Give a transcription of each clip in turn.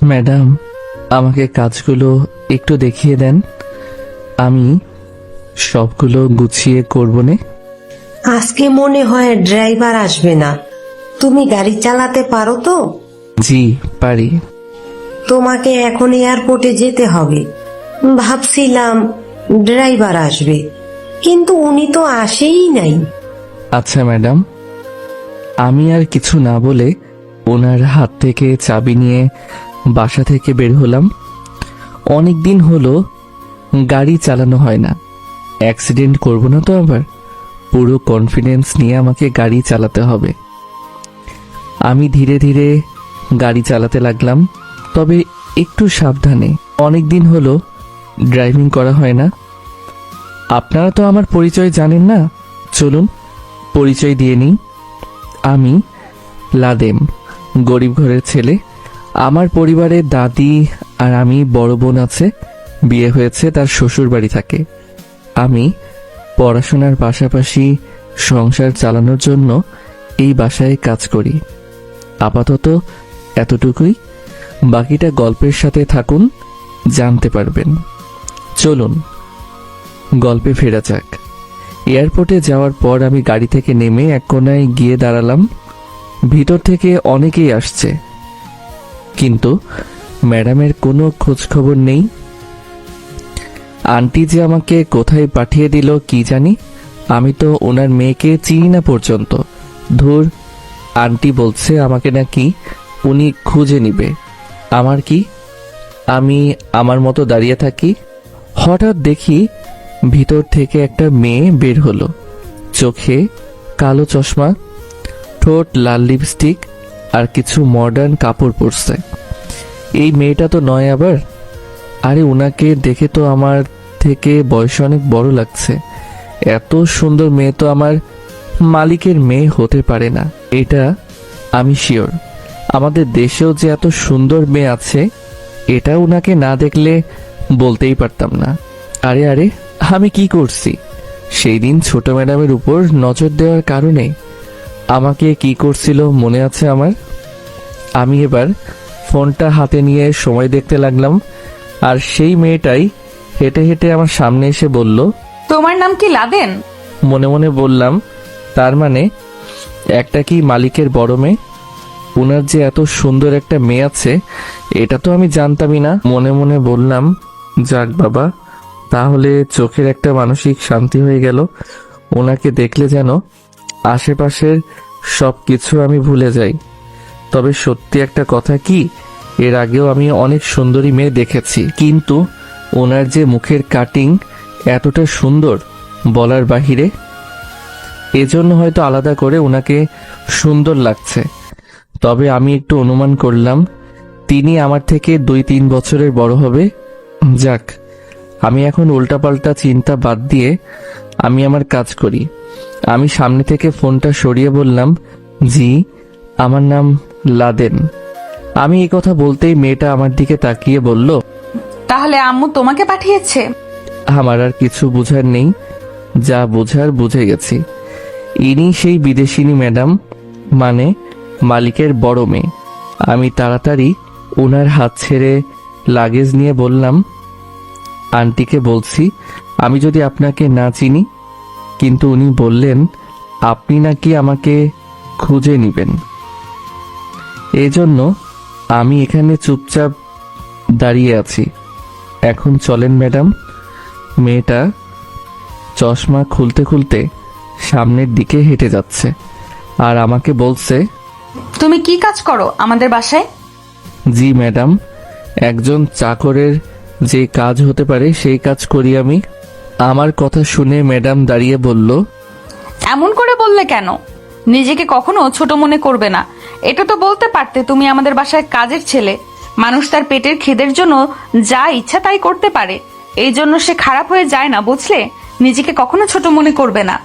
Madam, আমাকে কাজগুলো একটু দেখিয়ে দেন, আমি সবগুলো গুছিয়ে করবনে। আজকে মনে হয় ড্রাইভার আসবে না। তুমি গাড়ি চালাতে পারো তো? জি পারি। তোমাকে এখন এয়ারপোর্টে যেতে হবে। ভাবছিলাম ড্রাইভার আসবে, কিন্তু উনি তো আসেই নাই। আচ্ছা ম্যাডাম। আমি আর কিছু না বলে ওনার হাত থেকে চাবি নিয়ে বাসা থেকে বের হলাম। অনেক দিন হলো গাড়ি চালানো হয় না, অ্যাক্সিডেন্ট করব না তো আবার। পুরো কনফিডেন্স নিয়ে আমাকে গাড়ি চালাতে হবে। আমি ধীরে ধীরে গাড়ি চালাতে লাগলাম, তবে একটু সাবধানে। অনেক দিন হলো ড্রাইভিং করা হয় না। আপনারা তো আমার পরিচয় জানেন না, চলুন পরিচয় দিয়ে নিই। আমি লাদেম, গরিব ঘরের ছেলে। আমার পরিবারে দাদি আর আমি, বড় বোন আছে, বিয়ে হয়েছে, তার শ্বশুর বাড়ি থাকে। আমি পড়াশোনার পাশাপাশি সংসার চালানোর জন্য এই বাসায় কাজ করি। আপাতত এতটুকুই, বাকিটা গল্পের সাথে থাকুন, জানতে পারবেন। চলুন গল্পে ফেরা যাক। এয়ারপোর্টে যাওয়ার পর আমি গাড়ি থেকে নেমে এক কোনায় গিয়ে দাঁড়ালাম। ভিতর থেকে অনেকেই আসছে, কিন্তু ম্যাডামের কোনো খোঁজ খবর নেই। আন্টি যে আমাকে কোথায় পাঠিয়ে দিল কি জানি, আমি তো ওনার মেয়েকে চিনি না পর্যন্ত। ধুর, আন্টি বলছে আমাকে নাকি উনি খুঁজে নিবে। আমার কি, আমি আমার মতো দাঁড়িয়ে থাকি। হঠাৎ দেখি ভিতর থেকে একটা মেয়ে বের হলো। চোখে কালো চশমা, ঠোঁট লাল লিপস্টিক আর কিছু মডার্ন কাপড় পরছে। এই মেয়েটা তো নয় আবার। আরে উনাকে দেখে তো আমার থেকে বয়সে অনেক বড় লাগছে। এত সুন্দর মেয়ে তো আমার মালিকের মেয়ে হতে পারে না, এটা আমি শিওর। আমাদের দেশেও যে এত সুন্দর মেয়ে আছে, এটা উনাকে না দেখলে বলতেই পারতাম না। আরে আরে, আমি কি করছি? সেই দিন ছোট ম্যাডামের উপর নজর দেওয়ার কারণে আমাকে কি করছিল মনে আছে আমার। আমি এবার ফোনটা হাতে নিয়ে সময় দেখতে লাগলাম, আর সেই মেয়েটাই হেঁটে হেঁটে আমার সামনে এসে বলল, তোমার নাম কি লাদেন? মনে মনে বললাম, তার মানে একটা কি মালিকের বড় মেয়ে? উনার যে এত সুন্দর একটা মেয়ে আছে এটা তো আমি জানতামই না। মনে মনে বললাম, যাক বাবা, তাহলে চোখের একটা মানসিক শান্তি হয়ে গেল। ওনাকে দেখলে যেন আশেপাশের সব কিছু আমি ভুলে যাই। তবে সত্যি একটা কথা কি, এর আগেও আমি অনেক সুন্দরী মেয়ে দেখেছি, কিন্তু ওনার যে মুখের কাটিং এতটা সুন্দর বলার বাহিরে। এজন্য হয়তো আলাদা করে ওনাকে সুন্দর লাগছে। তবে আমি একটু অনুমান করলাম তিনি আমার থেকে 2-3 বছরের বড় হবে। যাক, আমি এখন উল্টাপাল্টা চিন্তা বাদ দিয়ে আমি আমার কাজ করি। আমি সামনে থেকে ফোনটা সরিয়ে বললাম, জি, আমার নাম লাদেন। আমি এই কথা বলতেই মেয়েটা আমার দিকে তাকিয়ে বলল, তাহলে আম্মু তোমাকে পাঠিয়েছে? আমার আর কিছু বোঝার নেই, যা বোঝার বুঝে গেছি। ইনি সেই বিদেশিনী ম্যাডাম, মানে মালিকের বড় মেয়ে। আমি তাড়াতাড়ি ওনার হাত ছেড়ে লাগেজ নিয়ে বললাম, আন্টিকে বলছি আমি যদি আপনাকে না চিনি, কিন্তু উনি বললেন আপনি নাকি আমাকে খুঁজে নিবেন। এজন্য আমি এখানে চুপচাপ দাঁড়িয়ে আছি। এখন চলেন ম্যাডাম। মেয়েটা চশমা খুলতে খুলতে সামনের দিকে হেঁটে যাচ্ছে আর আমাকে বলছে, তুমি কি কাজ করো আমাদের বাসায়? জি ম্যাডাম, একজন চাকরের যে কাজ হতে পারে সেই কাজ করি আমি। আমার কথা শুনে ম্যাডাম দাঁড়িয়ে বলল, এমন করে বললে কেন? নিজেকে কখনো ছোট মনে করবে না। এটা তো বলতে পারতে তুমি আমাদের বাসায় কাজের ছেলে। মানুষ তার পেটের খিদের জন্য যা ইচ্ছা তাই করতে পারে, এই জন্য সে খারাপ হয়ে যায় না, বুঝলে? নিজেকে কখনো ছোট মনে করবে না।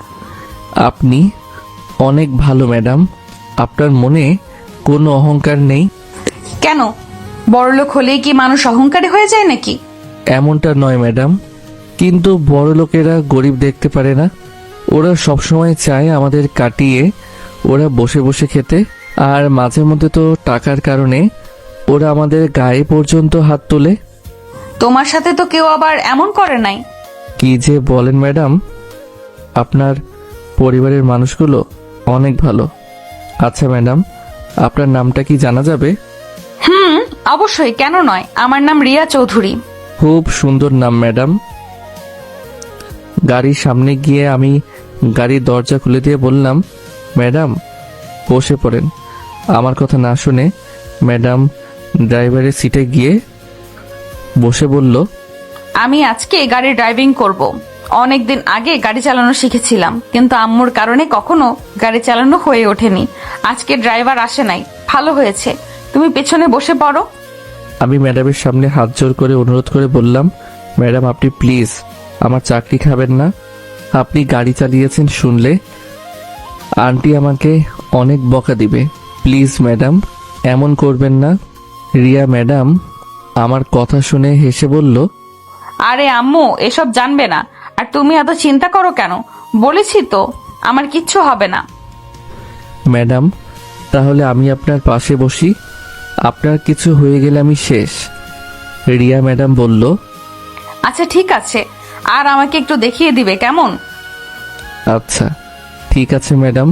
আপনি অনেক ভালো ম্যাডাম, আপনার মনে কোনো অহংকার নেই। কেন, বড়লোক হলেই কি মানুষ অহংকারী হয়ে যায় নাকি? এমনটা নয় ম্যাডাম, কিন্তু বড় লোকেরা গরিব দেখতে পারে না। ওরা সবসময় চায় আমাদের কাটিয়ে ওরা বসে বসে খেতে। আর মাঝে মধ্যে তো টাকার কারণে ওরা আমাদের গায়ে পর্যন্ত হাত তোলে। তোমার সাথে তো কেউ আবার এমন করে নাই। কি যে বলেন ম্যাডাম, আপনার পরিবারের মানুষগুলো অনেক ভালো। আচ্ছা ম্যাডাম, আপনার নামটা কি জানা যাবে? অবশ্যই, কেন নয়। আমার নাম রিয়া চৌধুরী। খুব সুন্দর নাম ম্যাডাম। গাড়ির সামনে গিয়ে আমি গাড়ির দরজা খুলে দিয়ে বললাম, ম্যাডাম বসে পড়েন। আমার কথা না শুনে ম্যাডাম ড্রাইভারের সিটে গিয়ে বসে বলল, আমি আজকে গাড়ি ড্রাইভিং করব। অনেকদিন আগে গাড়ি চালানো শিখেছিলাম, কিন্তু আম্মুর কারণে কখনো গাড়ি চালানো হয়ে ওঠেনি। আজকে ড্রাইভার আসে নাই, ভালো হয়েছে। তুমি পেছনে বসে পড়ো। আমি ম্যাডামের সামনে হাত জোর করে অনুরোধ করে বললাম, ম্যাডাম আপনি প্লিজ আমার চাকরি খাবেন না। আপনি গাড়ি চালিয়েছেন শুনলে আন্টি আমাকে অনেক বকা দিবে। প্লিজ ম্যাডাম এমন করবেন না। রিয়া ম্যাডাম আমার কথা শুনে হেসে বলল, আরে আম্মু এসব জানবে না, আর তুমি এত চিন্তা করো কেন? বলেছি তো আমার কিচ্ছু হবে না। ম্যাডাম তাহলে আমি আপনার পাশে বসি, আপনার কিছু হয়ে গেলে আমি শেষ। রিয়া ম্যাডাম বলল, আচ্ছা ঠিক আছে, আর আমাকে একটু দেখিয়ে দিবে কেমন? আচ্ছা ঠিক আছে ম্যাডাম।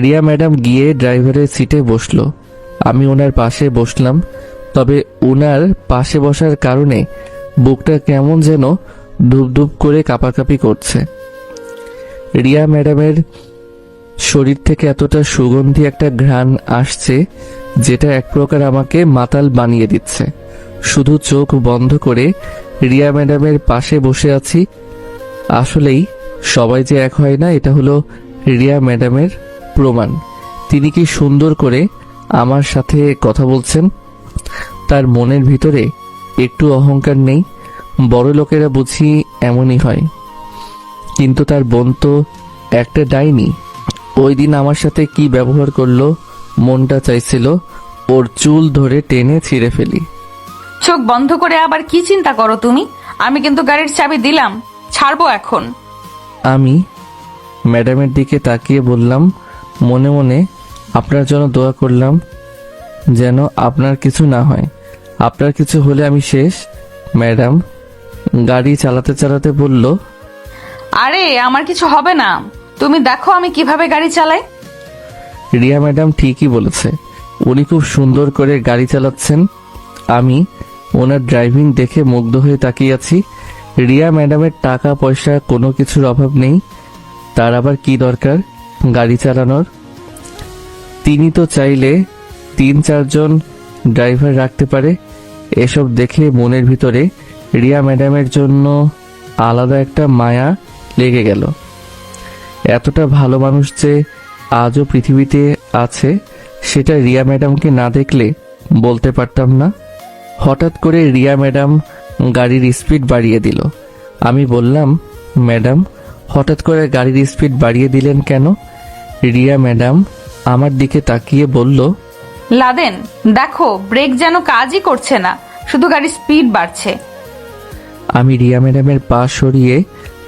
রিয়া ম্যাডাম গিয়ে ড্রাইভারের সিটে বসলো। আমি ওনার পাশে বসলাম, তবে ওনার পাশে বসার কারণে বুকটা কেমন যেন ধুপধুপ করে কাঁপাকাঁপি করছে। রিয়া ম্যাডামের শরীর থেকে এতটা সুগন্ধি একটা ঘ্রাণ আসছে, যেটা এক প্রকার আমাকে মাতাল বানিয়ে দিচ্ছে। শুধু চোখ বন্ধ করে রিয়া ম্যাডামের পাশে বসে আছি। আসলেই সবাই যে এক হয় না, এটা হলো রিয়া ম্যাডামের প্রমাণ। তিনি কি সুন্দর করে আমার সাথে কথা বলছেন। তার মনের ভিতরে একটু অহংকার নেই। বড় লোকেরা বুঝি এমনই হয়, কিন্তু তার বোন তো একটা ডাইনি। ওই দিন আমার সাথে কি ব্যবহার করলো, মনটা চাইছিল ওর চুল ধরে টেনে ছিঁড়ে ফেলি। চোখ বন্ধ করে আবার কি চিন্তা করো তুমি? আমি কিন্তু গাড়ির চাবি দিলাম, ছাড়বো এখন। আমি ম্যাডামের দিকে তাকিয়ে বললাম, মনে মনে আপনার জন্য দোয়া করলাম যেন আপনার কিছু না হয়। আপনার কিছু হলে আমি শেষ। ম্যাডাম গাড়ি চালাতে চালাতে বলল, আরে আমার কিছু হবে না, তুমি দেখো আমি কিভাবে গাড়ি চালাই। রিয়া ম্যাডাম ঠিকই বলেছে, উনি খুব সুন্দর করে গাড়ি চালাচ্ছেন। আমি ওনার ড্রাইভিং দেখে মুগ্ধ হয়ে তাকিয়ে আছি। রিয়া ম্যাডামের টাকা পয়সা কোনো কিছুর অভাব নেই, তার আবার কি দরকার গাড়ি চালানোর? তিনি তো চাইলে 3-4 জন ড্রাইভার রাখতে পারে। এসব দেখে মনের ভিতরে রিয়া ম্যাডামের জন্য আলাদা একটা মায়া লেগে গেল। এতটা ভালো মানুষ যে আজও পৃথিবীতে আছে, সেটা রিয়া ম্যাডামকে না দেখলে বলতে পারতাম না। হঠাৎ করে রিয়া ম্যাডাম গাড়ির স্পিড বাড়িয়ে দিল। আমি বললাম, ম্যাডাম হঠাৎ করে গাড়ির স্পিড বাড়িয়ে দিলেন কেন? রিয়া ম্যাডাম আমার দিকে তাকিয়ে বলল, লাদেন দেখো ব্রেক যেন কাজই করছে না, শুধু গাড়ির স্পিড বাড়ছে। আমি রিয়া ম্যাডামের পা সরিয়ে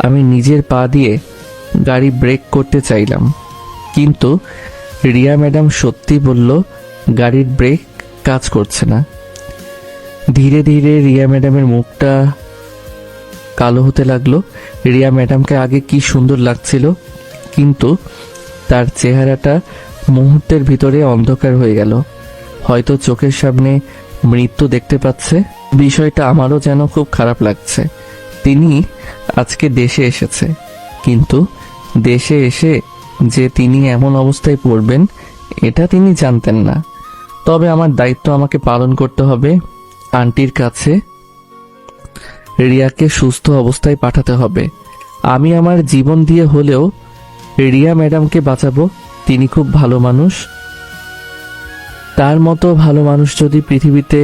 আমি নিজের পা দিয়ে গাড়ি ব্রেক করতে চাইলাম, কিন্তু রিয়া ম্যাডাম সত্যি বলল গাড়ির ব্রেক কাজ করছে না। ধীরে ধীরে রিয়া ম্যাডামের মুখটা কালো হতে লাগলো। রিয়া ম্যাডামকে আগে কি সুন্দর লাগছিল, কিন্তু তার চেহারাটা মুহূর্তের ভিতরে অন্ধকার হয়ে গেল। হয়তো চোখের সামনে মৃত্যু দেখতে পাচ্ছে। বিষয়টা আমারও যেন খুব খারাপ লাগছে। তিনি আজকে দেশে এসেছে, কিন্তু দেশে এসে যে তিনি এমন অবস্থায় পড়বেন এটা তিনি জানতেন না। তবে আমার দায়িত্ব আমাকে পালন করতে হবে। আন্টির কাছে রিয়াকে সুস্থ অবস্থায় পাঠাতে হবে। আমি আমার জীবন দিয়ে হলেও রিয়া ম্যাডামকে বাঁচাবো। তিনি খুব ভালো মানুষ। তার মতো ভালো মানুষ যদি পৃথিবীতে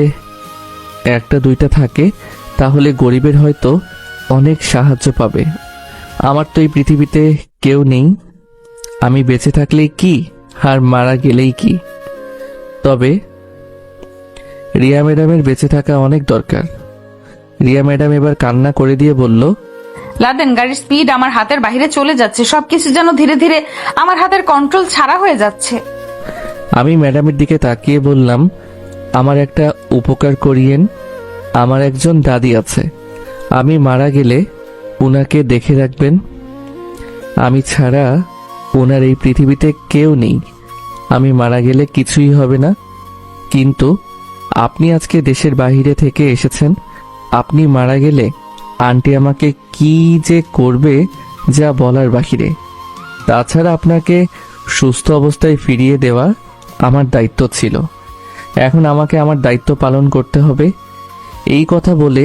1-2টা থাকে, তাহলে গরিবের হয়তো অনেক সাহায্য পাবে। আমার তো এই পৃথিবীতে কেউ নেই। আমি বেঁচে থাকলেই কি আর মারা গেলেই কি। তবে রিয়া ম্যাডামের বেঁচে থাকা অনেক দরকার। রিয়া ম্যাডাম এবার কান্না করে দিয়ে বলল, লাদেন গাড়ির স্পিড আমার হাতের বাইরে চলে যাচ্ছে, সবকিছু যেন ধীরে ধীরে আমার হাতের কন্ট্রোল ছাড়া হয়ে যাচ্ছে। আমি ম্যাডামের দিকে তাকিয়ে বললাম, আমার একটা উপকার করিয়েন। আমার একজন দাদি আছে, আমি মারা গেলে ওনাকে দেখে রাখবেন। আমি ছাড়া ওনার এই পৃথিবীতে কেউ নেই। আমি মারা গেলে কিছুই হবে না, কিন্তু আপনি আজকে দেশের বাইরে থেকে এসেছেন। আপনি মারা গেলে আন্টি আমাকে কি যে করবে যা বলার বাহিরে। তাছাড়া আপনাকে সুস্থ অবস্থায় ফিরিয়ে দেওয়া আমার দায়িত্ব ছিল। এখন আমাকে আমার দায়িত্ব পালন করতে হবে। এই কথা বলে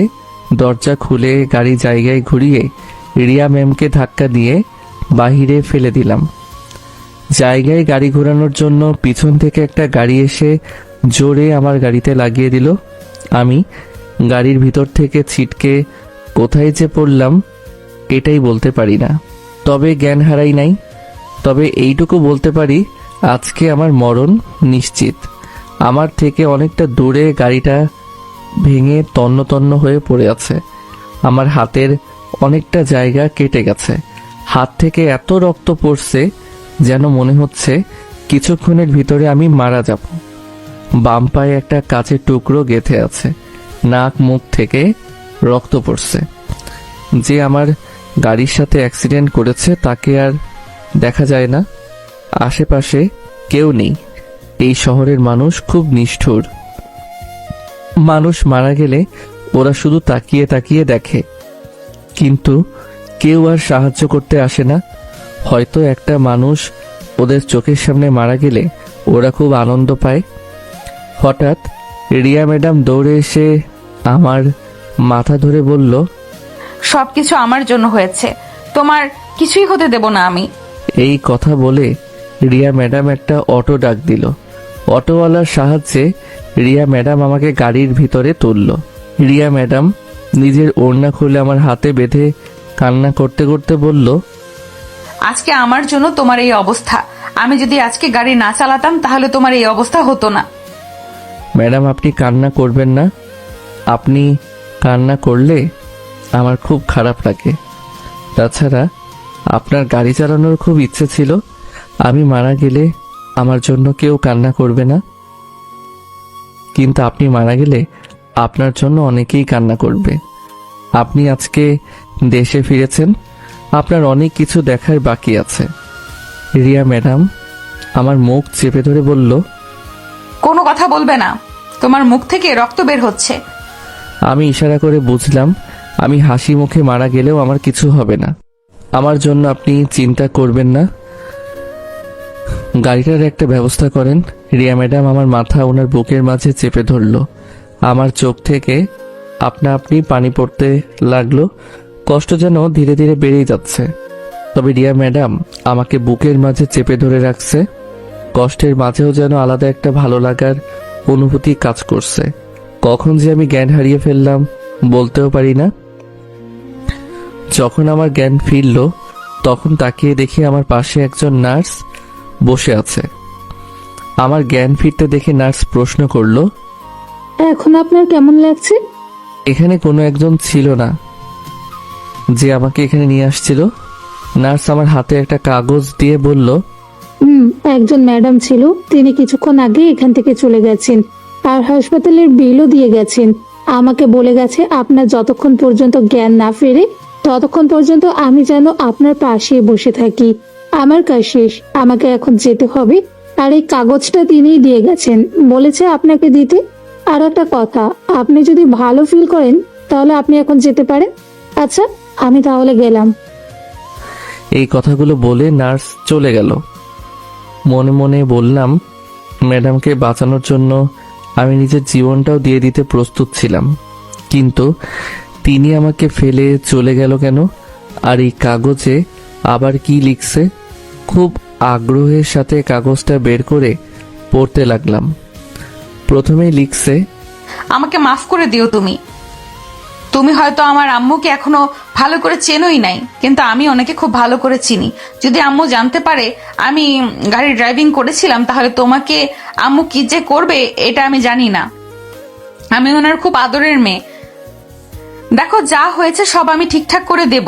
দরজা খুলে গাড়ি জায়গায় ঘুরিয়ে রিয়া ম্যামকে ধাক্কা দিয়ে বাহিরে ফেলে দিলাম। জায়গায় গাড়ি ঘোরানোর জন্য পিছন থেকে একটা গাড়ি এসে জোরে আমার গাড়িতে লাগিয়ে দিল। আমি গাড়ির ভিতর থেকে ছিটকে কোথায় যে পড়লাম এটাই বলতে পারি না, তবে জ্ঞান হারাই নাই। তবে এইটুকু বলতে পারি, আজকে আমার মরণ নিশ্চিত। আমার থেকে অনেকটা দূরে গাড়িটা ভেঙে তন্ন তন্ন হয়ে পড়ে আছে। আমার হাতের অনেকটা জায়গা কেটে গেছে। হাত থেকে এত রক্ত পড়ছে যেন মনে হচ্ছে কিছুক্ষণের ভিতরে আমি মারা যাব। বাম পায়ে একটা কাচের টুকরো গেঁথে আছে। নাক মুখ থেকে রক্ত পড়ছে। যে আমার গাড়ির সাথে অ্যাক্সিডেন্ট করেছে তাকে আর দেখা যায় না। আশেপাশে কেউ নেই। এই শহরের মানুষ খুব নিষ্ঠুর। মানুষ মারা গেলে ওরা শুধু তাকিয়ে তাকিয়ে দেখে, কিন্তু কেউ আর সাহায্য করতে আসে না। হয়তো একটা মানুষ ওদের চোখের সামনে মারা গেলে ওরা খুব আনন্দ পায়। হঠাৎ রিয়া ম্যাডাম দৌড়ে এসে আমার মাথা ধরে বলল, সবকিছু আমার জন্য হয়েছে, তোমার কিছুই হতে দেব না আমি। এই কথা বলে রিয়া ম্যাডাম একটা অটো ডাক দিল। অটোওয়ালার সাহায্যে রিয়া ম্যাডাম আমাকে গাড়ির ভিতরে তুলল। রিয়া ম্যাডাম নিজের ওড়না খুলে আমার হাতে বেঁধে কান্না করতে করতে বলল, আজকে আমার জন্য তোমার এই অবস্থা। আমি যদি আজকে গাড়ি না চালাতাম তাহলে তোমার এই অবস্থা হতো না। ম্যাডাম আপনি কান্না করবেন না। আপনি কান্না করলে আমার খুব খারাপ লাগে। তাছাড়া আপনার গাড়ি চালানোর খুব ইচ্ছে ছিল। আমি মারা গেলে আমার জন্য কেউ কান্না করবে না, কিন্তু আপনি মারা গেলে আপনার জন্য অনেকেই কান্না করবে। আপনি আজকে দেশে ফিরেছেন, আপনার অনেক কিছু দেখার বাকি আছে। রিয়া ম্যাডাম আমার মুখ চেপে ধরে বলল, কোনো কথা বলবে না, তোমার মুখ থেকে রক্ত বের হচ্ছে। আমি ইশারা করে বুঝলাম আমি হাসি মুখে মারা গেলেও আমার কিছু হবে না। আমার জন্য আপনি চিন্তা করবেন না। গাড়িটার একটা ব্যবস্থা করেন। রিয়া ম্যাডাম আমার মাথা ওনার বুকের মাঝে চেপে ধরল। আমার চোখ থেকে আপনা আপনি পানি পড়তে লাগলো। কষ্ট যেন ধীরে ধীরে বেড়েই যাচ্ছে। তবে রিয়া ম্যাডাম আমাকে বুকের মাঝে চেপে ধরে রাখছে। কষ্টের মাঝেও যেন আলাদা একটা ভালো লাগার অনুভূতি কাজ করছে। কখন যে আমি জ্ঞান হারিয়ে ফেললাম বলতেও পারি না। যখন আমার জ্ঞান ফিরল তখন তাকিয়ে দেখি আমার পাশে একজন নার্স বসে আছে। আমার জ্ঞান ফিরতে দেখে নার্স প্রশ্ন করলো, এখন আপনার কেমন লাগছে? এখানে কোনো একজন ছিল না যে আমাকে এখানে নিয়ে আসছিল? নার্স আমার হাতে একটা কাগজ দিয়ে বলল, একজন ম্যাডাম ছিল, তিনি কিছুক্ষণ আগে এখান থেকে চলে গেছেন আর হাসপাতালের বিলও দিয়ে গেছেন। আমাকে বলে গেছে আপনার যতক্ষণ পর্যন্ত জ্ঞান না ফেরে ততক্ষণ পর্যন্ত আমি যেন আপনার পাশে বসে থাকি। আমার কাজ শেষ, আমাকে এখন যেতে হবে। আর এই কাগজটা তিনিই দিয়ে গেছেন, বলেছে আপনাকে দিতে। আর একটা কথা, আপনি যদি ভালো ফিল করেন তাহলে আপনি এখন যেতে পারেন। আচ্ছা, আমি তাহলে গেলাম। এই কথাগুলো বলে নার্স চলে গেল। মনে মনে বললাম, ম্যাডামকে বাঁচানোর জন্য আমি নিজের জীবনটাও দিয়ে দিতে প্রস্তুত ছিলাম, কিন্তু তিনি আমাকে ফেলে চলে গেল কেন? আর এই কাগজে আবার কি লিখছে? খুব আগ্রহের সাথে কাগজটা বের করে পড়তে লাগলাম। প্রথমেই লিখছে, আমাকে মাফ করে দিও তুমি। তুমি হয়তো আমার আম্মুকে এখনো ভালো করে চেনোই নাই, কিন্তু আমি ওনাকে খুব ভালো করে চিনি। যদি আম্মু জানতে পারে আমি গাড়ি ড্রাইভিং করেছিলাম তাহলে তোমাকে আম্মু কি যে করবে এটা আমি জানি না। আমি ওনার খুব আদরের মেয়ে। দেখো যা হয়েছে সব আমি ঠিকঠাক করে দেব।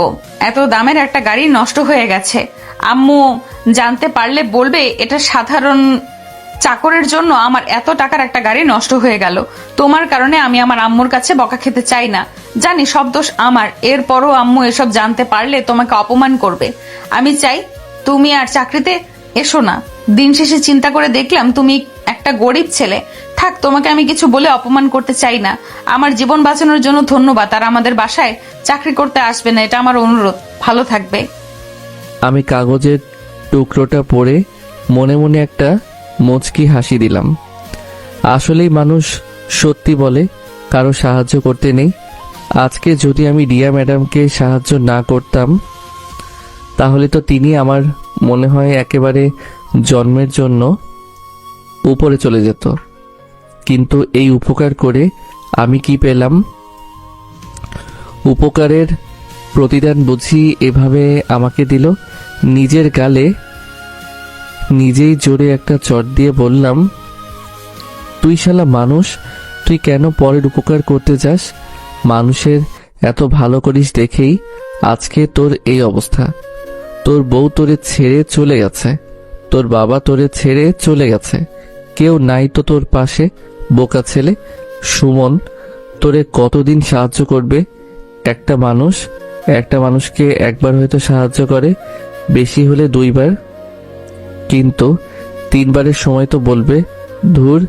এত দামের একটা গাড়ি নষ্ট হয়ে গেছে, আম্মু জানতে পারলে বলবে এটা সাধারণ চাকরের জন্য আমার এত টাকার একটা গাড়ি নষ্ট হয়ে গেল। তোমার কারণে আমি আমার আম্মুর কাছে বকা খেতে চাই না, জানি সব দোষ আমার। এরপরও আম্মু এসব জানতে পারলে তোমাকে অপমান করবে। আমি চাই তুমি আর চাকরিতে এসো না। দিন শেষে চিন্তা করে দেখলাম তুমি একটা গরিব ছেলে। থাক, তোমাকে আমি কিছু বলে অপমান করতে চাই না। আমার জীবন বাঁচানোর জন্য ধন্যবাদ, আর আমাদের বাসায় চাকরি করতে আসবে না, এটা আমার অনুরোধ। ভালো থাকবে। আমি কাগজের টুকরোটা পড়ে মনে মনে একটা মুচকি হাসি দিলাম। আসলেই মানুষ সত্যি বলে, কারো সাহায্য করতে নেই। আজকে যদি আমি রিয়া ম্যাডামকে সাহায্য না করতাম তাহলে তো তিনি আমার মনে হয় একেবারে জন্মের জন্য উপরে চলে যেত। কিন্তু এই উপকার করে আমি কি পেলাম? উপকারের প্রতিদান বুঝি এভাবে আমাকে দিল। নিজের গালে নিজেই জোরে একটা চট দিয়ে বললাম, তুই শালা মানুষ, তুই কেন পরের উপকার করতে যাস? মানুষের এত ভালো করিস দেখেই আজকে তোর এই অবস্থা। তোর বউ তোরে ছেড়ে চলে গেছে, তোর বাবা তোরে ছেড়ে চলে গেছে, কেউ নাই তো তোর পাশে। বোকা ছেলে সুমন, তোরে কতদিন সাহায্য করবে? একটা মানুষকে একবার হয়তো সাহায্য করে, বেশি হলে 2 বার, কিন্তু 3 বারের সময় তো বলবে, ধুর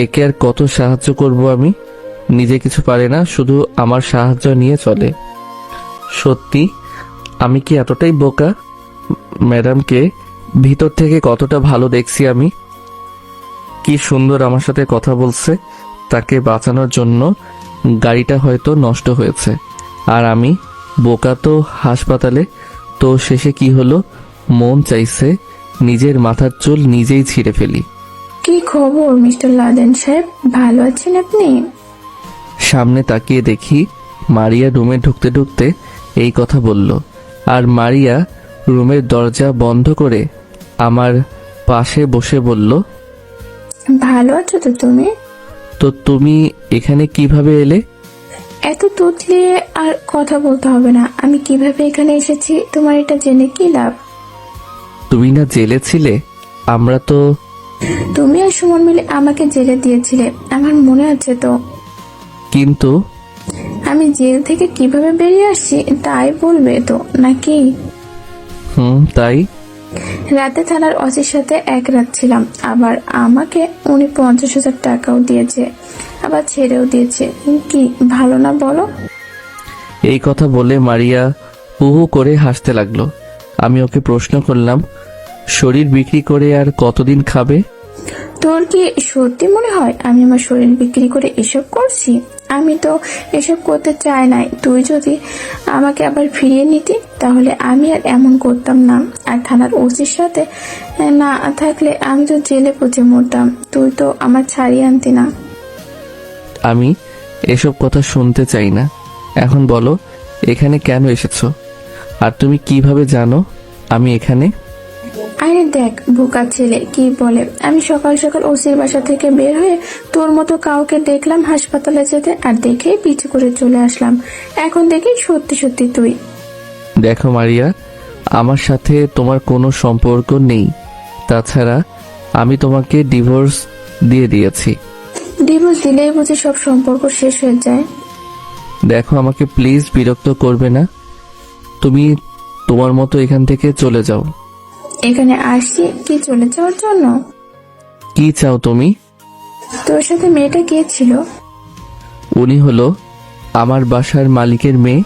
একে আর কত সাহায্য করব আমি, নিজে কিছু পারে না, শুধু আমার সাহায্য নিয়ে চলে। সত্যি আমি কি এতটাই বোকা? ম্যাডামকে ভিতর থেকে কতটা ভালো দেখছি আমি। কি সুন্দর আমার সাথে কথা বলছে। তাকে বাঁচানোর জন্য গাড়িটা হয়তো নষ্ট হয়েছে, আর আমি বোকা তো হাসপাতালে। তো শেষে কি হলো? মন চাইছে নিজের মাথার চুল নিজেই ছিঁড়ে ফেলি। কি খবর মিস্টার লাদেন সাহেব, ভালো আছেন আপনি? সামনে তাকিয়ে দেখি মারিয়া রুমে ঢুকতে ঢুকতে এই কথা বলল, আর মারিয়া রুমের দরজা বন্ধ করে আমার পাশে বসে বলল, ভালো আছো তো তুমি? তো তুমি এখানে কিভাবে এলে? এত তুতলিয়ে আর কথা বলতে হবে না। আমি কিভাবে এখানে এসেছি তোমার এটা জেনে কি লাভ? তুমি না জেলে ছিলে? আমরা তো তুমি আর সুমন মিলে আমাকে জেলে দিয়েছিলে, আমার মনে আছে তো। কিন্তু আমি জেল থেকে কিভাবে বেরিয়ে আসছি তাই বলবে তো নাকি? তাই। রাতে থানার ওসির সাথে এক রাত ছিলাম, আবার আমাকে উনি 50,000 টাকাও দিয়েছে, আবার ছেড়েও দিয়েছে। কি ভালো না বলো? এই কথা বলে মারিয়া হু হু করে হাসতে লাগলো। আমি ওকে প্রশ্ন করলাম, শরীর বিক্রি করে আর কতদিন খাবে? তোর কি সত্যি মনে হয় আমি আমার শরীর বিক্রি করে এসব করছি? আমি তো এসব করতে চাই নাই। তুই যদি আমাকে আবার ফিরিয়ে নিতি তাহলে আমি আর এমন করতাম না। আর থানার ওসির সাথে না থাকলে আমি তো জেলে পচে মরতাম। তুই তো আমার ছাড়িয়ে আনতি না। আমি এসব কথা শুনতে চাই না। এখন বলো এখানে কেন এসেছো, আর তুমি কিভাবে জানো আমি এখানে? আরে দেখ বোকা ছেলে কি বলে, আমি সকাল সকাল ওসির বাসা থেকে বের হয়ে তোর মতো কাউকে দেখলাম হাসপাতালে যেতে, আর দেখেই পিছু করে চলে আসলাম। এখন দেখি সত্যি সত্যি তুই। দেখো মারিয়া, আমার সাথে তোমার কোনো সম্পর্ক নেই। তাছাড়া আমি তোমাকে ডিভোর্স দিয়ে দিয়েছি। ডিভোর্স দিলেই বুঝি সব সম্পর্ক শেষ হয়ে যায়? দেখো আমাকে প্লিজ বিরক্ত করবে না। তুমি তোমার মতো এখান থেকে চলে যাও। এখানে আসছি কি চলে যাওয়ার জন্য? কি চাও তুমি? তোর সাথে মেয়েটা কে ছিল? উনি হলো আমার বাসার মালিকের মেয়ে।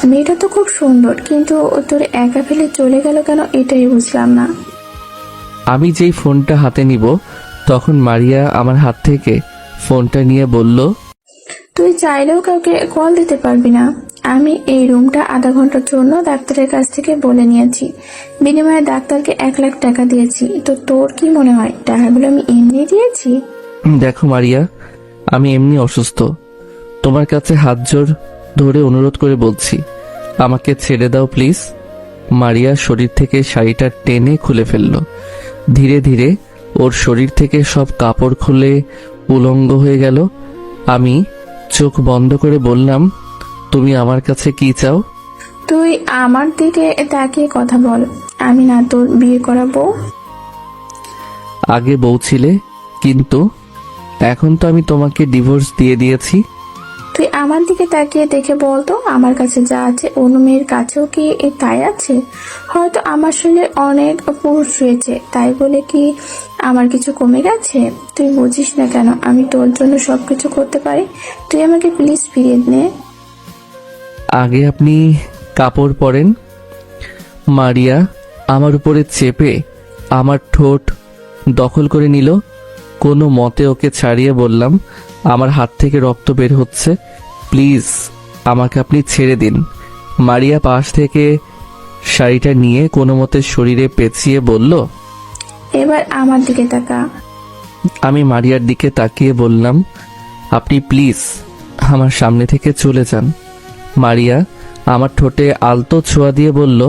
মেয়েটা তো খুব সুন্দর, কিন্তু তোর একা ফেলে চলে গেল কেন এটাই বুঝলাম না। আমি যেই ফোনটা হাতে নিব তখন মারিয়া আমার হাত থেকে ফোনটা নিয়ে বলল, তুই চাইলেও কাউকে কল দিতে পারবি না। আমি এই রুমটা আধা ঘন্টার জন্য ডাক্তারের কাছ থেকে বলে নিয়েছি, বিনিময়ে ডাক্তারকে 1 লাখ টাকা দিয়েছি। তো তোর কি মনে হয় টাকাগুলো আমি এমনি দিয়েছি? দেখো মারিয়া, আমি এমনি অসুস্থ। তোমার কাছে হাত জোর ধরে অনুরোধ করে বলছি, আমাকে ছেড়ে দাও প্লিজ। মারিয়া শরীর থেকে শাড়িটা টেনে খুলে ফেলল। ধীরে ধীরে ওর শরীর থেকে সব কাপড় খুলে উলঙ্গ হয়ে গেল। আমি চোখ বন্ধ করে বললাম, তুমি আমার কাছে কি চাও? তুই আমার দিকে তাকিয়ে কথা বল। আমি না তোর বিয়ে করা বউ। আগে বউ ছিলে, কিন্তু এখন তো আমি তোমাকে ডিভোর্স দিয়ে দিয়েছি। তুই আমার দিকে তাকিয়ে দেখে বলতো, আমার কাছে যা আছে অন্য মেয়ের কাছেও কি তাই আছে? হয়তো আমার শরীরে অনেক পুরুষ রয়েছে, তাই বলে কি আমার কিছু কমে গেছে? তুই বুঝিস না কেন আমি তোর জন্য সবকিছু করতে পারি? তুই আমাকে প্লিজ ফিরিয়ে নে। আগে আপনি কাপড় পরেন। মারিয়া আমার উপরে চেপে আমার ঠোঁট দখল করে নিল। কোনো মতে ওকে ছাড়িয়ে বললাম, আমার হাত থেকে রক্ত বের হচ্ছে, প্লিজ আমাকে আপনি ছেড়ে দিন। মারিয়া পাশ থেকে শাড়িটা নিয়ে কোনো মতে শরীরে পেঁচিয়ে বলল। এবার আমার দিকে তাকা। আমি মারিয়ার দিকে তাকিয়ে বললাম, আপনি প্লিজ আমার সামনে থেকে চলে যান। মারিয়া আমার ঠোঁটে আলতো ছোঁয়া দিয়ে বলল,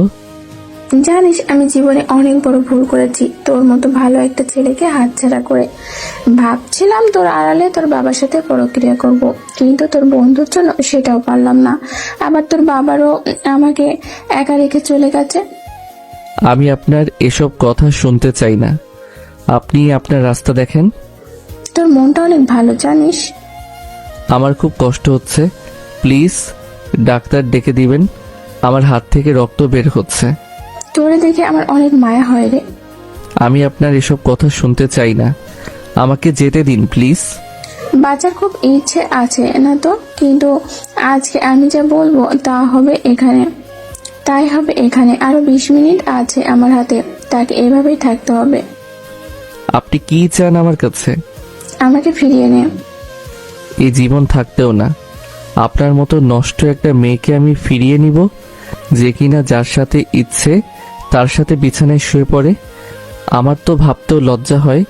জানিস আমি জীবনে অনেক বড় ভুল করেছি তোর মতো ভালো একটা ছেলেকে হাতছাড়া করে। ভাবছিলাম তোর আড়ালে তোর বাবার সাথে পরক্রিয়া করব, কিন্তু তোর বন্ধুর জন্য সেটাও পারলাম না। আবার তোর বাবারও আমাকে একা রেখে চলে গেছে। আমি আপনার এসব কথা শুনতে চাই না, আপনি আপনার রাস্তা দেখেন। তোর মনটা অনেক ভালো জানিস। আমার খুব কষ্ট হচ্ছে, প্লিজ ডাক্তার ডেকে দিবেন, আমার হাত থেকে রক্ত বের হচ্ছে। তোরে দেখে আমার অনেক মায়া হয় রে। আমি আপনার এসব কথা শুনতে চাই না, আমাকে যেতে দিন প্লিজ। বাঁচার খুব ইচ্ছে আছে না তো, কিন্তু আজকে আমি যা বলবো তাই হবে এখানে। আরো 20 মিনিট আছে আমার হাতে, তাকে এভাবেই থাকতে হবে। আপনি কি চান আমার কাছে? আমাকে ফিরিয়ে নে। এই জীবন থাকতেও না আপনার মতো নষ্ট একটা মেয়েকে আমি ফিরিয়ে নিব, যে কিনা যার সাথে ইচ্ছে তার সাথে বিছানায় শুয়ে পড়ে। আমার তো ভাবতেও লজ্জা হয়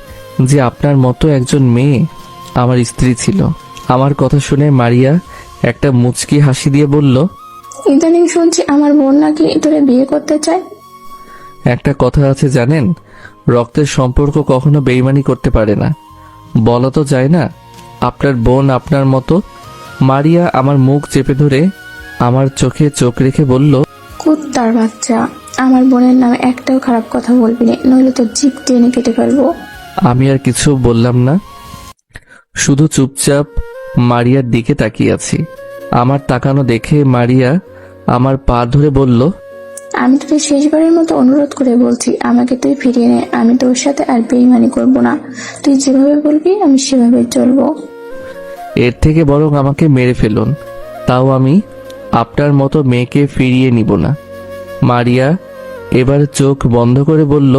যে আপনার মতো একজন মেয়ে আমার স্ত্রী ছিল। আমার কথা শুনে মারিয়া একটা মুচকি হাসি দিয়ে বলল, ইদানিং শুনছি আমার বোন নাকি তোরে বিয়ে করতে চায়। একটা কথা আছে জানেন, রক্তের সম্পর্ক কখনো বেইমানি করতে পারে না। বলা তো যায় না আপনার বোন আপনার মতো। মারিয়া আমার মুখ চেপে ধরে আমার চোখে চোখ রেখে বলল, কুত্তার বাচ্চা, আমার বোনের নামে একটাও খারাপ কথা বলবি না, নইলে তোর জিভ টেনে কেটে ফেলবো। আমি আর কিছু বললাম না, শুধু চুপচাপ মারিয়ার দিকে তাকিয়ে আছি। আমার তাকানো দেখে মারিয়া আমার পা ধরে বলল, আমি তোকে শেষবারের মতো অনুরোধ করে বলছি, আমাকে তুই ফিরিয়ে নে। আমি তোর সাথে আর বেইমানি করব না। তুই যেভাবে বলবি আমি সেভাবে চলবো। এর থেকে বরং আমাকে মেরে ফেলুন, তাও আমি আপনার মতো মেয়েকে ফিরিয়ে নিব না। মারিয়া এবার চোখ বন্ধ করে বলল,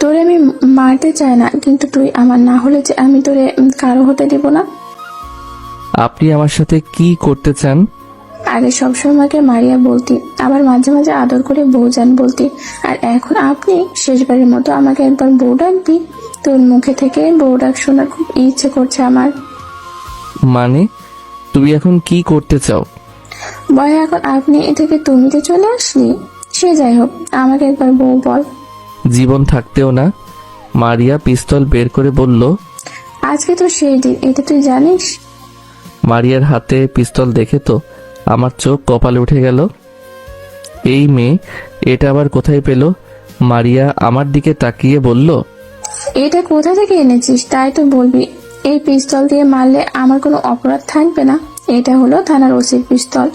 তোরে আমি মারতে চাই না, কিন্তু তুই আমার না হলে যে আমি তোরে কারো হতে দিব না। আপনি আমার সাথে কি করতে চান? আগে সবসময় আমাকে মারিয়া বলতি, আবার মাঝে মাঝে আদর করে বউজান বলতি, আর এখন আপনি শেষবারের মতো আমাকে একবার বউ ডাকবি। তোর মুখে থেকে বউ ডাক শোনার খুব ইচ্ছে করছে আমার। মানে তুমি এখন কি করতে চাও? ভয় এখন আপনি এ থেকে তুমিতে চলে আসলি। সে যাই হোক, আমাকে একবার বউ বল। জীবন থাকতেও না। মারিয়া পিস্তল বের করে বলল, আজকে তো সেই দিন, এটা তুই জানিস। মারিয়ার হাতে পিস্তল দেখে তো আমার চোখ কপালে উঠে গেল। এই মেয়ে এটা আবার কোথায় পেল? মারিয়া আমার দিকে তাকিয়ে বলল, এটা কোথা থেকে এনেছিস তাই তো বলবি। এই পিস্তল দিয়ে মারলে আমার কোনো অপরাধ থাকবে না। এটা হলো থানার ওসির পিস্তল,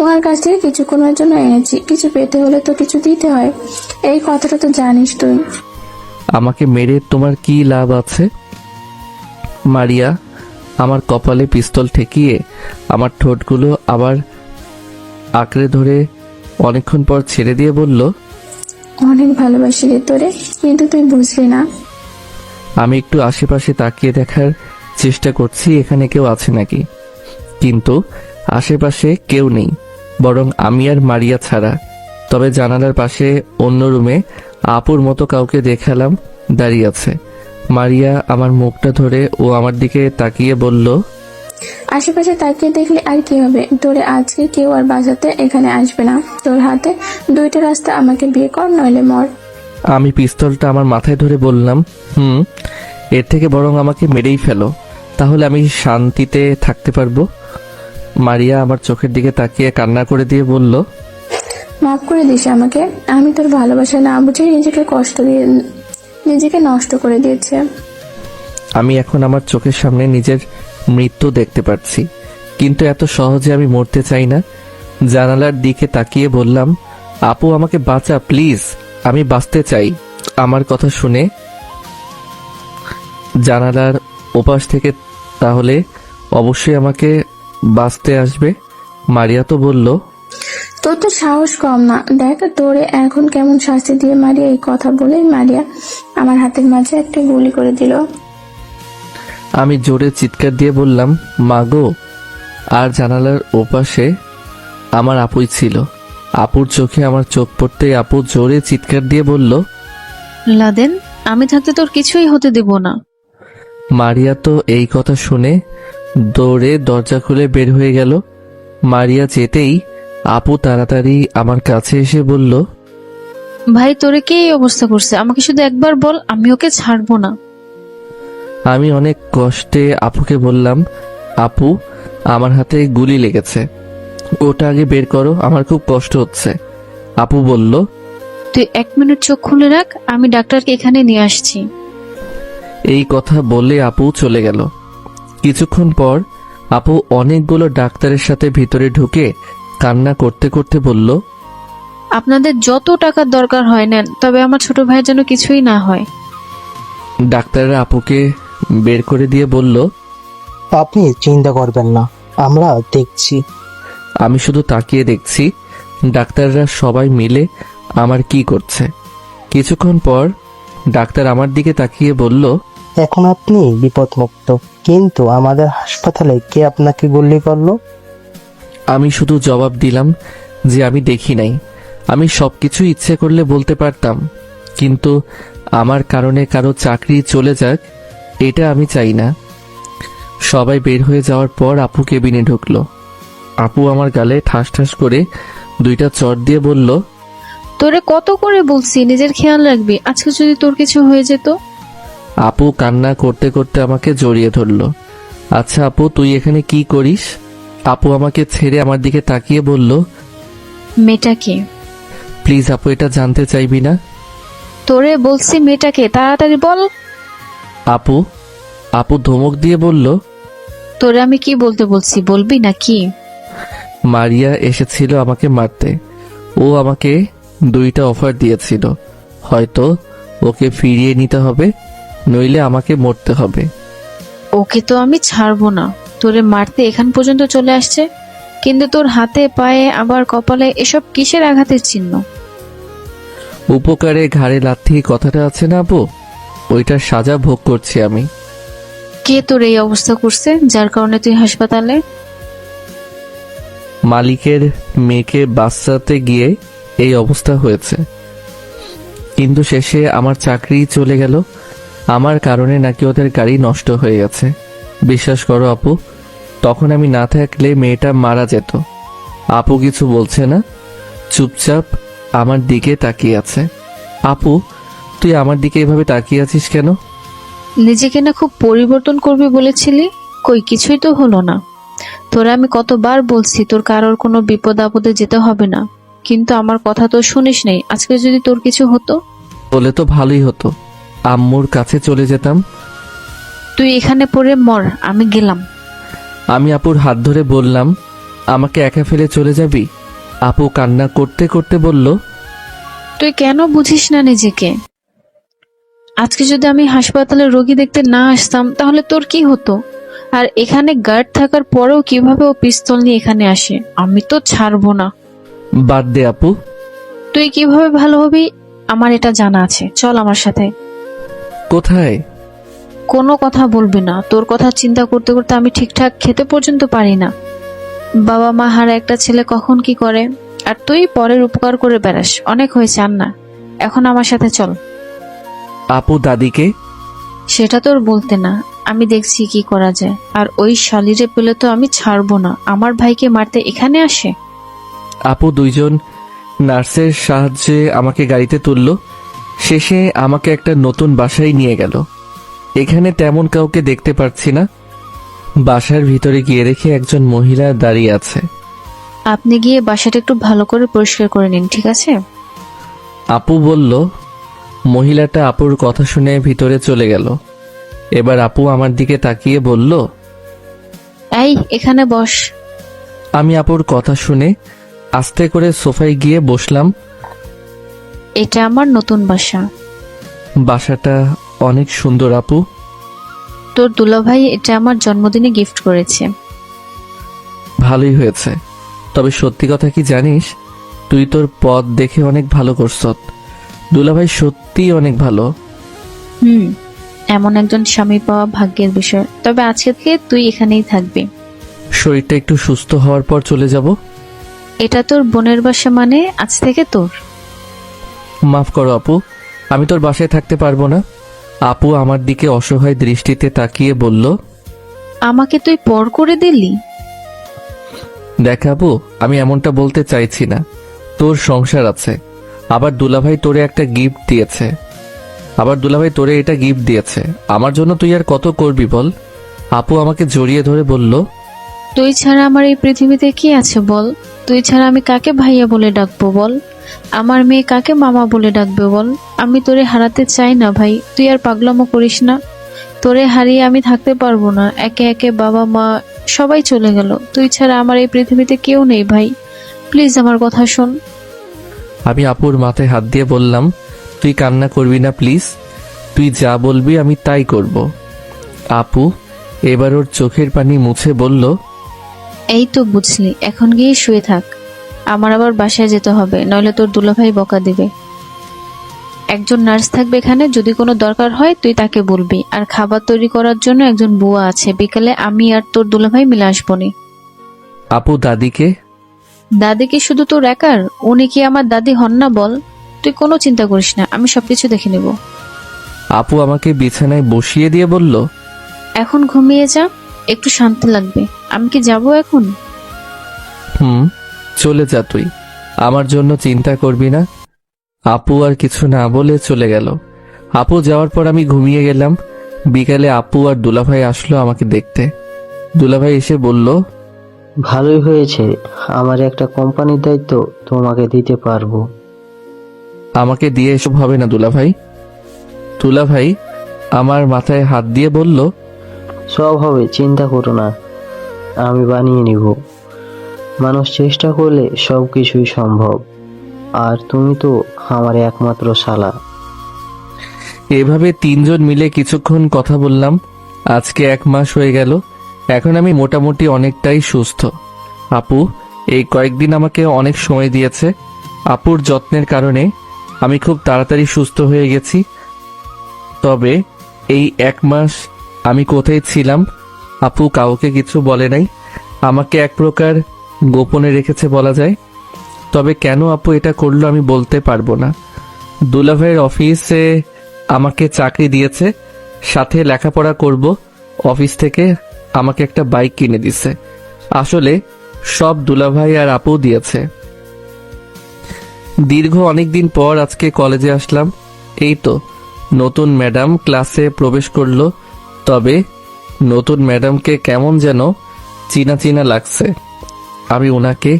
ওনার কাছ থেকে কিছুক্ষণের জন্য এনেছি। কিছু পেতে হলে তো কিছু দিতে হয়, এই কথাটা তো জানিস তুই। আমাকে মেরে তোমার কি লাভ আছে? মারিয়া আমার কপালে পিস্তল ঠেকিয়ে আমার ঠোঁটগুলো আবার আঁকড়ে ধরে অনেকক্ষণ পর ছেড়ে দিয়ে বলল, অনেক ভালোবাসি রে তোরে, কিন্তু তুই বুঝলি না। আমি একটু আশেপাশে তাকিয়ে দেখার চেষ্টা করছি এখানে কেউ আছে নাকি, কিন্তু আশেপাশে কেউ নেই, বরং আমি আর মারিয়া ছাড়া। তবে জানালার পাশে অন্য রুমে আপুর মতো কাউকে দেখালাম দাঁড়িয়ে আছে। মারিয়া আমার মুখটা ধরে ও আমার দিকে তাকিয়ে বলল, আশেপাশে তাকিয়ে দেখলে আর কি হবে, তোরে আজকে কেউ আর বাঁচাতে এখানে আসবে না। তোর হাতে দুইটা রাস্তা, আমাকে বিয়ে কর নইলে মর। আমি পিস্তলটা আমার মাথায় ধরে বললাম, এর থেকে বরং আমাকে মেরেই ফেলো, তাহলে আমি শান্তিতে থাকতে পারবো। মারিয়া আমার চোখের দিকে তাকিয়ে কান্না করে দিয়ে বলল, মাফ করে দিস আমাকে। আমি তোর ভালোবাসা না বুঝে নিজেকে কষ্ট নিজেকে নষ্ট করে দিয়েছে। আমি এখন আমার চোখের সামনে নিজের মৃত্যু দেখতে পাচ্ছি, কিন্তু এত সহজে আমি মরতে চাই না। জানালার দিকে তাকিয়ে বললাম, আপু আমাকে বাঁচা প্লিজ, আমি বাঁচতে চাই। আমার কথা শুনে জানালার ওপাশ থেকে তাহলে অবশ্যই আমাকে বাঁচতে আসবে। মারিয়া তো বলল, তোর তো সাহস কম না, দেখ তোরে এখন কেমন শাস্তি দিয়ে। মারিয়া এই কথা বলেই মারিয়া আমার হাতের মাঝে একটা গুলি করে দিল। আমি জোরে চিৎকার দিয়ে বললাম, মাগো। আর জানালার ওপাশে আমার আপুই ছিল। আপুর চোখে আমার চোখ পড়তেই আপু জোরে চিৎকার দিয়ে বলল, লাদেন, আমি থাকতে তোর কিছুই হতে দেব না। মারিয়া তো এই কথা শুনে দৌড়ে দরজা খুলে বের হয়ে গেল। মারিয়া যেতেই আপু তাড়াতাড়ি আমার কাছে এসে বলল, ভাই তোরে কে এই অবস্থা করছে? আমাকে শুধু একবার বল, আমি ওকে ছাড়বো না। আমি অনেক কষ্টে আপুকে বললাম, আপু আমার হাতে গুলি লেগেছে, ওটা আগে বের করো, আমার খুব কষ্ট হচ্ছে। আপু বলল, তুই 1 মিনিট চোখ খুলে রাখ, আমি ডাক্তারকে এখানে নিয়ে আসছি। এই কথা বলে আপু চলে গেল। কিছুক্ষণ পর আপু অনেকগুলো ডাক্তারের সাথে ভিতরে ঢুকে কান্না করতে করতে বলল, আপনাদের যত টাকার দরকার হয় নেন, তবে আমার ছোট ভাইয়ের যেন কিছুই না হয়। ডাক্তাররা আপুকে বের করে দিয়ে বলল, আপনি চিন্তা করবেন না, আমরা দেখছি। আমি শুধু তাকিয়ে দেখছি ডাক্তাররা সবাই মিলে আমার কি করছে। কিছুক্ষণ পর ডাক্তার আমার দিকে তাকিয়ে বলল, এখন আপনি বিপদমুক্ত, কিন্তু আমাদের হাসপাতালে কে আপনাকে গুলি করলো? আমি শুধু জবাব দিলাম যে আমি দেখি নাই। আমি সবকিছু ইচ্ছে করলে বলতে পারতাম, কিন্তু আমার কারণে কারো চাকরি চলে যাক এটা আমি চাই না। সবাই বের হয়ে যাওয়ার পর আপু কেবিনে ঢুকলো। আপু আমার গালে ঠাস ঠাস করে 2টা চড় দিয়ে বলল, তোরে কত করে বলছি নিজের খেয়াল রাখবি, আজকে যদি তোর কিছু হয়ে যেত। আপু কান্না করতে করতে আমাকে জড়িয়ে ধরলো। আচ্ছা আপু, তুই এখানে কি করিস? আপু আমাকে ছেড়ে আমার দিকে তাকিয়ে বলল, মেয়েটাকে। প্লিজ আপু, এটা জানতে চাইবি না? তোরে বলছি মেয়েটাকে, তাড়াতাড়ি বল। আপু ধমক দিয়ে বলল, তোরে আমি কি বলতে বলছি, বলবি না কি? মারিয়া এসেছিল আমাকে মারতে। ও আমাকে 2টা অফার দিয়েছিল, হয়তো ওকে ফিরিয়ে নিতে হবে, নইলে আমাকে মরতে হবে। ওকে তো আমি ছাড়বো না। তোরে মারতে এখান পর্যন্ত চলে আসছে, কিন্তু তোর হাতে পায়ে আবার কপালে এসব কিসের আঘাতের চিহ্ন? উপকারে ঘাড়ে লাথি কথাটা আছে না আপু, ওইটার সাজা ভোগ করছি আমি। কে তোর এই অবস্থা করছে যার কারণে তুই হাসপাতালে? মালিকের মেয়েকে বাঁচাতে গিয়ে এই অবস্থা হয়েছে, কিন্তু শেষে আমার চাকরি চলে গেল। আমার কারণে নাকি ওদের গাড়ি নষ্ট হয়ে গেছে। বিশ্বাস করো আপু, তখন আমি না থাকলে মেয়েটা মারা যেত। আপু কিছু বলছে না, চুপচাপ আমার দিকে তাকিয়ে আছে। আপু, তুই আমার দিকে এভাবে তাকিয়ে আছিস কেন? নিজেকে না খুব পরিবর্তন করবি বলেছিলি, কই কিছুই তো হলো না। তোরা আমি কতবার বলছি তোর কারোর কোনো বিপদ আপদে যেতে হবে না, কিন্তু আমার কথা তো শুনিস নাই। আজকে যদি তোর কিছু হতো? বলে তো ভালোই হতো, আম্মুর কাছে চলে যেতাম। তুই এখানে পড়ে মর, আমি গেলাম। আমি আপুর হাত ধরে বললাম, আমাকে একা ফেলে চলে যাবি? আপু কান্না করতে করতে বলল, তুই কেন বুঝিস না নিজেকে? আজকে যদি আমি হাসপাতালে রোগী দেখতে না আসতাম তাহলে তোর কি হতো? আর এখানে গার্ড থাকার পরেও কিভাবে ও পিস্তল নিয়ে এখানে আসে? আমি তো ছাড়বো না। বাদ দে আপু। তুই কিভাবে ভালো হবি আমার এটা জানা আছে, চল আমার সাথে। কোথায়? কোনো কথা বলবি না, তোর কথা চিন্তা করতে করতে আমি ঠিকঠাক খেতে পর্যন্ত পারি না। বাবা মা হারা একটা ছেলে কখন কি করে, আর তুই পরের উপকার করে বেড়াস। অনেক হয়েছে আন্না, এখন আমার সাথে চল। আপু দাদিকে? সেটা তোর বলতে না, আমি দেখছি কি করা যায়। আর ওই শালিরে পেলে তো আমি ছাড়বো না। আমার ভাইকে মারতে এখানে আসে। আপু 2জন নার্সের সাহায্যে আমাকে গাড়িতে তুললো। শেষে আমাকে একটা নতুন বাসায় নিয়ে গেল। এখানে তেমন কাউকে দেখতে পাচ্ছি না। বাসার ভিতরে গিয়ে দেখি একজন মহিলা দাঁড়িয়ে আছে। আপনি গিয়ে বাসাটা একটু ভালো করে পরিষ্কার করে নিন, ঠিক আছে? আপু বলল, মহিলাটা আপুর কথা শুনে ভিতরে চলে গেল। এবার আপু আমার দিকে তাকিয়ে বলল, এই এখানে বস। আমি আপুর কথা শুনে আস্তে করে সোফায় গিয়ে বসলাম। এটা আমার নতুন বাসা। বাসাটা অনেক সুন্দর আপু। তোর দুলাভাই এটা আমার জন্মদিনে গিফট করেছে। ভালোই হয়েছে, তবে সত্যি কথা কি জানিস, তুই তোর পথ দেখে অনেক ভালো করছত। দুলাভাই সত্যিই অনেক ভালো। এমন একজন স্বামী পাওয়া ভাগ্যের বিষয়। তবে আজকে থেকে তুই এখানেই থাকবি। শরীরটা একটু সুস্থ হওয়ার পর চলে যাব। এটা তোর বোনের বাসা, মানে আজ থেকে তোর। মাফ করো আপু, আমি তোর বাসায় থাকতে পারবো না। আপু আমার দিকে অসহায় দৃষ্টিতে তাকিয়ে বলল, আমাকে তুই পর করে দিলি। দেখ আপু, আমি এমনটা বলতে চাইছি না। তোর সংসার আছে, আবার দুলাভাই তোরে একটা গিফট দিয়েছে। আমার জন্য তুই আর কত করবি বল। আপু আমাকে জড়িয়ে ধরে বলল, তুই ছাড়া আমার এই পৃথিবীতে কি আছে বল। তুই ছাড়া আমি কাকে ভাইয়া বলে ডাকবো বল। আমার মেয়ে কাকে মামা বলে ডাকবে বল। আমি তোরে হারাতে চাই না ভাই, তুই আর পাগলামো করিস না। তোরে হারিয়ে আমি থাকতে পারবো না। একে একে বাবা মা সবাই চলে গেল, তুই ছাড়া আমার এই পৃথিবীতে কেউ নেই ভাই। প্লিজ আমার কথা শোন। আমি আপুর মাথায় হাত দিয়ে বললাম, তুই কান্না করবি না প্লিজ, তুই যা বলবি আমি তাই করব। আপু এবার ওর চোখের পানি মুছে বলল, এই তো বুঝলি, এখন গিয়ে শুয়ে থাক। আমার আবার বাসায় যেতে হবে, নইলে তোর দুলাভাই বকা দিবে। একজন নার্স থাকবে এখানে, যদি কোনো দরকার হয় তুই তাকে বলবি। আর খাবার তৈরি করার জন্য একজন বুয়া আছে, বিকালে আমি আর তোর দুলাভাই মিলে আসবনি। আপু দাদিকে? দাদি কি শুধু তোর একার? উনি কি আমার দাদি হন না বল। তুই কোনো চিন্তা করিস না, আমি সবকিছু দেখে নেব। আপু আমাকে বিছানায় বসিয়ে দিয়ে বলল, এখন ঘুমিয়ে যা, একটু শান্তি লাগবে। আমি কি যাব এখন? চলে যা তুই, আমার জন্য চিন্তা করবি না। আপু আর কিছু না বলে চলে গেল। আপু যাওয়ার পর আমি ঘুমিয়ে গেলাম। বিকালে আপু আর দুলাভাই আসলো আমাকে দেখতে। দুলাভাই এসে বলল, ভালোই হয়েছে, আমার একটা কোম্পানির দায়িত্ব তোমাকে দিতে পারবো। আমাকে দিয়ে এসব হবে না দুলাভাই। দুলাভাই আমার মাথায় হাত দিয়ে বলল, সব হবে, চিন্তা করো না, আমি বানিয়ে নিব। মানুষ চেষ্টা করলে সব কিছুই সম্ভব। আর তুমি তো আমার একমাত্র শালা। এভাবে তিনজন মিলে কিছুক্ষণ কথা বললাম। আজকে 1 মাস হয়ে গেল। এখন আমি মোটামুটি অনেকটাই সুস্থ। আপু এই কয়েকদিন আমাকে অনেক সময় দিয়েছে। আপুর যত্নের কারণে আমি খুব তাড়াতাড়ি সুস্থ হয়ে গেছি। তবে এই 1 মাস আমি কোথায় ছিলাম আপু কাউকে কিছু বলে নাই, আমাকে এক প্রকার গোপনে রেখেছে বলা যায়। তবে কেন আপু এটা করলো আমি বলতে পারবো না। দুলাভাইয়ের অফিসে আমাকে চাকরি দিয়েছে, সাথে লেখাপড়া করব। অফিস থেকে আমাকে একটা বাইক কিনে দিছে। আসলে সব দুলাভাই আর আপু দিয়েছে। দীর্ঘ অনেক দিন পর আজকে কলেজে আসলাম। এই তো নতুন ম্যাডাম ক্লাসে প্রবেশ করলো। তবে নতুন ম্যাডামকে কেমন যেন চিনা চিনা লাগছে। আমি ওনাকে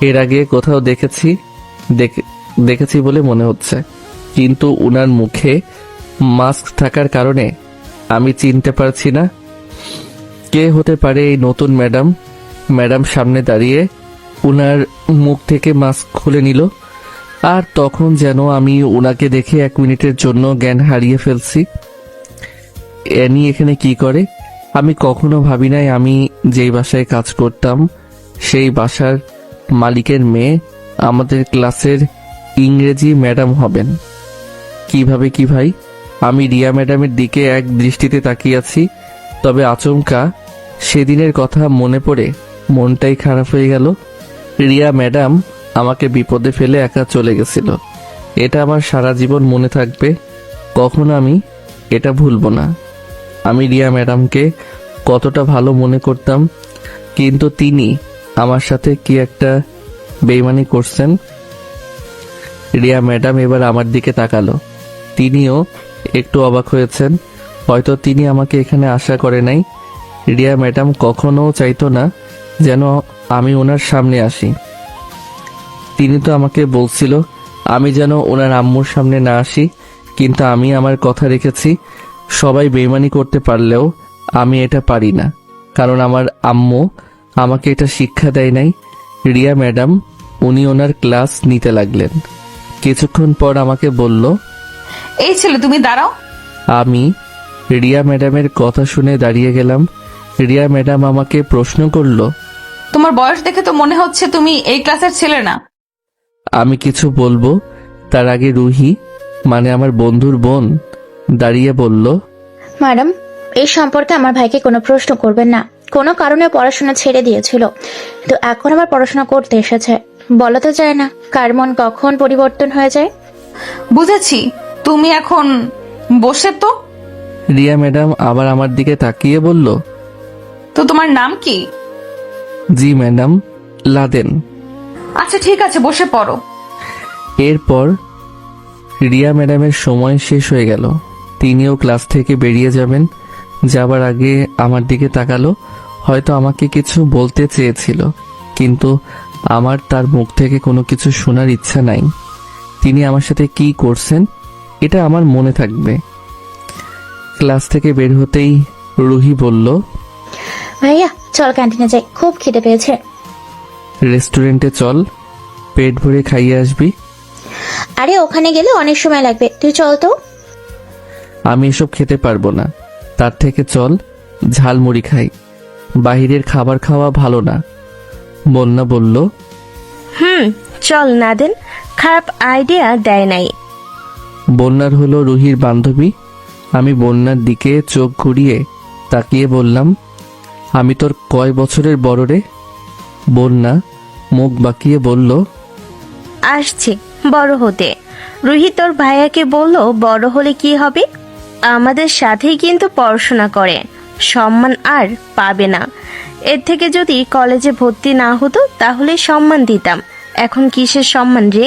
এর আগে কোথাও দেখেছি বলে মনে হচ্ছে, কিন্তু ওনার মুখে মাস্ক থাকার কারণে আমি চিনতে পারছি না কে হতে পারে এই নতুন ম্যাডাম। ম্যাডাম সামনে দাঁড়িয়ে ওনার মুখ থেকে মাস্ক খুলে নিল, আর তখন যেন আমি ওনাকে দেখে 1 মিনিটের জন্য জ্ঞান হারিয়ে ফেলছি। অ্যানি এখানে কি করে? আমি কখনো ভাবি নাই আমি যেই বাসায় কাজ করতাম সেই বাসার মালিকের মেয়ে আমাদের ক্লাসের ইংরেজি ম্যাডাম হবেন। কিভাবে কি ভাই? আমি রিয়া ম্যাডামের দিকে এক দৃষ্টিতে তাকিয়ে আছি। তবে আচমকা সেদিনের কথা মনে পড়ে মনটাই খারাপ হয়ে গেল। রিয়া ম্যাডাম আমাকে বিপদে ফেলে একা চলে গেছিল। এটা আমার সারা জীবন মনে থাকবে, কখনো আমি এটা ভুলবো না। আমি রিয়া ম্যাডামকে কতটা ভালো মনে করতাম, কিন্তু তিনি আমার সাথে কি একটা বেইমানি করছেন। রিয়া ম্যাডাম এবার আমার দিকে তাকালো। তিনিও একটু অবাক হয়েছেন, হয়তো তিনি আমাকে এখানে আশা করে নাই। রিয়া ম্যাডাম কখনো চাইতো না যেন আমি ওনার সামনে আসি। তিনি তো আমাকে বলছিল আমি যেন ওনার আম্মুর সামনে না আসি, কিন্তু আমি আমার কথা রেখেছি। সবাই বেইমানি করতে পারলেও আমি এটা পারি না, কারণ আমার আম্মু আমাকে এটা শিক্ষা দেয় নাই। রিয়া ম্যাডাম, উনি ওনার ক্লাস নিতে লাগলেন। কিছুক্ষণ পর আমাকে বলল, এই ছেলে তুমি দাঁড়াও। আমি রিয়া ম্যাডামের কথা শুনে দাঁড়িয়ে গেলাম। রিয়া ম্যাডাম আমাকে প্রশ্ন করলো। তোমার বয়স দেখে তো মনে হচ্ছে তুমি এই ক্লাসের ছেলে না। আমি কিছু বলবো তার আগে রুহি, মানে আমার বন্ধুর বোন, দাঁড়িয়ে বলল, ম্যাডাম, এই সম্পর্কে আমার ভাইকে কোনো প্রশ্ন করবেন না। কোনো কারণে পড়াশোনা ছেড়ে দিয়েছিল, তো এখন আবার পড়াশোনা করতে এসেছে। বলা তো যায় না কার মন কখন পরিবর্তন হয়ে যায়। বুঝেছি, তুমি এখন বসে তো। রিয়া ম্যাডাম আবার আমার দিকে তাকিয়ে বলল, তো তোমার নাম কি? জি ম্যাডাম, লাদেন। আচ্ছা ঠিক আছে, বসে পড়ো। এরপর রিয়া ম্যাডামের সময় শেষ হয়ে গেল। তিনিও ক্লাস থেকে বেরিয়ে যাবেন। যাবার আগে আমার দিকে তাকালো। হয়তো আমাকে কিছু বলতে চেয়েছিল, কিন্তু আমার তার মুখ থেকে কোনো কিছু শোনার ইচ্ছা নাই। তিনি আমার সাথে কি করছেন এটা আমার মনে থাকবে। ক্লাস থেকে বের হতেই রুহি বলল, ভাইয়া চল ক্যান্টিনে যাই, খুব খিদে পেয়েছে। রেস্টুরেন্টে চল, পেট ভরে খাইয়ে আসবি। আরে ওখানে গেলে অনেক সময় লাগবে, তুই চল তো। আমি এসব খেতে পারবো না, তার থেকে চল ঝালমুড়ি খাই। বাহিরের খাবার খাওয়া ভালো না। বন্যা বলল, চল নাদেন, খারাপ আইডিয়া দেয় নাই। বন্যার হলো রুহির বান্ধবী। আমি বন্যার দিকে চোখ ঘুরিয়ে তাকিয়ে বললাম, আমি তোর কয় বছরের বড় রে? বন্যা মুখ বাঁকিয়ে বলল, আসছে বড় হতে। রুহি তোর ভাইয়াকে বললো বড় হলে কি হবে, আমাদের সাথেই কিন্তু পড়াশোনা করে, সম্মান আর পাবে না। এর থেকে যদি কলেজে ভর্তি না হতো তাহলে সম্মান দিতাম, এখন কিসের সম্মান রে?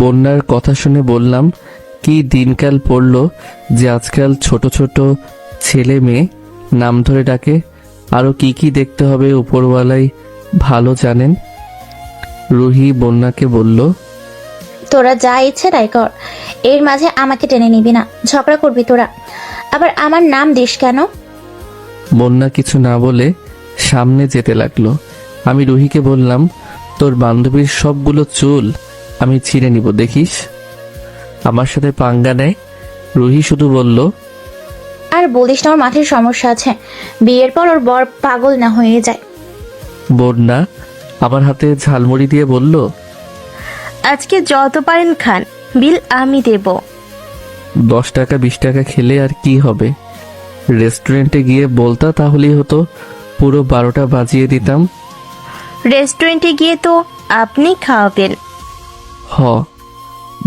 বন্যার কথা শুনে বললাম, কি দিনকাল পড়লো যে আজকাল ছোট ছোট ছেলে মেয়ে নাম ধরে ডাকে। আরো কি কি দেখতে হবে উপরওয়ালাই ভালো জানেন। রুহি বন্যাকে বলল, তোরা যা ইচ্ছে তাই কর, এর মাঝে আমাকে টেনে নিবি না, ঝগড়া করবি তোরা। আবার আমার নাম দিস কেন? বন্যা কিছু না বলে সামনে যেতে লাগলো। আমি রুহিকে বললাম, তোর বান্ধবীর সবগুলো চুল আমি ছিঁড়ে নিব, দেখিস। আমার সাথে পাঙ্গা নেয়। রুহি শুধু বলল, আর বলিস না, ওর মাথায় সমস্যা আছে, বিয়ের পর ওর বর পাগল না হয়ে যায়। বন্যা আমার হাতে ঝালমুড়ি দিয়ে বলল, আজকে যত পারেন খান, বিল আমি দেব। 10 টাকা 20 টাকা খেলে আর কি হবে? রেস্টুরেন্টে গিয়ে বলতা তাহলেই হতো, পুরো 12টা বাজিয়ে দিতাম। রেস্টুরেন্টে গিয়ে তো আপনি খাওয়াবেন। হ,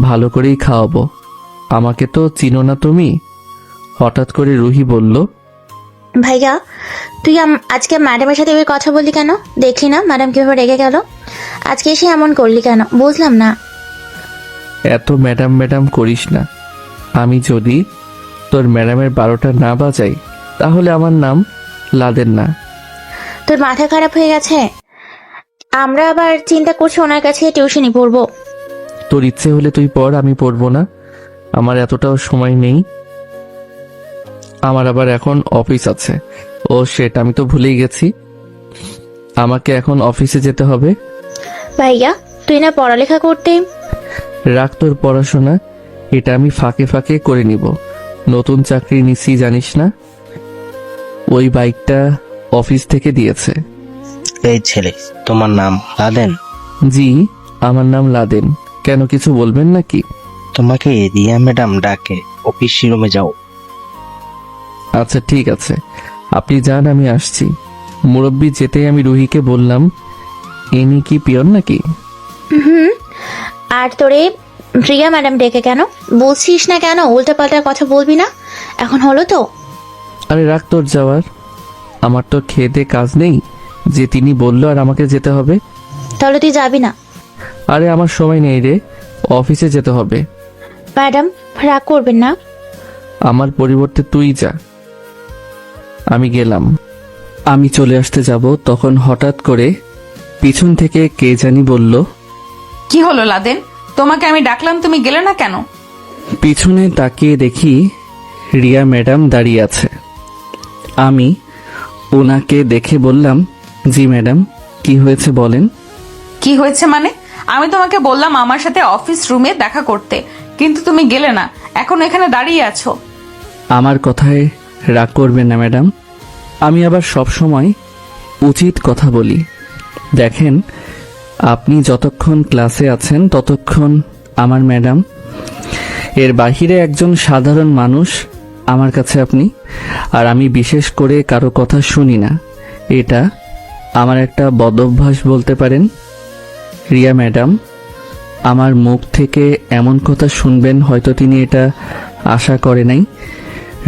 ভালো করেই খাওয়াবো। আমাকে তো চিনো না তুমি। হঠাৎ করে রুহি বলল, ভাইয়া তুই আজকে ম্যাডামের সাথে ওই কথা বললি কেন? দেখলি না ম্যাডাম কিভাবে রেগে গেল? আজকে এসে এমন করলি কেন বুঝলাম না। এত ম্যাডাম ম্যাডাম করিস না। আমি যদি তোর ম্যাডামের 12টা না বাজাই তাহলে আমার নাম লাদেন না। তোর মাথা খারাপ হয়ে গেছে? আমরা আবার চিন্তা করছি ওনার কাছে টিউশনি পড়বো। তোর ইচ্ছে হলে তুই পড়, আমি পড়বো না। আমার এতটাও সময় নেই। আমার আবার এখন অফিস আছে। ও সেট, আমি তো ভুলেই গেছি। আমাকে এখন অফিসে যেতে হবে। ভাইয়া তুই না পড়ালেখা করতে? রাখ তোর পড়াশোনা, এটা আমি ফাঁকে ফাঁকে করে নিব। নতুন চাকরি নিছি জানিস না? ওই বাইকটা অফিস থেকে দিয়েছে। এই ছেলে, তোমার নাম লাদেন? জি, আমার নাম লাদেন। কেন, কিছু বলবেন নাকি? তোমাকে রিয়া ম্যাডাম ডাকে, অফিস রুমে যাও। আচ্ছা ঠিক আছে, আপনি যান, আমি আসছি। মুরব্বি যেতেই আমি রুহিকে বললাম, ইনি কি পিয়ন নাকি? আর তোরে রিয়া ম্যাডাম ডেকে কেন? বলছিস না কেন? উল্টাপাল্টা কথা বলবি না। এখন হলো তো? আরে রাখ তোর যাওয়ার। আমার তো খেতে কাজ নেই যে তিনি বললো আর আমাকে যেতে হবে। তাহলে তুই যাবি না? আরে আমার সময় নেই রে, অফিসে যেতে হবে। ম্যাডাম রাগ করবেন না। আমার পরিবর্তে তুই যা। আমি গেলাম। আমি চলে আসতে যাব, তখন হঠাৎ করে পিছন থেকে কে জানি বলল, কি হলো লাদেন, তোমাকে আমি ডাকলাম, তুমি গেলে না কেন? পিছনে তাকিয়ে দেখি রিয়া ম্যাডাম দাঁড়িয়ে আছে। আমি ওনাকে দেখে বললাম, জি ম্যাডাম, কি হয়েছে বলেন। কি হয়েছে মানে? আমি তোমাকে বললাম আমার সাথে অফিস রুমে দেখা করতে, কিন্তু তুমি গেলে না, এখন এখানে দাঁড়িয়ে আছো। আমার কথায় রাগ করবেন না ম্যাডাম, আমি আবার সব সময় উচিত কথা বলি। দেখেন, আপনি যতক্ষণ ক্লাসে আছেন ততক্ষণ আমার ম্যাডাম, এর বাহিরে একজন সাধারণ মানুষ আমার কাছে আপনি। আর আমি বিশেষ করে কারো কথা শুনি না, এটা আমার একটা বদঅভ্যাস বলতে পারেন। রিয়া ম্যাডাম আমার মুখ থেকে এমন কথা শুনবেন হয়তো তিনি এটা আশা করে নাই।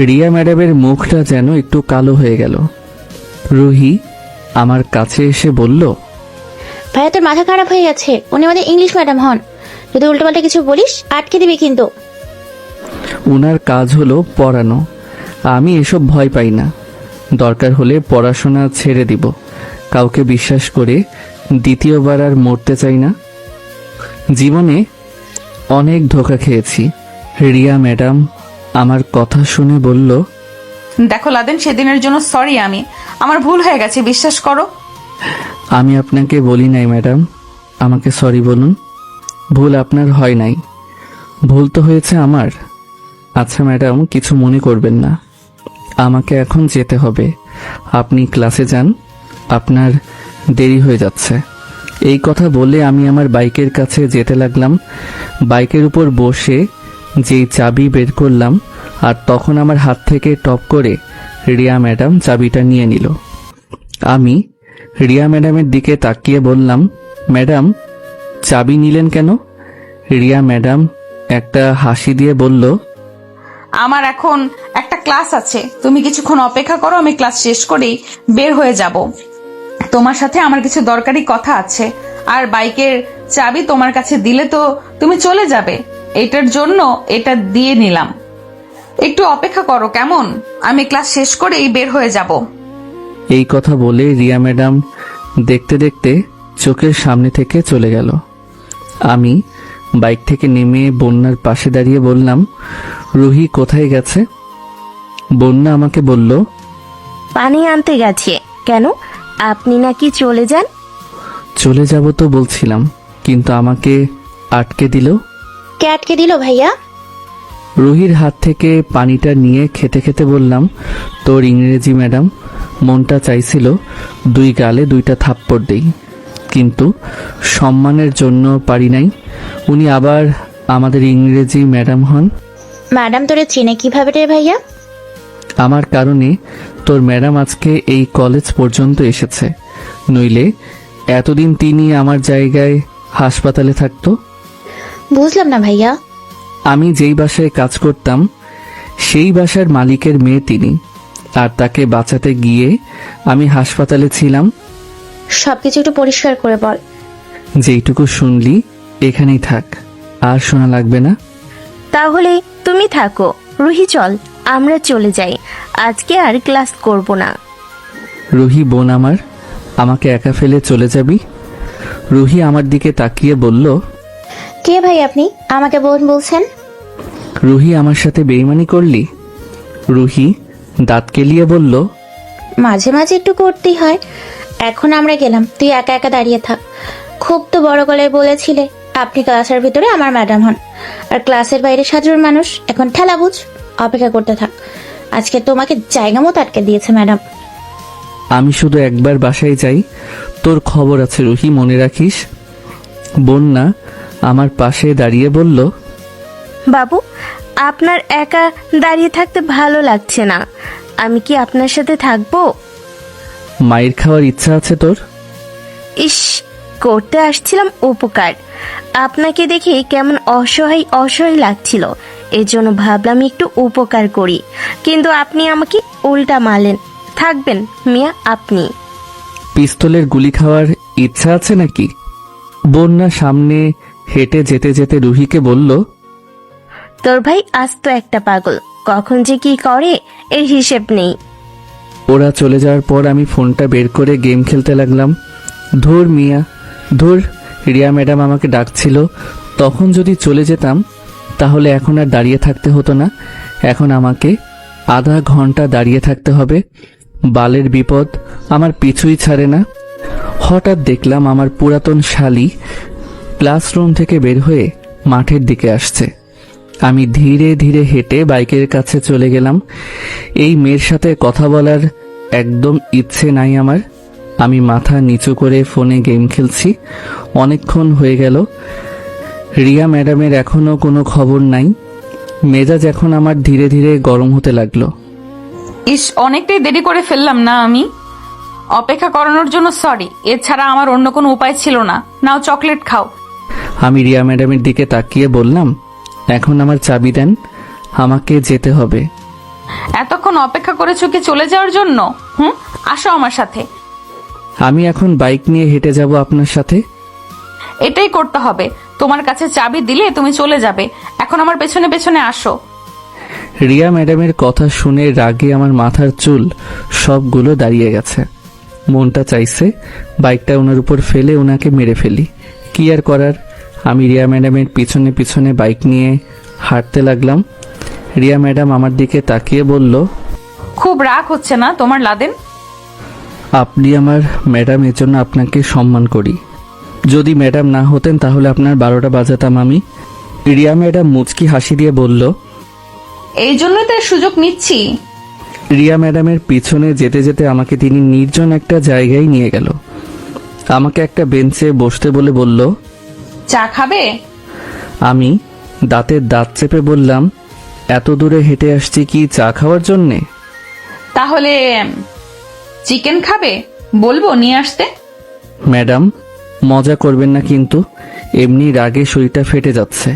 রিয়া ম্যাডামের মুখটা যেন একটু কালো হয়ে গেল। রুহি আমার কাছে এসে বলল, ভাইয়া তোর মাথা খারাপ হয়ে গেছে, উনি আমাদের ইংলিশ ম্যাডাম হন, যদি উল্টোপাল্টা কিছু বলিস আটকে দিবি কিন্তু। ওনার কাজ হলো পড়ানো, আমি এসব ভয় পাই না। দরকার হলে পড়াশোনা ছেড়ে দিব, কাউকে বিশ্বাস করে দ্বিতীয়বার আর মরতে চাই না। জীবনে অনেক ধোঁকা খেয়েছি। রিয়া ম্যাডাম আমার কথা শুনে বলল, দেখো লাদেন, সেদিনের জন্য সরি, আমার ভুল হয়ে গেছে, বিশ্বাস করো। আমি আপনাকে বলি নাই ম্যাডাম, আমাকে সরি বলুন। ভুল আপনার হয় নাই, ভুল তো হয়েছে আমার। আচ্ছা ম্যাডাম, কিছু মনে করবেন না, আমাকে এখন যেতে হবে। আপনি ক্লাসে যান, আপনার দেরি হয়ে যাচ্ছে। এই কথা বলে আমি আমার বাইকের কাছে যেতে লাগলাম। বাইকের উপর বসে যেই চাবি বের করলাম, আর তখন আমার হাত থেকে টপ করে রিয়া ম্যাডাম চাবিটা নিয়ে নিল। আমি রিয়া ম্যাডামের দিকে তাকিয়ে বললাম, ম্যাডাম চাবি নিলেন কেন? রিয়া ম্যাডাম একটা হাসি দিয়ে বলল, আমার এখন একটা ক্লাস আছে, তুমি কিছুক্ষণ অপেক্ষা করো, আমি ক্লাস শেষ করেই বের হয়ে যাব। তোমার সাথে আমার কিছু দরকারি কথা আছে, আর বাইকের চাবি তোমার কাছে দিলে তো তুমি চলে যাবে, এটার জন্য এটা দিয়ে নিলাম। একটু অপেক্ষা করো কেমন, আমি ক্লাস শেষ করেই বের হয়ে যাব। এই কথা বলে রিয়া ম্যাডাম দেখতে দেখতে চোখের সামনে থেকে চলে গেল। আমি বাইক থেকে নেমে বন্যার পাশে দাঁড়িয়ে বললাম, রুহি কোথায় গেছে? বন্যা আমাকে বলল, পানি আনতে গেছে। কেন, আপনি নাকি চলে যান? চলে যাব তো বলছিলাম, কিন্তু আমাকে আটকে দিল। কে আটকে দিল ভাইয়া? রুহির হাত থেকে পানিটা নিয়ে খেতে খেতে বললাম, তোর ইংরেজি ম্যাডাম, মনটা চাইছিল দুই গালে দুইটা থাপ্পড় দেই, কিন্তু সম্মানের জন্য পারি নাই। উনি আবার আমাদের ইংরেজি ম্যাডাম হন। ম্যাডাম তোরে চিনে কিভাবে রে ভাইয়া? আমার কারণে তোর ম্যাডাম আজকে এই কলেজ পর্যন্ত এসেছে, নইলে এতদিন তিনি আমার জায়গায় হাসপাতালে থাকতো। বুঝলাম না ভাইয়া। আমি যেই বাসায় কাজ করতাম সেই বাসার মালিকের মেয়ে তিনি, আর তাকে বাঁচাতে গিয়ে আমি হাসপাতালে ছিলাম। সবকিছু একটু পরিষ্কার করে বল। যেইটুকু শুনলি এখানেই থাক, আর শোনা লাগবে না। তাহলে তুমি থাকো, রুহি চল আমরা চলে যাই, আজকে আর ক্লাস করব না। রুহি বোন আমার, আমাকে একা ফেলে চলে যাবি? রুহি আমার দিকে তাকিয়ে বলল, কে ভাই আপনি, আমাকে বোন বলছেন? রুহি আমার সাথে বেইমানি করলি? রুহি দাঁত কেলিয়ে বলল, মাঝে মাঝে একটু করতেই হয়। এখন আমরা গেলাম, তুই একা একা দাঁড়িয়ে থাক। খুব তো বড় গলায় বলেছিলে আপনি ক্লাসের ভিতরে আমার ম্যাডাম হন, আর ক্লাসের বাইরে সাধারণ মানুষ। এখন ঠেলা বুঝ, অপেক্ষা করতে থাক। আজকে তোমাকে জায়গা মতো আটকে দিয়েছে ম্যাডাম। আমি শুধু একবার বাসায় যাই, তোর খবর আছে রুহি, মনে রাখিস। বন্যা আমার পাশে দাঁড়িয়ে বলল, বাবু আপনার একা দাঁড়িয়ে থাকতে ভালো লাগছে না, আমি কি আপনার সাথে থাকবো? মায়ের খাওয়ার ইচ্ছা আছে তোর? ইস, করতে আসছিলাম উপকার, আপনাকে দেখে কেমন অসহায় অসহায় লাগছিল, এজন্য ভাবলাম একটু উপকার করি, কিন্তু আপনি আমাকে উল্টা মারলেন। থাকবেন মিয়া আপনি? পিস্তলের গুলি খাওয়ার ইচ্ছা আছে নাকি? বন্যা সামনে হেঁটে যেতে যেতে রুহিকে বলল, তোর ভাই আস্ত একটা পাগল, কখন যে কি করে এর হিসেব নেই। ওরা চলে যাওয়ার পর আমি ফোনটা বের করে গেম খেলতে লাগলাম। ধুর মিয়া, ধুর, রিয়া ম্যাডাম আমাকে ডাকছিল, তখন যদি চলে যেতাম তাহলে এখন আর দাঁড়িয়ে থাকতে হতো না। এখন আমাকে আধা ঘন্টা দাঁড়িয়ে থাকতে হবে। বালের বিপদ আমার পিছুই ছাড়ে না। হঠাৎ দেখলাম আমার পুরাতন শালি ক্লাসরুম থেকে বের হয়ে মাঠের দিকে আসছে। আমি ধীরে ধীরে হেঁটে বাইকের কাছে চলে গেলাম। এই মেয়ের সাথে কথা বলার একদম ইচ্ছে নাই আমার। আমি মাথা নিচু করে ফোনে গেম খেলছি। অনেকক্ষণ হয়ে গেল। রিয়া ম্যাডামের এখনো কোনো খবর নাই। মেজাজ এখন আমার ধীরে ধীরে গরম হতে লাগলো। ইস, অনেকটাই দেরি করে ফেললাম না আমি? অপেক্ষা করানোর জন্য সরি, এছাড়া আমার অন্য কোনো উপায় ছিল না। নাও চকলেট খাও। আমি রিয়া ম্যাডামের দিকে তাকিয়ে বললাম, এখন আমার চাবি দেন, আমাকে যেতে হবে। এতক্ষণ অপেক্ষা করেছো কি চলে যাওয়ার জন্য? আসো আমার সাথে। আমি এখন বাইক নিয়ে হেঁটে যাব আপনার সাথে। এটাই করতে হবে। তোমার কাছে চাবি দিলে তুমি চলে যাবে। এখন আমার পেছনে পেছনে আসো। রিয়া ম্যাডামের কথা শুনে রাগে আমার মাথার চুল সবগুলো দাঁড়িয়ে গেছে। মনটা চাইছে বাইকটা ওনার উপর ফেলে ওনাকে মেরে ফেলি। কি আর করার। আমি রিয়া ম্যাডামের পিছনে পিছনে বাইক নিয়ে হাঁটতে লাগলাম। রিয়া ম্যাডাম আমার দিকে তাকিয়ে বলল, খুব রাগ হচ্ছে না তোমার লাদেন? আপনি আমার ম্যাডাম, এর জন্য আপনাকে সম্মান করি। যদি ম্যাডাম না হতেন তাহলে আপনার 12টা বাজাতাম আমি। রিয়া ম্যাডাম মুচকি হাসি দিয়ে বলল, এই জন্যই তো এর সুযোগ নিচ্ছি। রিয়া ম্যাডামের পিছনে যেতে যেতে আমাকে তিনি নির্জন একটা জায়গায় নিয়ে গেল। আমাকে একটা বেঞ্চে বসতে বলে বলল, চা খাবে? আমি দাঁতের দাঁত চেপে বললাম, এত দূরে হেঁটে আসছি কি চা খাওয়ার জন্যে? তাহলে চিকেন খাবে? বলবো নিয়ে আসতে? ম্যাডাম, মজা করবেন না কিন্তু। এমনি রাগে শরীরটা ফেটে যাচ্ছে।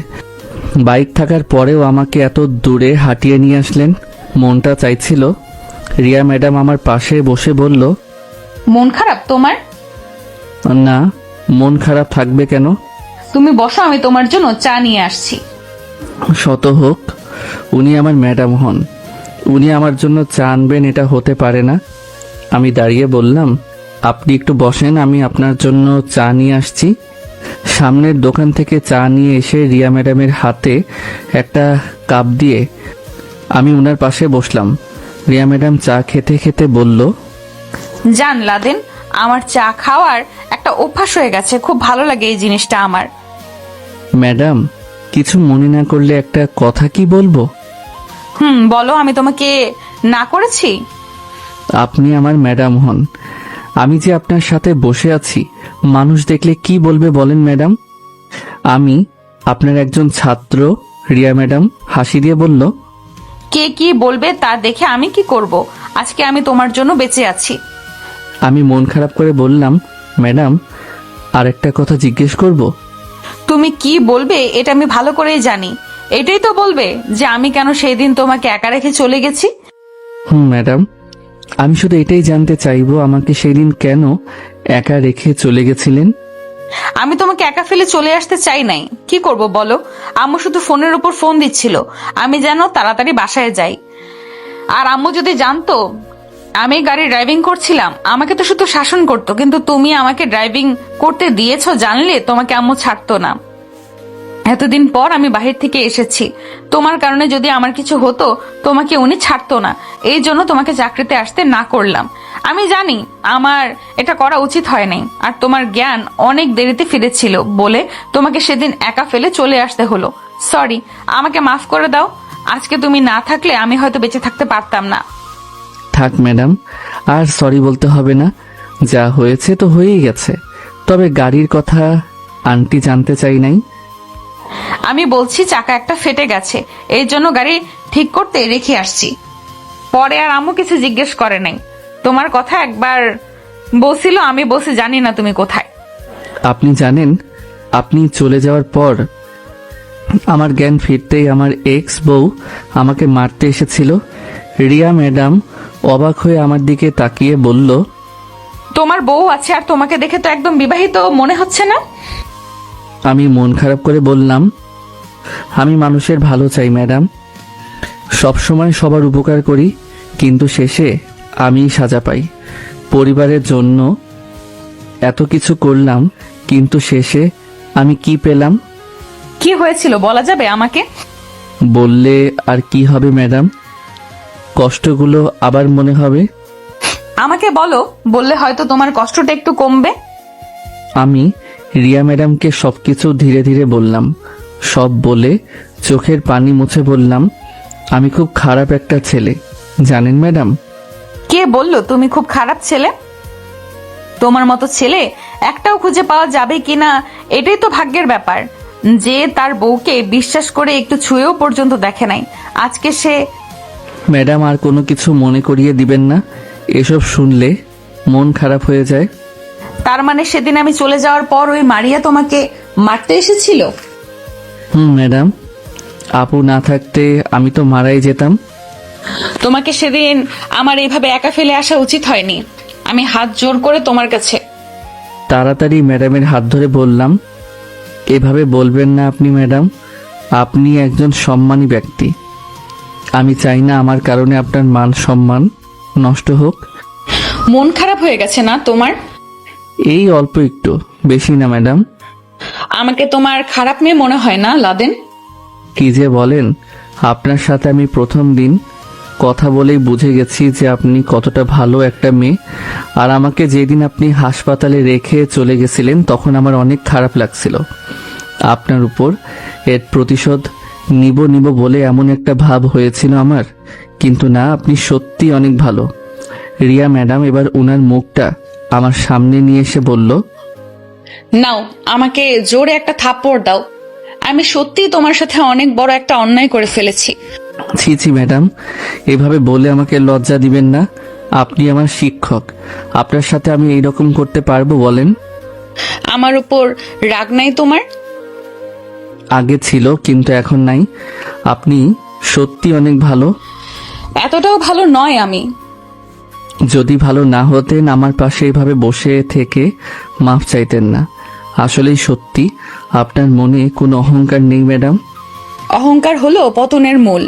বাইক থাকার পরেও আমাকে এত দূরে হাঁটিয়ে নিয়ে আসলেন। মনটা চাইছিল। রিয়া ম্যাডাম আমার পাশে বসে বলল, মন খারাপ তোমার? না, মন খারাপ থাকবে কেন? তুমি বসো, আমি তোমার জন্য চা নিয়ে আসছি। শত হোক, উনি আমার ম্যাডাম হন, উনি আমার জন্য চা আনবেন এটা হতে পারে না। আমি দাঁড়িয়ে বললাম, আপনি একটু বসেন, আমি আপনার জন্য চা নিয়ে আসছি। সামনের দোকান থেকে চা নিয়ে এসে রিয়া ম্যাডামের হাতে একটা কাপ দিয়ে আমি ওনার পাশে বসলাম। রিয়া ম্যাডাম চা খেতে খেতে বলল, জান লাদেন, আমার চা খাওয়ার একটা অভ্যাস হয়ে গেছে। খুব ভালো লাগে এই জিনিসটা আমার। ম্যাডাম, কিছু মনে না করলে একটা কথা কি বলবো? বলো। আমি তোমাকে না করেছি? আপনি আমার ম্যাডাম হন। আমি যে আপনার সাথে বসে আছি, মানুষ দেখলে কি বলবে বলেন ম্যাডাম? আমি আপনার একজন ছাত্র। রিয়া ম্যাডাম হাসি দিয়ে বলল, কে কি বলবে তা দেখে আমি কি করব? আজকে আমি তোমার জন্য বেঁচে আছি। আমি মন খারাপ করে বললাম, ম্যাডাম, আরেকটা কথা জিজ্ঞেস করব? তুমি কি বলবে এটা আমি ভালো করেই জানি। এটাই তো বলবে যে আমি কেন সেই দিন তোমাকে একা রেখে চলে গেছি? ম্যাডাম, আমি শুধু এটাই জানতে চাইবো, আমাকে সেদিন কেন একা রেখে চলে গেছিলেন? আমি তোমাকে একা ফেলে চলে আসতে চাই নাই। কি করব বলো? আম্মু শুধু ফোনের উপর ফোন দিচ্ছিল আমি যেন তাড়াতাড়ি বাসায় যাই। আর আম্মু যদি জানতো আমি গাড়ি ড্রাইভিং করছিলাম, আমাকে তো শুধু শাসন করতো। কিন্তু তুমি আমাকে ড্রাইভিং করতে দিয়েছো জানলে তোমাকে আম্মু ছাড়তো না। এতদিন পর আমি বাহির থেকে এসেছি। তোমার কারণে যদি আমার কিছু হতো তোমাকে উনি ছাড়তো না। এই জন্য তোমাকে চাকরিতে আসতে না করলাম। আমি জানি আমার এটা করা উচিত হয় নাই। আর তোমার জ্ঞান অনেক দেরিতে ফিরেছিল বলে তোমাকে সেদিন একা ফেলে চলে আসতে হলো। সরি, আমাকে মাফ করে দাও। আজকে তুমি না থাকলে আমি হয়তো বেঁচে থাকতে পারতাম না। থাক ম্যাডাম, আর সরি বলতে হবে না। যা হয়েছে তো হয়েই গেছে। তবে গাড়ির কথা আন্টি জানতে চাই নাই। আমি বলছি চাকা একটা ফেটে গেছে, এই জন্য গাড়ি ঠিক করতে রেখে আসছি। পরে আর আম্মু কিছু জিজ্ঞেস করে নাই। তোমার কথা একবার বলছিল, আমি বলছি জানি না তুমি কোথায়। আপনি জানেন, আপনি চলে যাওয়ার পর আমার জ্ঞান ফিরতেই আমার এক্স বউ আমাকে মারতে এসেছিল। রিয়া ম্যাডাম অবাক হয়ে আমার দিকে তাকিয়ে বলল, তোমার বউ আছে আর তোমাকে দেখে তো একদম বিবাহিত মনে হচ্ছে না। আমি মন খারাপ করে বললাম, আমি মানুষের ভালো চাই ম্যাডাম, সবসময় সবার উপকার করি, কিন্তু শেষে আমি সাজা পাই। পরিবারের জন্য এত কিছু করলাম, কিন্তু শেষে আমি কি পেলাম? কি হয়েছিল বলা যাবে আমাকে? বললে আর কি হবে ম্যাডাম? কষ্টগুলো আবার মনে হবে। আমাকে বলো, বললে হয়তো তোমার কষ্টটা একটু কমবে। আমি রিয়া ম্যাডামকে সবকিছু ধীরে ধীরে বললাম। সব বলে চোখের পানি মুছে বললাম, আমি খুব খারাপ একটা ছেলে, জানেন ম্যাডাম। কে বললো তুমি খুব খারাপ ছেলে? তোমার মতো ছেলে একটাও খুঁজে পাওয়া যাবে কিনা এটাই তো ভাগ্যের ব্যাপার। যে তার বউকে বিশ্বাস করে একটু ছুঁয়েও পর্যন্ত দেখে নাই, আজকে সে। ম্যাডাম আর কোনো কিছু মনে করিয়ে দিবেন না, এসব শুনলে মন খারাপ হয়ে যায়। তার মানে সেদিন আমি চলে যাওয়ার পর ওই মারিয়া তোমাকে মারতে এসেছিল? ম্যাডাম, আপু না থাকতে আমি তো মারাই যেতাম। তোমাকে সেদিন আমার এইভাবে একা ফেলে আসা উচিত হয়নি। আমি হাত জোর করে তোমার কাছে। তাড়াতাড়ি ম্যাডামের হাত ধরে বললাম, এভাবে বলবেন না আপনি ম্যাডাম, আপনি একজন সম্মানী ব্যক্তি। আমি চাই না আমার কারণে আপনার মান সম্মান নষ্ট হোক। মন খারাপ হয়ে গেছে না তোমার? এই অল্প একটু, বেশি না ম্যাডাম। আমাকে তোমার খারাপ মেয়ে মনে হয় না লাদেন? কি যে বলেন, আপনার সাথে আমি প্রথম দিন কথা বলেই বুঝে গেছি যে আপনি কতটা ভালো একটা মেয়ে। আর আমাকে যেদিন আপনি হাসপাতালে রেখে চলে গেছিলেন তখন আমার অনেক খারাপ লাগছিল আপনার উপর। এর প্রতিশোধ নিব বলে এমন একটা ভাব হয়েছিল আমার, কিন্তু না, আপনি সত্যি অনেক ভালো। রিয়া ম্যাডাম এবার উনার মুখটা আমার সামনে নিয়ে এসে বলল, নাও আমাকে জোরে একটা থাপ্পড় দাও। আমি সত্যি তোমার সাথে অনেক বড় একটা অন্যায় করে ফেলেছি। ছি ম্যাডাম, এভাবে বলে আমাকে লজ্জা দিবেন না। আপনি আমার শিক্ষক, আপনার সাথে আমি এইরকম করতে পারবো বলেন? আমার উপর রাগ নাই তোমার? আগে ছিল কিন্তু এখন নাই। আপনি সত্যি অনেক ভালো। এতটাও ভালো নয় আমি। যদি ভালো না হতেন আমার পাশে এভাবে বসে থেকে মাফ চাইতেন না। আসলেই সত্যি আপনার মনে কোনো অহংকার নেই ম্যাডাম। অহংকার হলো পতনের মূল,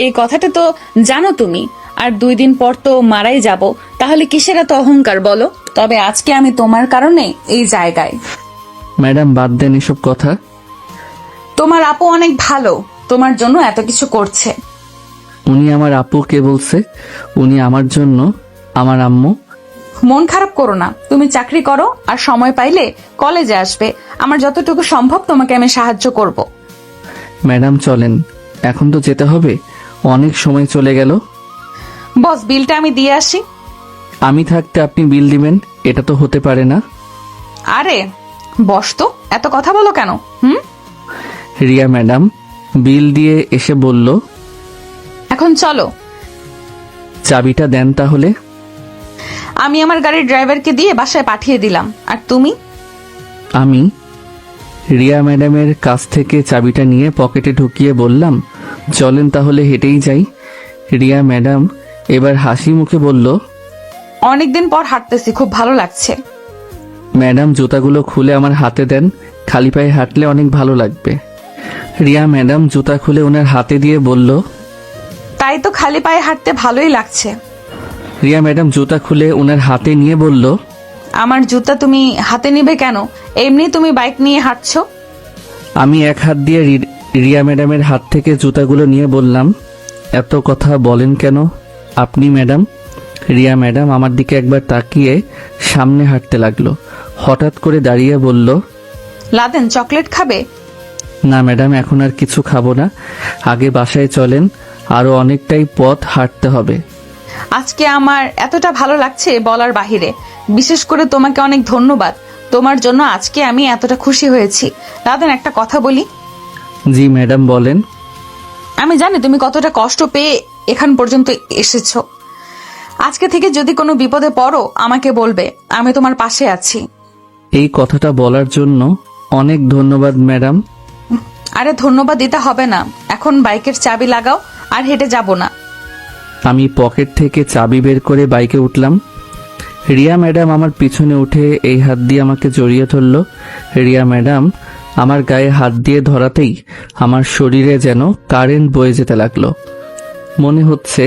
এই কথাটা তো জানো তুমি। আর 2 দিন পর তো মারাই যাব, তাহলে কিসের এত অহংকার বলো? তবে আজকে আমি তোমার কারণে এই জায়গায়। ম্যাডাম বাদ দেন এসব কথা। তোমার আপু অনেক ভালো, তোমার জন্য এত কিছু করছে। উনি আমার আপু কে বলছে? উনি আমার জন্য আমার আম্মু। মন খারাপ করো না, তুমি চাকরি করো আর সময় পাইলে কলেজে আসবে। আমার যতটুকু সম্ভব তোমাকে আমি সাহায্য করব। ম্যাডাম চলেন, এখন তো যেতে হবে, অনেক সময় চলে গেল। বস, বিলটা আমি দিয়ে আসি। আমি থাকতে আপনি বিল দিবেন, এটা তো হতে পারে না। আরে বস তো, এত কথা বলো কেন? রিয়া ম্যাডাম বিল দিয়ে এসে বলল, এখন চলো। চাবিটা দেন তাহলে। আমি আমার গাড়ির ড্রাইভারকে দিয়ে বাসায় পাঠিয়ে দিলাম। আর তুমি? আমি রিয়া ম্যাডামের কাছ থেকে চাবিটা নিয়ে পকেটে ঢুকিয়ে বললাম, চলেন তাহলে হেঁটেই যাই। রিয়া ম্যাডাম এবার হাসি মুখে বলল, অনেকদিন পর হাঁটতেছি, খুব ভালো লাগছে। ম্যাডাম জুতাগুলো খুলে আমার হাতে দেন, খালি পায়ে হাঁটলে অনেক ভালো লাগবে। রিয়া ম্যাডাম জুতা খুলে ওনার হাতে দিয়ে বলল, তাই তো, খালি পায়ে হাঁটতে ভালোই লাগছে। রিয়া ম্যাডাম জুতা খুলে ওনার হাতে নিয়ে বলল, আমার জুতা তুমি হাতে নিবে কেন? এমনি তুমি বাইক নিয়ে হাঁটছো। আমি এক হাত দিয়ে রিয়া ম্যাডামের হাত থেকে জুতাগুলো নিয়ে বললাম, এত কথা বলেন কেন আপনি ম্যাডাম? রিয়া ম্যাডাম আমার দিকে একবার তাকিয়ে সামনে হাঁটতে লাগলো। হঠাৎ করে দাঁড়িয়ে বলল, লাদেন চকলেট খাবে? না ম্যাডাম, এখন আর কিছু খাবো না, আগে বাসায় চলেন, আরো অনেকটাই পথ হাঁটতে হবে। আজকে আমার এতটা ভালো লাগছে বলার বাহিরে। বিশেষ করে তোমাকে অনেক ধন্যবাদ, তোমার জন্য আজকে আমি এতটা খুশি হয়েছি। লাদেন একটা কথা বলি। জি ম্যাডাম বলেন। আমি জানি তুমি কতটা কষ্ট পেয়ে এখান পর্যন্ত এসেছো। আজকে থেকে যদি কোনো বিপদে পড়ো আমাকে বলবে, আমি তোমার পাশে আছি। এই কথাটা বলার জন্য অনেক ধন্যবাদ ম্যাডাম। আরে ধন্যবাদ দিতে হবে না, এখন বাইকের চাবি লাগাও আর হেঁটে যাব না। আমি পকেট থেকে চাবি বের করে বাইকে উঠলাম। রিয়া ম্যাডাম আমার পিছনে উঠে এই হাত দিয়ে আমাকে জড়িয়ে ধরল। রিয়া ম্যাডাম আমার গায়ে হাত দিয়ে ধরাতেই আমার শরীরে যেন কারেন্ট বয়ে যেতে লাগলো। মনে হচ্ছে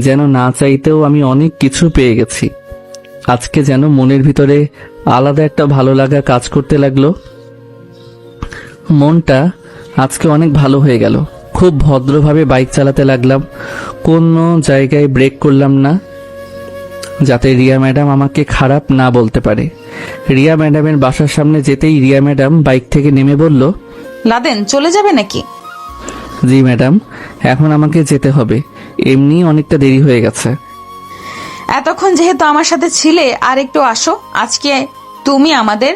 যেন না চাইতেও আমি অনেক কিছু পেয়ে গেছি। আজকে যেন মনের ভিতরে আলাদা একটা ভালো লাগা কাজ করতে লাগলো। মনটা আজকে অনেক ভালো হয়ে গেল, খুব ভদ্রভাবে বাইক চালাতে লাগলাম। কোনো জায়গায় ব্রেক করলাম না, যাতে রিয়া ম্যাডাম আমাকে খারাপ না বলতে পারে। রিয়া ম্যাডামের বাসার সামনে যেতেই রিয়া ম্যাডাম বাইক থেকে নেমে বলল, লাদেন চলে যাবে নাকি? জি ম্যাডাম, এখন আমাকে যেতে হবে, এমনি অনেকটা দেরি হয়ে গেছে। এতক্ষণ যেহেতু আমার সাথে ছিলে, আর একটু আসো, আজকে তুমি আমাদের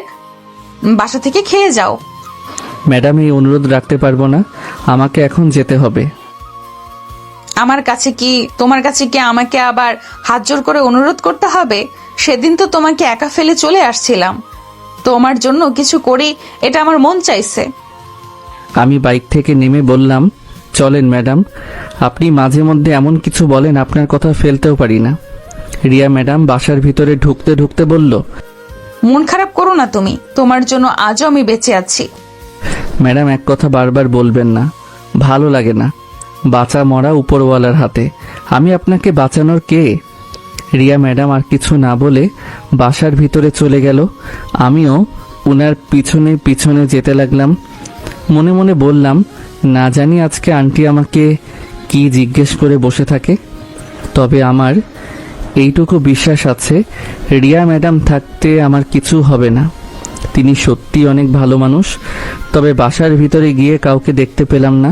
বাসা থেকে খেয়ে যাও। ম্যাডাম, এই অনুরোধ রাখতে পারবো না, আমাকে এখন যেতে হবে। তোমার কাছে কি আমাকে আবার হাত জোর করে অনুরোধ করতে হবে? সেদিন তো তোমাকে একা ফেলে চলে আসছিলাম, তোমার জন্য কিছু করি, এটা আমার মন চাইছে। আমি বাইক থেকে নেমে বললাম, চলেন ম্যাডাম, আপনি মাঝে মধ্যে এমন কিছু বলেন, আপনার কথা ফেলতেও পারি না। রিয়া ম্যাডাম বাসার ভিতরে ঢুকতে ঢুকতে বলল, মন খারাপ করো না তুমি, তোমার জন্য আজও আমি বেঁচে আছি। ম্যাডাম, এক কথা বারবার বলবেন না, ভালো লাগে না। বাঁচা মরা উপরওয়ালার হাতে, আমি আপনাকে বাঁচানোর কে? রিয়া ম্যাডাম আর কিছু না বলে বাসার ভিতরে চলে গেল। আমিও উনার পিছনে পিছনে যেতে লাগলাম। মনে মনে বললাম, না জানি আজকে আন্টি আমাকে কি জিজ্ঞেস করে বসে থাকে। তবে আমার এইটুকু বিশ্বাস আছে, রিয়া ম্যাডাম থাকতে আমার কিছু হবে না। তিনি সত্যি অনেক ভালো মানুষ। তবে বাসার ভিতরে গিয়ে কাউকে দেখতে পেলাম না।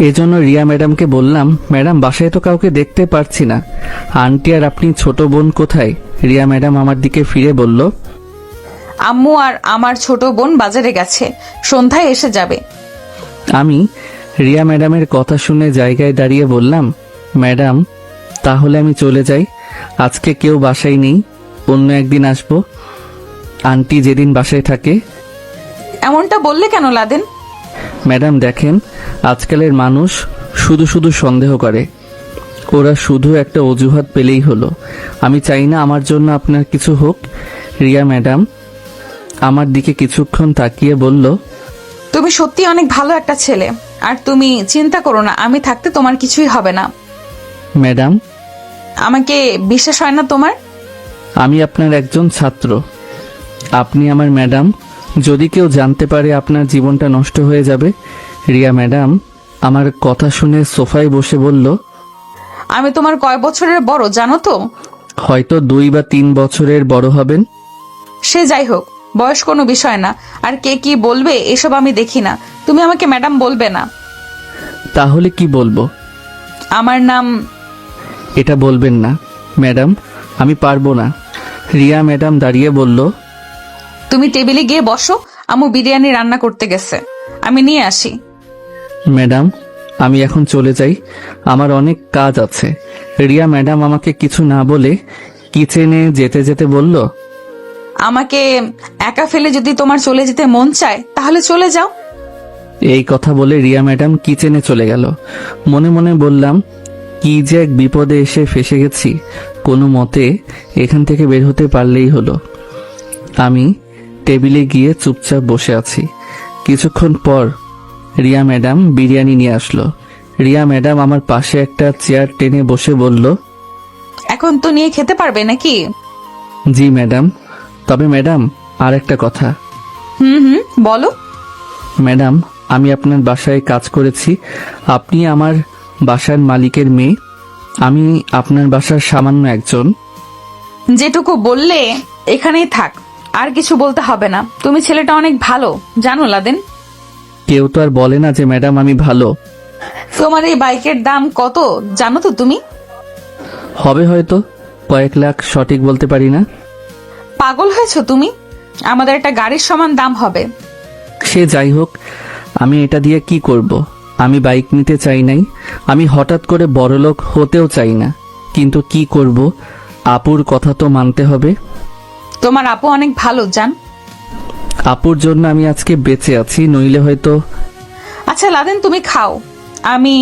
এজন্য রিয়া ম্যাডামকে বললাম, ম্যাডাম বাসায় তো কাউকে দেখতে পারছি না, আন্টি আর আপনি ছোট বোন কোথায়? রিয়া ম্যাডাম আমার দিকে ফিরে বলল, আম্মু আর আমার ছোট বোন বাজারে গেছে, সন্ধ্যায় এসে যাবে। আমি রিয়া ম্যাডামের কথা শুনে জায়গায় দাঁড়িয়ে বললাম, ম্যাডাম তাহলে আমি চলে যাই, আজকে কেউ বাসায় নেই, অন্য একদিন আসবো, আন্টি যেদিন বাসায় থাকে। এমনটা বললে কেন লাদেন? ম্যাডাম দেখেন, আজকালের মানুষ শুধু শুধু সন্দেহ করে, ওরা শুধু একটা অজুহাত পেলেই হলো। আমি চাই না আমার জন্য আপনার কিছু হোক। রিয়া ম্যাডাম আমার দিকে কিছুক্ষণ তাকিয়ে বলল, তুমি সত্যি অনেক ভালো একটা ছেলে, আর তুমি চিন্তা করো না, আমি থাকতে তোমার কিছুই হবে না। ম্যাডাম, আমাকে বিশ্বাস হয় না তোমার? আমি আপনার একজন ছাত্র, আপনি আমার ম্যাডাম, যদি কেউ জানতে পারে আপনার জীবনটা নষ্ট হয়ে যাবে। রিয়া ম্যাডাম আমার কথা শুনে সোফায় বসে বলল, আমি তোমার কয় বছরের বড় জানো তো? হয়তো 2 বা 3 বছরের বড় হবেন। সে যাই হোক, বয়স কোনো বিষয় না, আর কে কি বলবে এসব আমি দেখি না। তুমি আমাকে ম্যাডাম বলবে না। তাহলে কি বলবো? আমার নাম। এটা বলবেন না ম্যাডাম, আমি পারবো না। রিয়া ম্যাডাম দাঁড়িয়ে বলল, তুমি টেবিলে গিয়ে বসো, আম্মু বিরিয়ানি রান্না করতে গেছে, আমি নিয়ে আসি। ম্যাডাম আমি এখন চলে যাই, আমার অনেক কাজ আছে। রিয়া ম্যাডাম আমাকে কিছু না বলে কিচেনে যেতে যেতে বলল, আমাকে একা ফেলে যদি তোমার চলে যেতে মন চায় তাহলে চলে যাও। এই কথা বলে রিয়া ম্যাডাম কিচেনে চলে গেল। মনে মনে বললাম, কি যে এক বিপদে এসে ফেসে গেছি, কোনো মতে এখান থেকে বের হতে পারলেই হলো। আমি টেবিলে গিয়ে চুপচাপ বসে আছি। কিছুক্ষণ পর রিয়া ম্যাডাম বিরিয়ানি নিয়ে আসলো। রিয়া ম্যাডাম আমার পাশে একটা চেয়ার টেনে বসে বলল, এখন তো নিয়ে খেতে পারবে নাকি? জি ম্যাডাম, তবে ম্যাডাম আর একটা কথা। হুম, বলো। ম্যাডাম আমি আপনার বাসায় কাজ করেছি, আপনি আমার বাসার মালিকের মেয়ে, আমি আপনার বাসার সামান্য একজন। যেটুকু বললে এখানেই থাক, আর কিছু বলতে হবে না। তুমি ছেলেটা অনেক ভালো জানো লাদেন। কেউ তো আর বলে না যে ম্যাডাম আমি ভালো। তোমার এই বাইকের দাম কত জানো তো তুমি? হবে হয়তো কয়েক লাখ, সঠিক বলতে পারি না। পাগল হয়েছো তুমি? আমাদের একটা গাড়ির সমান দাম হবে। সে যাই হোক, আমি এটা দিয়ে কি করব? আমি বাইক নিতে চাই নাই, আমি হঠাৎ করে বড়লোক হতেও চাই না, কিন্তু কি করব, আপুর কথা তো মানতে হবে। তোমার আপু অনেক ভালো জান। আপুর জন্য আমি আজকে বেঁচে আছি, নইলে হয়তো। আচ্ছা লাদেন তুমি খাও, আমি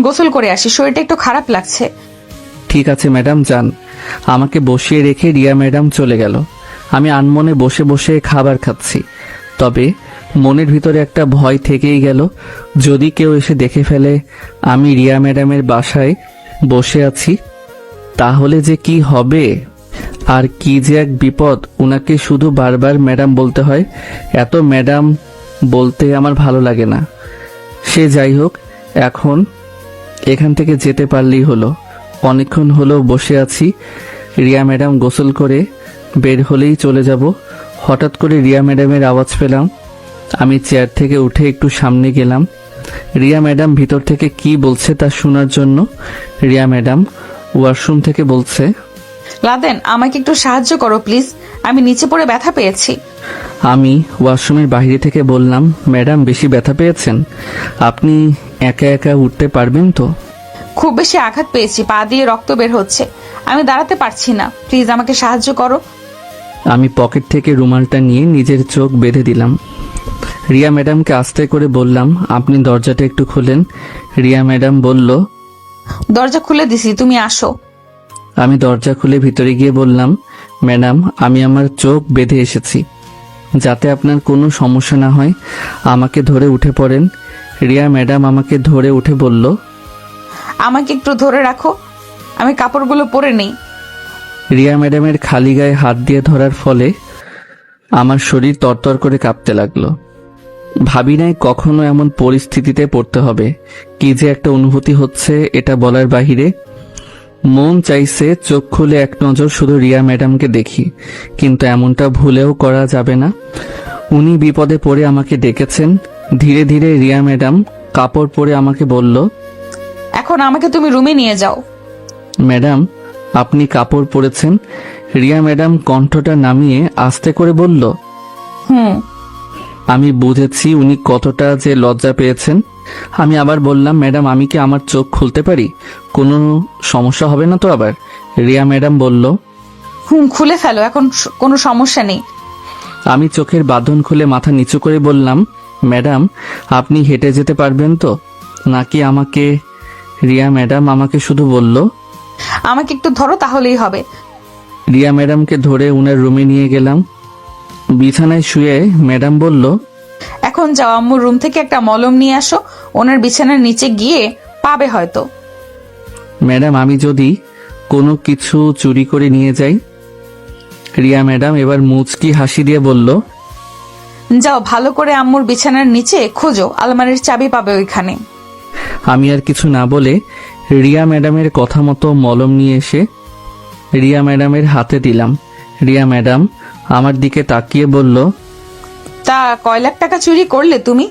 গোসল করে আসি, শরীরটা একটু খারাপ লাগছে। ঠিক আছে ম্যাডাম যান। আমাকে বসিয়ে রেখে রিয়া ম্যাডাম চলে গেল। আমি আনমনে বসে বসে খাবার খাচ্ছি, তবে মনের ভিতরে একটা ভয় থেকেই গেল, যদি কেউ এসে দেখে ফেলে আমি রিয়া ম্যাডামের বাসায় বসে আছি, তাহলে যে কি হবে। আর কি যে এক বিপদ, উনাকে শুধু বারবার ম্যাডাম বলতে হয়। এত ম্যাডাম বলতে আমার ভালো লাগে না। সে যাই হোক, এখন এখান থেকে যেতে পারলেই হলো। অনেকক্ষণ হলো বসে আছি। রিয়া ম্যাডাম গোসল করে বের হলেই চলে যাব। হঠাৎ করে রিয়া ম্যাডামের আওয়াজ পেলাম। আমি চেয়ার থেকে উঠে একটু সামনে গেলাম। রিয়া ম্যাডাম ভিতর থেকে কি বলছে তা শোনার জন্য। রিয়া ম্যাডাম ওয়াশরুম থেকে বলছে, লাদেন, আমাকে একটু সাহায্য করো প্লিজ, আমি নিচে পড়ে ব্যথা পেয়েছি। আমি ওয়াশরুমের বাইরে থেকে বললাম, ম্যাডাম বেশি ব্যথা পেয়েছেন? আপনি একা একা উঠতে পারবেন তো? খুব বেশি আঘাত পেয়েছি, পা দিয়ে রক্ত বের হচ্ছে, আমি দাঁড়াতে পারছি না, প্লিজ আমাকে সাহায্য করো। আমি পকেট থেকে রুমালটা নিয়ে নিজের চোখ বেঁধে দিলাম। রিয়া ম্যাডামকে আস্তে করে বললাম, আপনি দরজাটা একটু খোলেন। রিয়া ম্যাডাম বলল, দরজা খুলে দিছি, তুমি আসো। আমি দরজা খুলে ভিতরে গিয়ে বললাম, ম্যাডাম আমি আমার চোখ বেঁধে এসেছি, যাতে আপনার কোনো সমস্যা না হয় আমাকে ধরে উঠে পড়েন। রিয়া ম্যাডাম আমাকে ধরে উঠে বলল, আমাকে একটু ধরে রাখো, আমি কাপড়গুলো পরে নেই। রিয়া ম্যাডামের খালি গায়ে হাত দিয়ে ধরার ফলে আমার শরীর তরতর করে কাঁপতে লাগলো। ভাবি নাই কখনো এমন পরিস্থিতিতে পড়তে হবে। কি যে একটা অনুভূতি হচ্ছে এটা বলার বাহিরে। মন চাইছে চোখ খুলে এক নজর শুধু রিয়া ম্যাডামকে দেখি, কিন্তু এমনটা ভুলেও করা যাবে না। উনি বিপদে পড়ে আমাকে ডেকেছেন। ধীরে ধীরে রিয়া ম্যাডাম কাপড় পরে আমাকে বলল, এখন আমাকে তুমি রুমে নিয়ে যাও। ম্যাডাম আপনি কাপড় পরেছেন? রিয়া ম্যাডাম কণ্ঠটা নামিয়ে আস্তে করে বলল, আমি বুঝেছি উনি কতটা যে লজ্জা পেয়েছেন। আমি আবার বললাম, ম্যাডাম আমি কি আমার চোখ খুলতে পারি? কোনো সমস্যা হবে না তো আবার? রিয়া ম্যাডাম বলল, খুলে ফেলো, এখন কোনো সমস্যা নেই। আমি চোখের বাঁধন খুলে মাথা নিচু করে বললাম, ম্যাডাম আপনি হেঁটে যেতে পারবেন তো নাকি আমাকে? রিয়া ম্যাডাম আমাকে শুধু বলল, আমাকে একটু ধরো তাহলেই হবে। রিয়া ম্যাডামকে ধরে উনার রুমে নিয়ে গেলাম। বিছানায় শুয়ে ম্যাডাম বলল, এখন যাও, আম্মুর রুম থেকে একটা মলম নিয়ে আসো, ওনার বিছানার নিচে গিয়ে পাবে হয়তো। ম্যাডাম আমি যদি কোনো কিছু চুরি করে নিয়ে যাই? রিয়া ম্যাডাম এবার মুচকি হাসি দিয়ে বলল, যাও, ভালো করে আম্মুর বিছানার নিচে খোঁজো, আলমারির চাবি পাবে ওইখানে। আমি আর কিছু না বলে রিয়া ম্যাডামের কথা মতো মলম নিয়ে এসে রিয়া ম্যাডামের হাতে দিলাম। রিয়া ম্যাডাম আমার দিকে তাকিয়ে বলল, তা কয় লাখ টাকা চুরি করলে তুমি?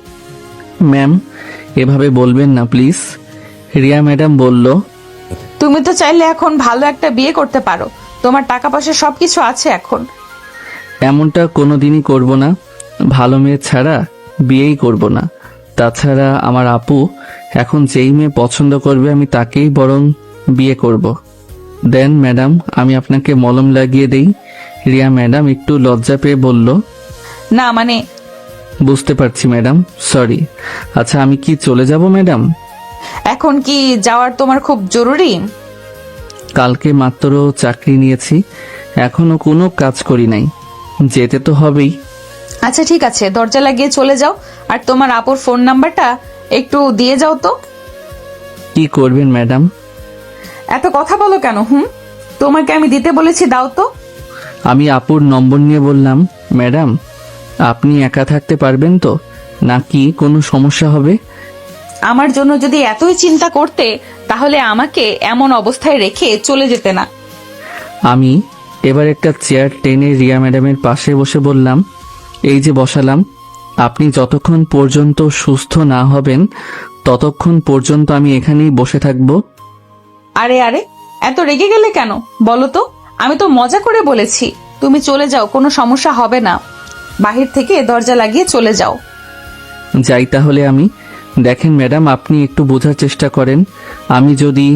ম্যাম এভাবে বলবেন না প্লিজ। রিয়া ম্যাডাম বলল, তুমি তো চাইলে এখন ভালো একটা বিয়ে করতে পারো, তোমার টাকা পয়সা সবকিছু আছে এখন। এমনটা কোনোদিনই করব না। ভালো মেয়ে ছাড়া বিয়েই করব না। তাছাড়া আমার আপু এখন যেই মেয়ে পছন্দ করবে আমি তাকেই বরং বিয়ে করব। দেন ম্যাডাম আমি আপনাকে মলম লাগিয়ে দেই। রিয়া ম্যাডাম একটু লজ্জা পেয়ে বলল, না মানে। বুঝতে পারছি ম্যাডাম, সরি। আচ্ছা আমি কি চলে যাব ম্যাডাম? এখন কি যাওয়ার তোমার খুব জরুরি? কালকে মাত্র চাকরি নিয়েছি, এখনো কোনো কাজ করি নাই, যেতে তো হবেই। আচ্ছা ঠিক আছে, দরজা লাগিয়ে চলে যাও, আর তোমার আপুর ফোন নাম্বারটা একটু দিয়ে যাও তো। কি করবেন ম্যাডাম? এত কথা বলো কেন? তোমাকে আমি দিতে বলেছি, দাও তো। আমি আপুর নম্বর নিয়ে বললাম, ম্যাডাম আপনি একা থাকতে পারবেন তো নাকি কোনো সমস্যা হবে? আমার জন্য যদি এতই চিন্তা করতে তাহলে আমাকে এমন অবস্থায় রেখে চলে যেতে না। আমি এবার একটা চেয়ার টেনে রিয়া ম্যাডামের পাশে বসে বললাম, এই যে বসালাম, আপনি যতক্ষণ পর্যন্ত সুস্থ না হবেন ততক্ষণ পর্যন্ত আমি এখানেই বসে থাকব। আরে আরে, এত রেগে গেলে কেন বলো তো? আমি তো মজা করে বলেছি, তুমি চলে যাও, কোনো সমস্যা হবে না। বাহির থেকে দরজা লাগিয়ে চলে যাও। যাই তাহলে আমি। দেখেন ম্যাডাম আপনি একটু বোঝার চেষ্টা করেন। আমি যদি...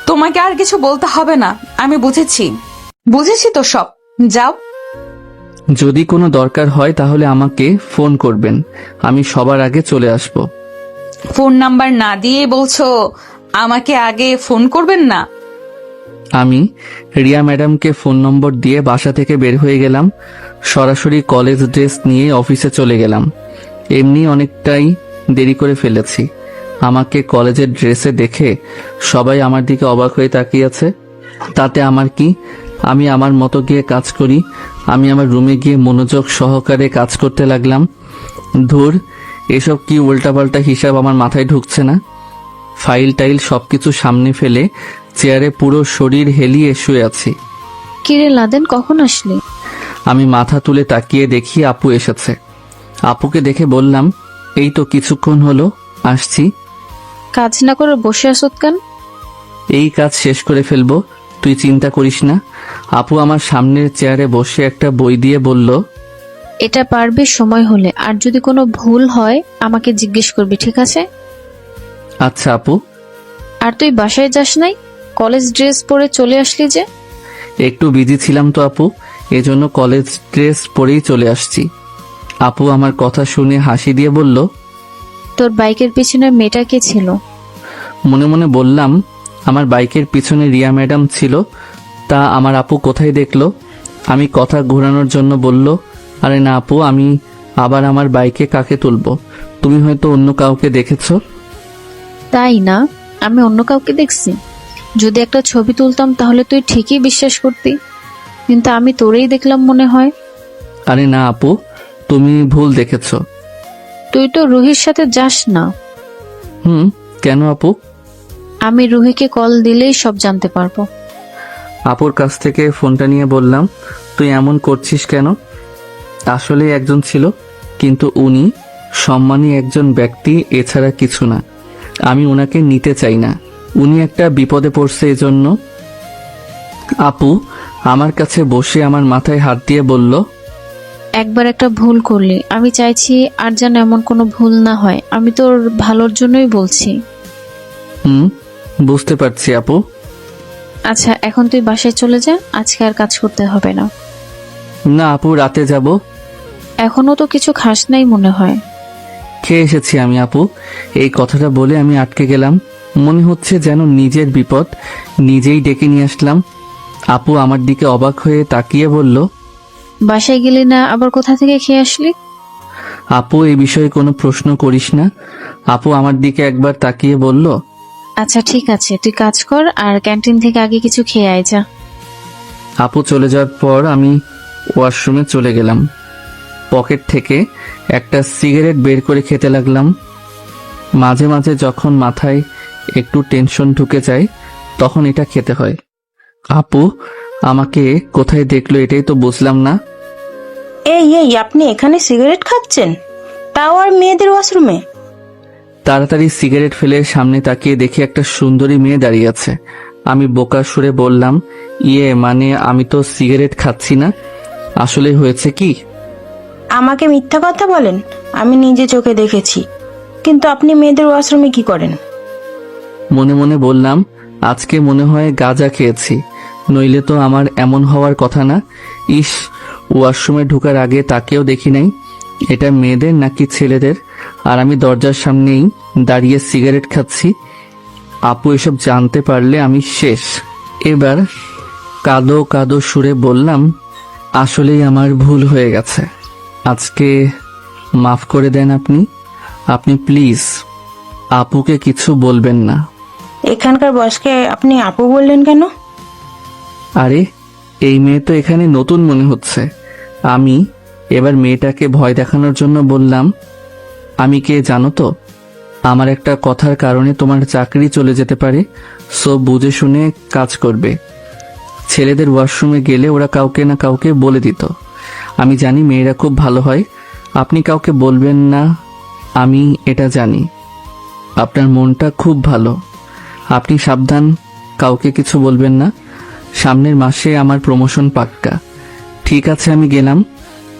তোমাকে আর কিছু বলতে হবে না, আমি বুঝেছি তো সব। যাও। যদি কোনো দরকার হয় তাহলে আমাকে ফোন করবেন, আমি সবার আগে চলে আসব। ফোন নাম্বার না দিয়ে বলছো আমাকে আগে ফোন করবেন না? আমি রিয়া ম্যাডামকে ফোন নম্বর দিয়ে বাসা থেকে বের হয়ে গেলাম। সরাসরি কলেজ ড্রেস নিয়ে অফিসে চলে গেলাম। এমনি অনেকটাই দেরি করে ফেলেছি। আমাকে কলেজের ড্রেসে দেখে সবাই আমার দিকে অবাক হয়ে তাকিয়ে আছে। তাতে আমার কি? আমি আমার মতো গিয়ে কাজ করি। আমি আমার রুমে গিয়ে মনোযোগ সহকারে কাজ করতে লাগলাম। ধুর, এসব কি উল্টাপাল্টা হিসাব আমার মাথায় ঢুকছে না। ফাইল টাইল সবকিছু সামনে ফেলে চেয়ারে পুরো শরীর হেলিয়ে শুয়ে আছি। কিরে লাদেন, কখন আসলি? আমি মাথা তুলে তাকিয়ে দেখি আপু এসেছে। আপুকে দেখে বললাম, এই তো কিছুক্ষণ হলো আসছি। কাজ না করে বসে আসত কেন? এই কাজ শেষ করে ফেলবো, তুই চিন্তা করিস না। আপু আমার সামনের চেয়ারে বসে একটা বই দিয়ে বলল, এটা পারবি সময় হলে, আর যদি কোনো ভুল হয় আমাকে জিজ্ঞেস করবি, ঠিক আছে? আচ্ছা আপু। আর তুই বাসায় যাস নাই? কলেজ ড্রেস পরে চলে আসলি যে? একটু বিজি ছিলাম তো আপু, এজন্য কলেজ ড্রেস পরেই চলে আসছি। আপু আমার কথা শুনে হাসি দিয়ে বলল, তোর বাইকের পিছনে মেয়েটা কে ছিল? মনে মনে বললাম, আমার বাইকের পিছনে রিয়া ম্যাডাম ছিল। তা আমার আপু কোথায় দেখলো? আমি কথা ঘোরানোর জন্য বলল, আরে না আপু, আমি আবার আমার বাইকে কাকে তুলবো? তুমি হয়তো অন্য কাউকে দেখেছো। তাই না? আমি অন্য কাউকে দেখছি? যদি একটা ছবি তুলতাম তাহলে তুই ঠিকই বিশ্বাস করতি, কিন্তু আমি তোরেই দেখলাম মনে হয়। আরে না আপু, তুমি ভুল দেখেছো। তুই তো রুহির সাথে যাস না। কেন আপু? আমি রুহিকে কল দিলেই সব জানতে পারবো। আপুর কাছ থেকে ফোনটা নিয়ে বললাম, তুই এমন করছিস কেন? আসলে একজন ছিল, কিন্তু উনি সম্মানী একজন ব্যক্তি, এছাড়া কিছু না। আমি ওনাকে নিতে চাই না, উনি একটা বিপদে পড়ছে এজন্য। আপু আমার কাছে বসে আমার মাথায় হাত দিয়ে বলল, একবার একটা ভুল করলি, আমি চাইছি আর যেন এমন কোনো ভুল না হয়। আমি তোর ভালোর জন্যই বলছি। বুঝতে পারছি আপু। আচ্ছা, এখন তুই বাসায় চলে যা, আজকে আর কাজ করতে হবে না। না আপু, রাতে যাব। এখনো তো কিছু খাস নাই মনে হয়। খেয়ে এসেছি আমি আপু। এই কথাটা বলে আমি আটকে গেলাম। মনে হচ্ছে যেন নিজের বিপদ নিজেই ডেকে নিয়ে আসলাম। আপু আমার দিকে অবাক হয়ে তাকিয়ে বলল, বাসায় গেলি না, আবার কোথা থেকে খেয়ে আসলি? আপু এই বিষয়ে কোনো প্রশ্ন করিস না। আপু আমার দিকে একবার তাকিয়ে বলল, আচ্ছা ঠিক আছে, তুই কাজ কর আর ক্যান্টিন থেকে আগে কিছু খেয়ে আয় যা। আপু চলে যাওয়ার পর আমি ওয়াশরুমে চলে গেলাম। পকেট থেকে একটা সিগারেট বের করে খেতে লাগলাম। মাঝে মাঝে যখন মাথায় একটু টেনশন ঢুকে যায় তখন এটা খেতে হয়। আপু আমাকে কোথায় দেখলো এটাই তো বুঝলাম না। এই আপনি এখানে সিগারেট খাচ্ছেন, তাও আর মেয়েদের ওয়াশরুমে? তাড়াতাড়ি সিগারেট ফেলে সামনে তাকিয়ে দেখি একটা সুন্দরী মেয়ে দাঁড়িয়ে আছে। আমি বোকা সুরে বললাম, মানে আমি তো সিগারেট খাচ্ছি না। আসলে হয়েছে কি? আমাকে মিথ্যা কথা বলেন? আমি নিজে চোখে দেখেছি। কিন্তু আপনি মেয়েদের ওয়াশরুমে কি করেন? মনে মনে বললাম, আজকে মনে হয় গাঁজা খেয়েছি, নইলে তো আমার এমন হওয়ার কথা না। ইস, ওয়াশরুমে ঢোকার আগে তাকেও দেখি নাই, এটা মেয়েদের নাকি ছেলেদের। আর আমি দরজার সামনেই দাঁড়িয়ে সিগারেট খাচ্ছি। আপু এসব জানতে পারলে আমি শেষ। এবার কাঁদো কাঁদো সুরে বললাম, আসলেই আমার ভুল হয়ে গেছে, আজকে মাফ করে দেন আপনি প্লিজ। আপুকে কিছু বলবেন না। এখানকার বসকে আপনি আপু বললেন কেন? আরে এই মেয়ে তো এখানে নতুন মনে হচ্ছে। আমি এবার মেয়েটাকে ভয় দেখানোর জন্য বললাম, আমি কে জানো তো? আমার একটা কথার কারণে তোমার চাকরি চলে যেতে পারে, সো বুঝে শুনে কাজ করবে। ছেলেদের ওয়াশরুমে গেলে ওরা কাউকে না কাউকে বলে দিত। আমি জানি মেয়েরা খুব ভালো হয়, আপনি কাউকে বলবেন না, আমি এটা জানি। আপনার মনটা খুব ভালো, আপনি সাবধান, কাউকে কিছু বলবেন না। সামনের মাসে আমার প্রমোশন পাক্কা। ঠিক আছে আমি গেলাম।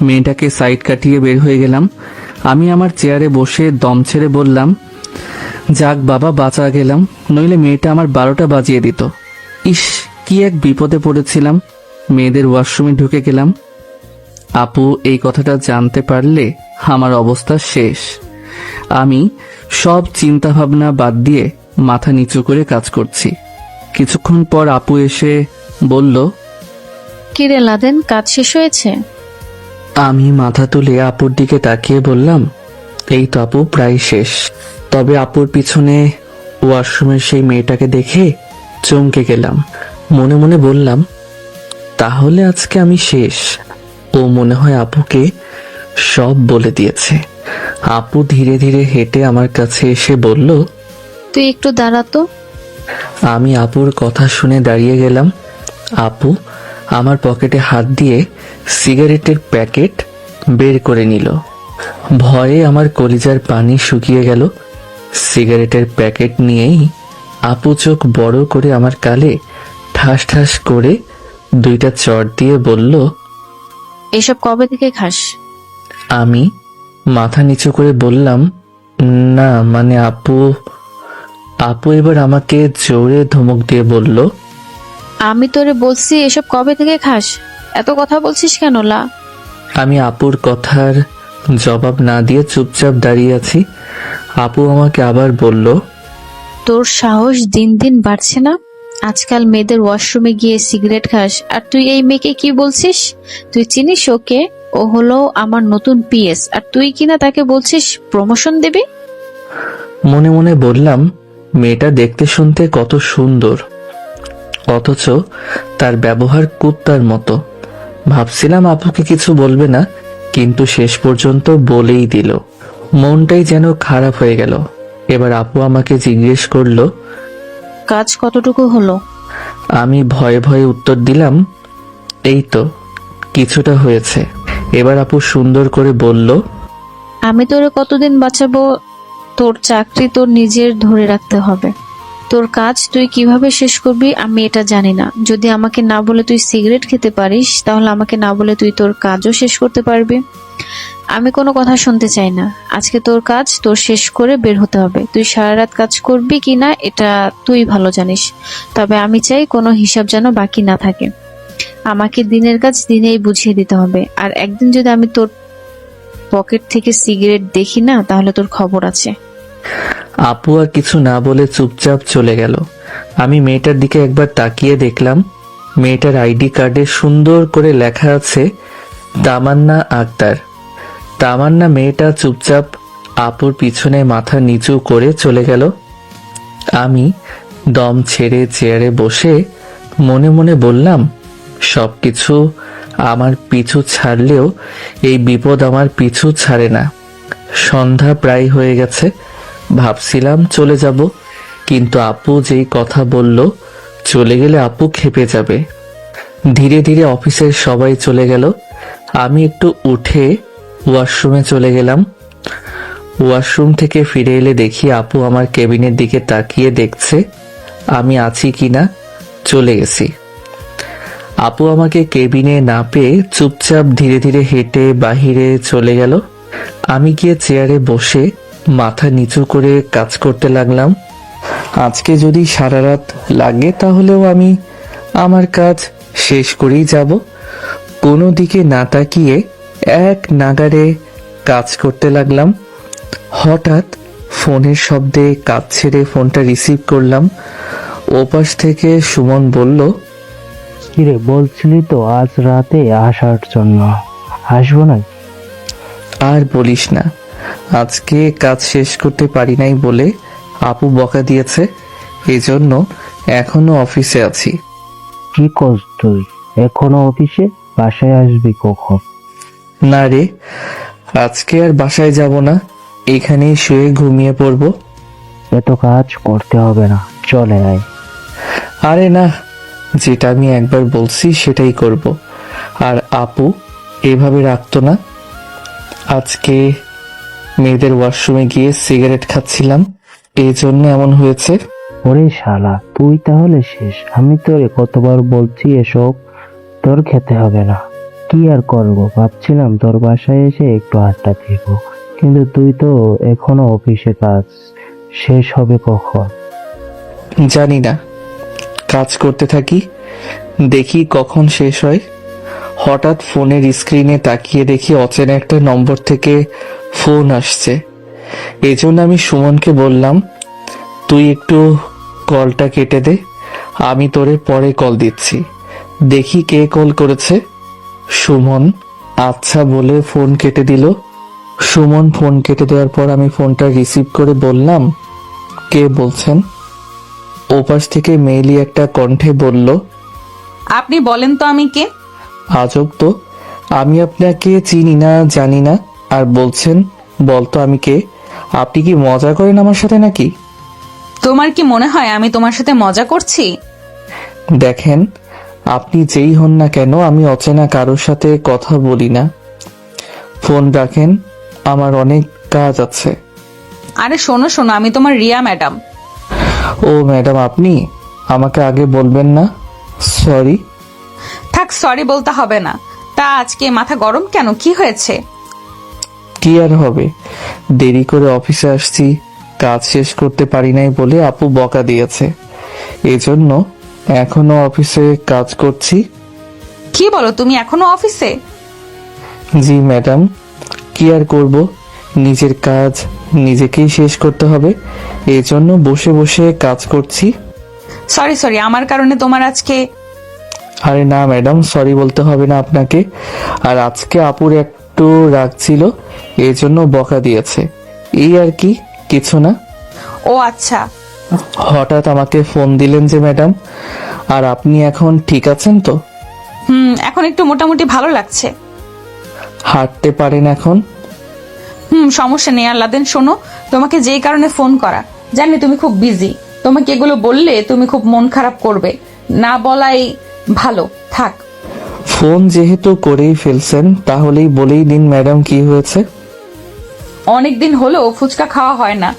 মেয়েটাকে সাইড কাটিয়ে বের হয়ে গেলাম। আমি আমার চেয়ারে বসে দম ছেড়ে বললাম, যাক বাবা, বাঁচা গেলাম, নইলে মেয়েটা আমার 12টা বাজিয়ে দিত। ইস, কি এক বিপদে পড়েছিলাম। মেয়েদের ওয়াশরুমে ঢুকে গেলাম। আপু এই কথাটা জানতে পারলে আমার অবস্থা শেষ। আমি সব চিন্তা ভাবনা বাদ দিয়ে মাথা নিচু করে কাজ করছি। কিছুক্ষণ পর আপু এসে বলল, কিরে লাদেন, কাজ শেষ হয়েছে? আমি মাথা তুলে আপুর দিকে তাকিয়ে বললাম, এই তো আপু, প্রায় শেষ। তবে আপুর পিছনে ওয়াশরুমের সেই মেয়েটাকে দেখে চমকে গেলাম। মনে মনে বললাম, তাহলে আজকে আমি শেষ। ও মনে হয় আপুকে সব বলে দিয়েছে। আপু ধীরে ধীরে হেঁটে আমার কাছে এসে বলল, তুই একটু দাঁড়াতো। আমি আপুর কথা শুনে দাঁড়িয়ে গেলাম। আপু আমার পকেটে হাত দিয়ে সিগারেটের প্যাকেট বের করে নিল। ভয়ে আমার কলিজার পানি শুকিয়ে গেল। সিগারেটের প্যাকেট নিয়েই আপু চোখ বড় করে আমার গালে ঠাস ঠাস করে 2টা চড় দিয়ে বলল, এসব কবে থেকে খাস? আমি মাথা নিচু করে বললাম, না মানে আপু। আপু এবার আমাকে জোরে ধমক দিয়ে বলল, আমি তোরে বলছি এসব কবে থেকে খাস? এত কথা বলছিস কেন লা? আমি আপুর কথার জবাব না দিয়ে চুপচাপ দাঁড়িয়ে আছি। আপু আমাকে আবার বলল, তোর সাহস দিন দিন বাড়ছে না? আজকাল মেয়েদের ওয়াশরুমে গিয়ে সিগারেট খাস, আর তুই এই মেয়েকে কি বলছিস? তুই চিনিস ওকে? ও হলো আমার নতুন পিএস, আর তুই কিনা তাকে বলছিস প্রমোশন দিবি? মনে মনে বললাম, মেয়েটা দেখতে শুনতে কত সুন্দর, অথচ তার ব্যবহার কুত্তার মতো। ভাবছিলাম আপুকে কিছু বলবে না, কিন্তু শেষ পর্যন্ত বলেই দিল। মনটাই যেন খারাপ হয়ে গেল। এবার আপু আমাকে জিজ্ঞেস করলো, কাজ কতটুকু হলো? আমি ভয়ে ভয়ে উত্তর দিলাম, এই তো কিছুটা হয়েছে। এবার আপু সুন্দর করে বলল, আমি তোরে কতদিন বাঁচাবো? তোর চাকরি তোর নিজের ধরে রাখতে হবে। তোর কাজ তুই কিভাবে শেষ করবি আমি এটা জানি না। যদি আমাকে না বলে তুই সিগারেট খেতে পারিস, তাহলে আমাকে না বলে তুই তোর কাজও শেষ করতে পারবি। আমি কোনো কথা শুনতে চাই না। আজকে তোর কাজ তোর শেষ করে বের হতে হবে। তুই সারা রাত কাজ করবি কিনা এটা তুই ভালো জানিস, তবে আমি চাই কোনো হিসাব যেন বাকি না থাকে। আমাকে দিনের কাজ দিনেই বুঝিয়ে দিতে হবে। আর একদিন যদি আমি তোর পকেট থেকে সিগারেট দেখি না, তাহলে তোর খবর আছে। আপু আর কিছু না বলে চুপচাপ চলে গেল। আমি মেয়েটার দিকে একবার তাকিয়ে দেখলাম, মেয়েটার আইডি কার্ডে সুন্দর করে লেখা আছে তামান্না আক্তার। তামান্না মেয়েটা চুপচাপ আপুর পিছনে মাথা নিচু করে চলে গেল। আমি দম ছেড়ে চেয়ারে বসে মনে মনে বললাম, সবকিছু আমার পিছু ছাড়লেও এই বিপদ আমার পিছু ছাড়ে না। সন্ধ্যা প্রায় হয়ে গেছে। ভাবছিলাম চলে যাব, কিন্তু আপু যেই কথা বলল চলে গেলে আপু ক্ষেপে যাবে। ধীরে ধীরে অফিসের সবাই চলে গেল। আমি একটু উঠে ওয়াশরুমে চলে গেলাম। ওয়াশরুম থেকে ফিরে এলে দেখি আপু আমার কেবিনের দিকে তাকিয়ে দেখছে আমি আছি কিনা। চলে গেছি। আপু আমাকে কেবিনে না পেয়ে চুপচাপ ধীরে ধীরে হেঁটে বাহিরে চলে গেল। আমি গিয়ে চেয়ারে বসে মাথা নিচু করে কাজ করতে লাগলাম। আজকে যদি সারা রাত লাগে তাহলেও আমি আমার কাজ শেষ করেই যাব। কোনো দিকে না তাকিয়ে এক নাগাড়ে কাজ করতে লাগলাম। হঠাৎ ফোনের শব্দে কাজ ছেড়ে ফোনটা রিসিভ করলাম। ওপাশ থেকে সুমন বলল, কিরে, বলছিলি তো আজ রাতে আসার জন্য, আসবো না? আর বলিস না, আজকে কাজ শেষ করতে পারি নাই বলে আপু বকা দিয়েছে, এজন্য এখনো অফিসে আছি। কি করছ তুই এখনো অফিসে? বাসায় আসবি কখন? না রে, আজকে আর বাসায় যাব না, এখানেই শুয়ে ঘুমিয়ে পড়বো। এত কাজ করতে হবে না, চলে আয়। আরে না, যেটা আমি একবার বলছি সেটাই করব। আর আপু এভাবে রাখতো না। আজকে মেয়েদের ওয়াশরুমে গিয়ে সিগারেট খাচ্ছিলাম, এই জন্য এমন হয়েছে। ওরে শালা, তুই তাহলে শেষ। আমি তোরে কতবার বলছি এসব তোর খেতে হবে না। কি আর করবো, ভাবছিলাম তোর বাসায় এসে একটু আড্ডা দিব, কিন্তু তুই তো এখনো অফিসে, কাজ শেষ হবে কখন? জানি না, কাজ করতে থাকি, দেখি কখন শেষ হয়। হঠাৎ ফোনের স্ক্রিনে তাকিয়ে দেখি অচেনা একটা নম্বর থেকে ফোন আসছে। এজন্য আমি সুমনকে বললাম, তুই একটু কলটা কেটে দে, আমি তোরে পরে কল দিচ্ছি। দেখি কে কল করেছে। সুমন আচ্ছা বলে ফোন কেটে দিল। সুমন ফোন কেটে দেওয়ার পর আমি ফোনটা রিসিভ করে বললাম, কে বলছেন? ওপাশ থেকে মেইলি একটা কণ্ঠে বলল, আপনি বলেন তো আমি কে? আজব তো, আমি আপনাকে চিনি না, জানি না, আর বলছেন বলতো আমি কে? আপনি কি মজা করেন আমার সাথে নাকি? তোমার কি মনে হয় আমি তোমার সাথে মজা করছি? দেখেন, আপনি যেই হন না কেন, আমি অচেনা কারোর সাথে কথা বলি না। ফোন রাখেন, আমার অনেক কাজ আছে। আরে শোনো শোনো, আমি তোমার রিয়া ম্যাডাম। ও ম্যাডাম, আপনি আমাকে আগে বলবেন না? সরি। থাক, সরি বলতে হবে না। তা আজকে মাথা গরম কেন, কি হয়েছে? কি আর হবে, দেরি করে অফিসে আসছি, কাজ শেষ করতে পারি নাই বলে আপু বকা দিয়েছে, এজন্য এখনো অফিসে কাজ করছি। কি বলো, তুমি এখনো অফিসে? জি ম্যাডাম, কি আর করব, নিজের কাজ নিজেকেই শেষ করতে হবে, এজন্য বসে বসে কাজ করছি। সরি সরি, আমার কারণে তোমার আজকে। আরে না ম্যাডাম, সরি বলতে হবে না আপনাকে। আর আজকে আপুর একটু রাগ ছিল, এজন্য বকা দিয়েছে, এই আর কি, কিছু না। ও আচ্ছা। হঠাৎ আমাকে ফোন দিলেন যে ম্যাডাম, আর আপনি এখন ঠিক আছেন তো? এখন একটু মোটামুটি ভালো লাগছে। হাঁটতে পারেন এখন? সমস্যা নেই। আল্লাহ দেন, শোনো, তোমাকে যেই কারণে ফোন করা, জানি তুমি খুব বিজি। তোমাকে এগুলো বললে তুমি খুব মন খারাপ করবে, না বলাই ভালো, থাক। ফোন যেহেতু করেই ফেলছেন, তাহলেই বলেই দিন ম্যাডাম, কি হয়েছে? অনেকদিন হলো ফুচকা খাওয়া হয় না,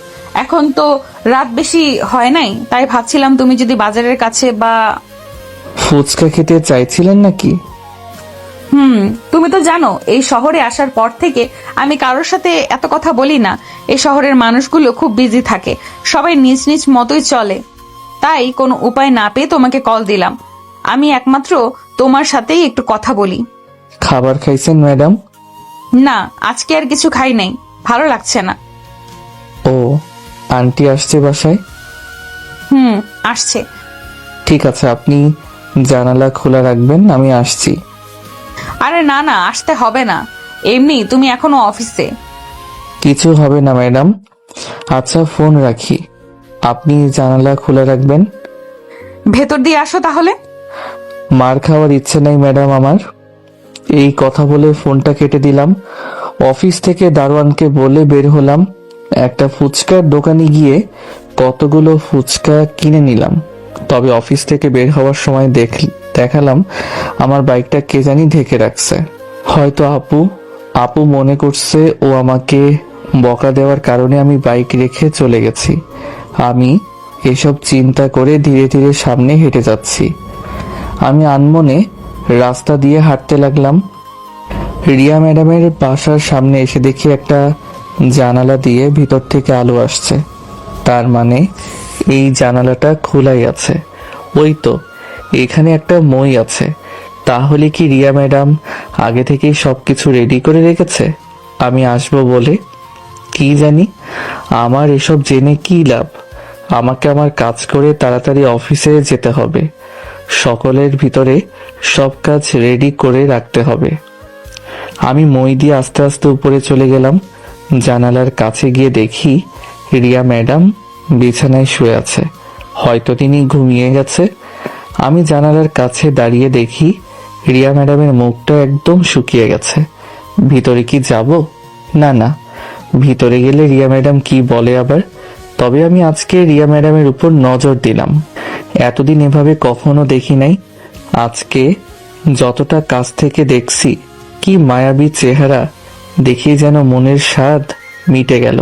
এখন তো রাত বেশি হয় নাই, তাই ভাবছিলাম তুমি যদি বাজারের কাছে বা। ফুচকা খেতে চাইছিলেন নাকি? তুমি তো জানো এই শহরে আসার পর থেকে আমি কারোর সাথে এত কথা বলি না। এই শহরের মানুষগুলো খুব বিজি থাকে, সবাই নিজ নিজ মতোই চলে, তাই কোনো উপায় না পেয়ে তোমাকে কল দিলাম। আমি একমাত্র তোমার সাথেই একটু কথা বলি। খাবার খাইছেন ম্যাডাম? না, আজকে আর কিছু খাই নাই, ভালো লাগছে না। ও, আন্টি আসছে বাসায়? আসছে। ঠিক আছে, আপনি জানালা খোলা রাখবেন, আমি আসছি। আরে না না, আসতে হবে না, এমনি তুমি এখনো অফিসে। কিছু হবে না ম্যাডাম। আচ্ছা, ফোন রাখি, আপনি জানালা খোলা রাখবেন। ভেতর দিয়ে আসো তাহলে। মার খাওয়ার ইচ্ছে নাই ম্যাডাম আমার। এই কথা বলে ফোনটা কেটে দিলাম। অফিস থেকে দারোয়ানকে বলে বের হলাম। একটা ফুচকার দোকানে গিয়ে কতগুলো ফুচকা কিনে নিলাম। তবে অফিস থেকে বের হওয়ার সময় দেখালাম আমার বাইকটা কে জানি ঢেকে রাখছে। হয়তো আপু মনে করছে ও আমাকে বকা দেওয়ার কারণে আমি বাইক রেখে চলে গেছি। আমি এসব চিন্তা করে ধীরে ধীরে সামনে হেঁটে যাচ্ছি। আমি আনমনে রাস্তা দিয়ে হাঁটতে লাগলাম। রিয়া ম্যাডামের বাসার সামনে এসে দেখি একটা জানালা দিয়ে ভিতর থেকে আলো আসছে। তার মানে এই জানালাটা খোলাই আছে। ওই তো, এখানে একটা মই আছে। তাহলে কি রিয়া ম্যাডাম আগে থেকেই সবকিছু রেডি করে রেখেছে আমি আসবো বলে? কি জানি, আমার এসব জেনে কি লাভ? আমাকে আমার কাজ করে তাড়াতাড়ি অফিসে যেতে হবে। সকলের ভিতরে সব কাজ রেডি করে রাখতে হবে। আমি মই দিয়ে আস্তে আস্তে উপরে চলে গেলাম। জানালার কাছে গিয়ে দেখি রিয়া ম্যাডাম বিছানায় শুয়ে আছে। হয়তো তিনি ঘুমিয়ে গেছে। আমি জানালার কাছে দাঁড়িয়ে দেখি রিয়া ম্যাডামের মুখটা একদম শুকিয়ে গেছে। ভিতরে কি যাব? না না, ভিতরে গেলে রিয়া ম্যাডাম কি বলে আবার। তবে আমি আজকে রিয়া ম্যাডামের উপর নজর দিলাম। এতদিন এভাবে কখনো দেখি নাই। আজকে যতটা কাছ থেকে দেখছি, কি মায়াবী চেহারা, দেখি যেন মনের স্বাদ মিটে গেল।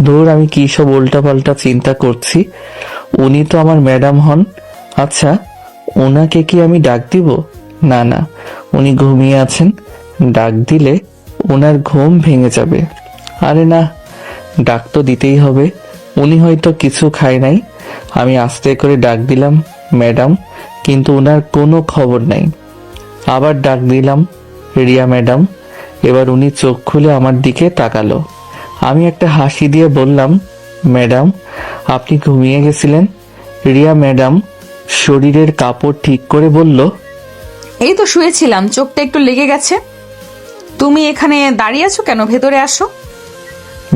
ধুর, আমি কি সব উল্টাপাল্টা চিন্তা করছি। উনি তো আমার ম্যাডাম হন। আচ্ছা, ওনাকে কি আমি ডাক দিব? না না, উনি ঘুমিয়ে আছেন, ডাক দিলে ওনার ঘুম ভেঙে যাবে। আরে না, ডাক তো দিতেই হবে। উনি হয়তো কিছু খায় নাই। আমি আস্তে করে ডাক দিলাম, ম্যাডাম, কিন্তু ওনার কোনো খবর নাই। আবার ডাক দিলাম, রিয়া ম্যাডাম। এবার উনি চোখ খুলে আমার দিকে তাকালো। আমি একটা হাসি দিয়ে বললাম, ম্যাডাম, আপনি ঘুমিয়ে গেছিলেন? রিয়া ম্যাডাম শরীরের কাপড় ঠিক করে বলল, এই তো শুয়েছিলাম, চোখটা একটু লেগে গেছে। তুমি এখানে দাঁড়িয়ে আছো কেন, ভেতরে আসো।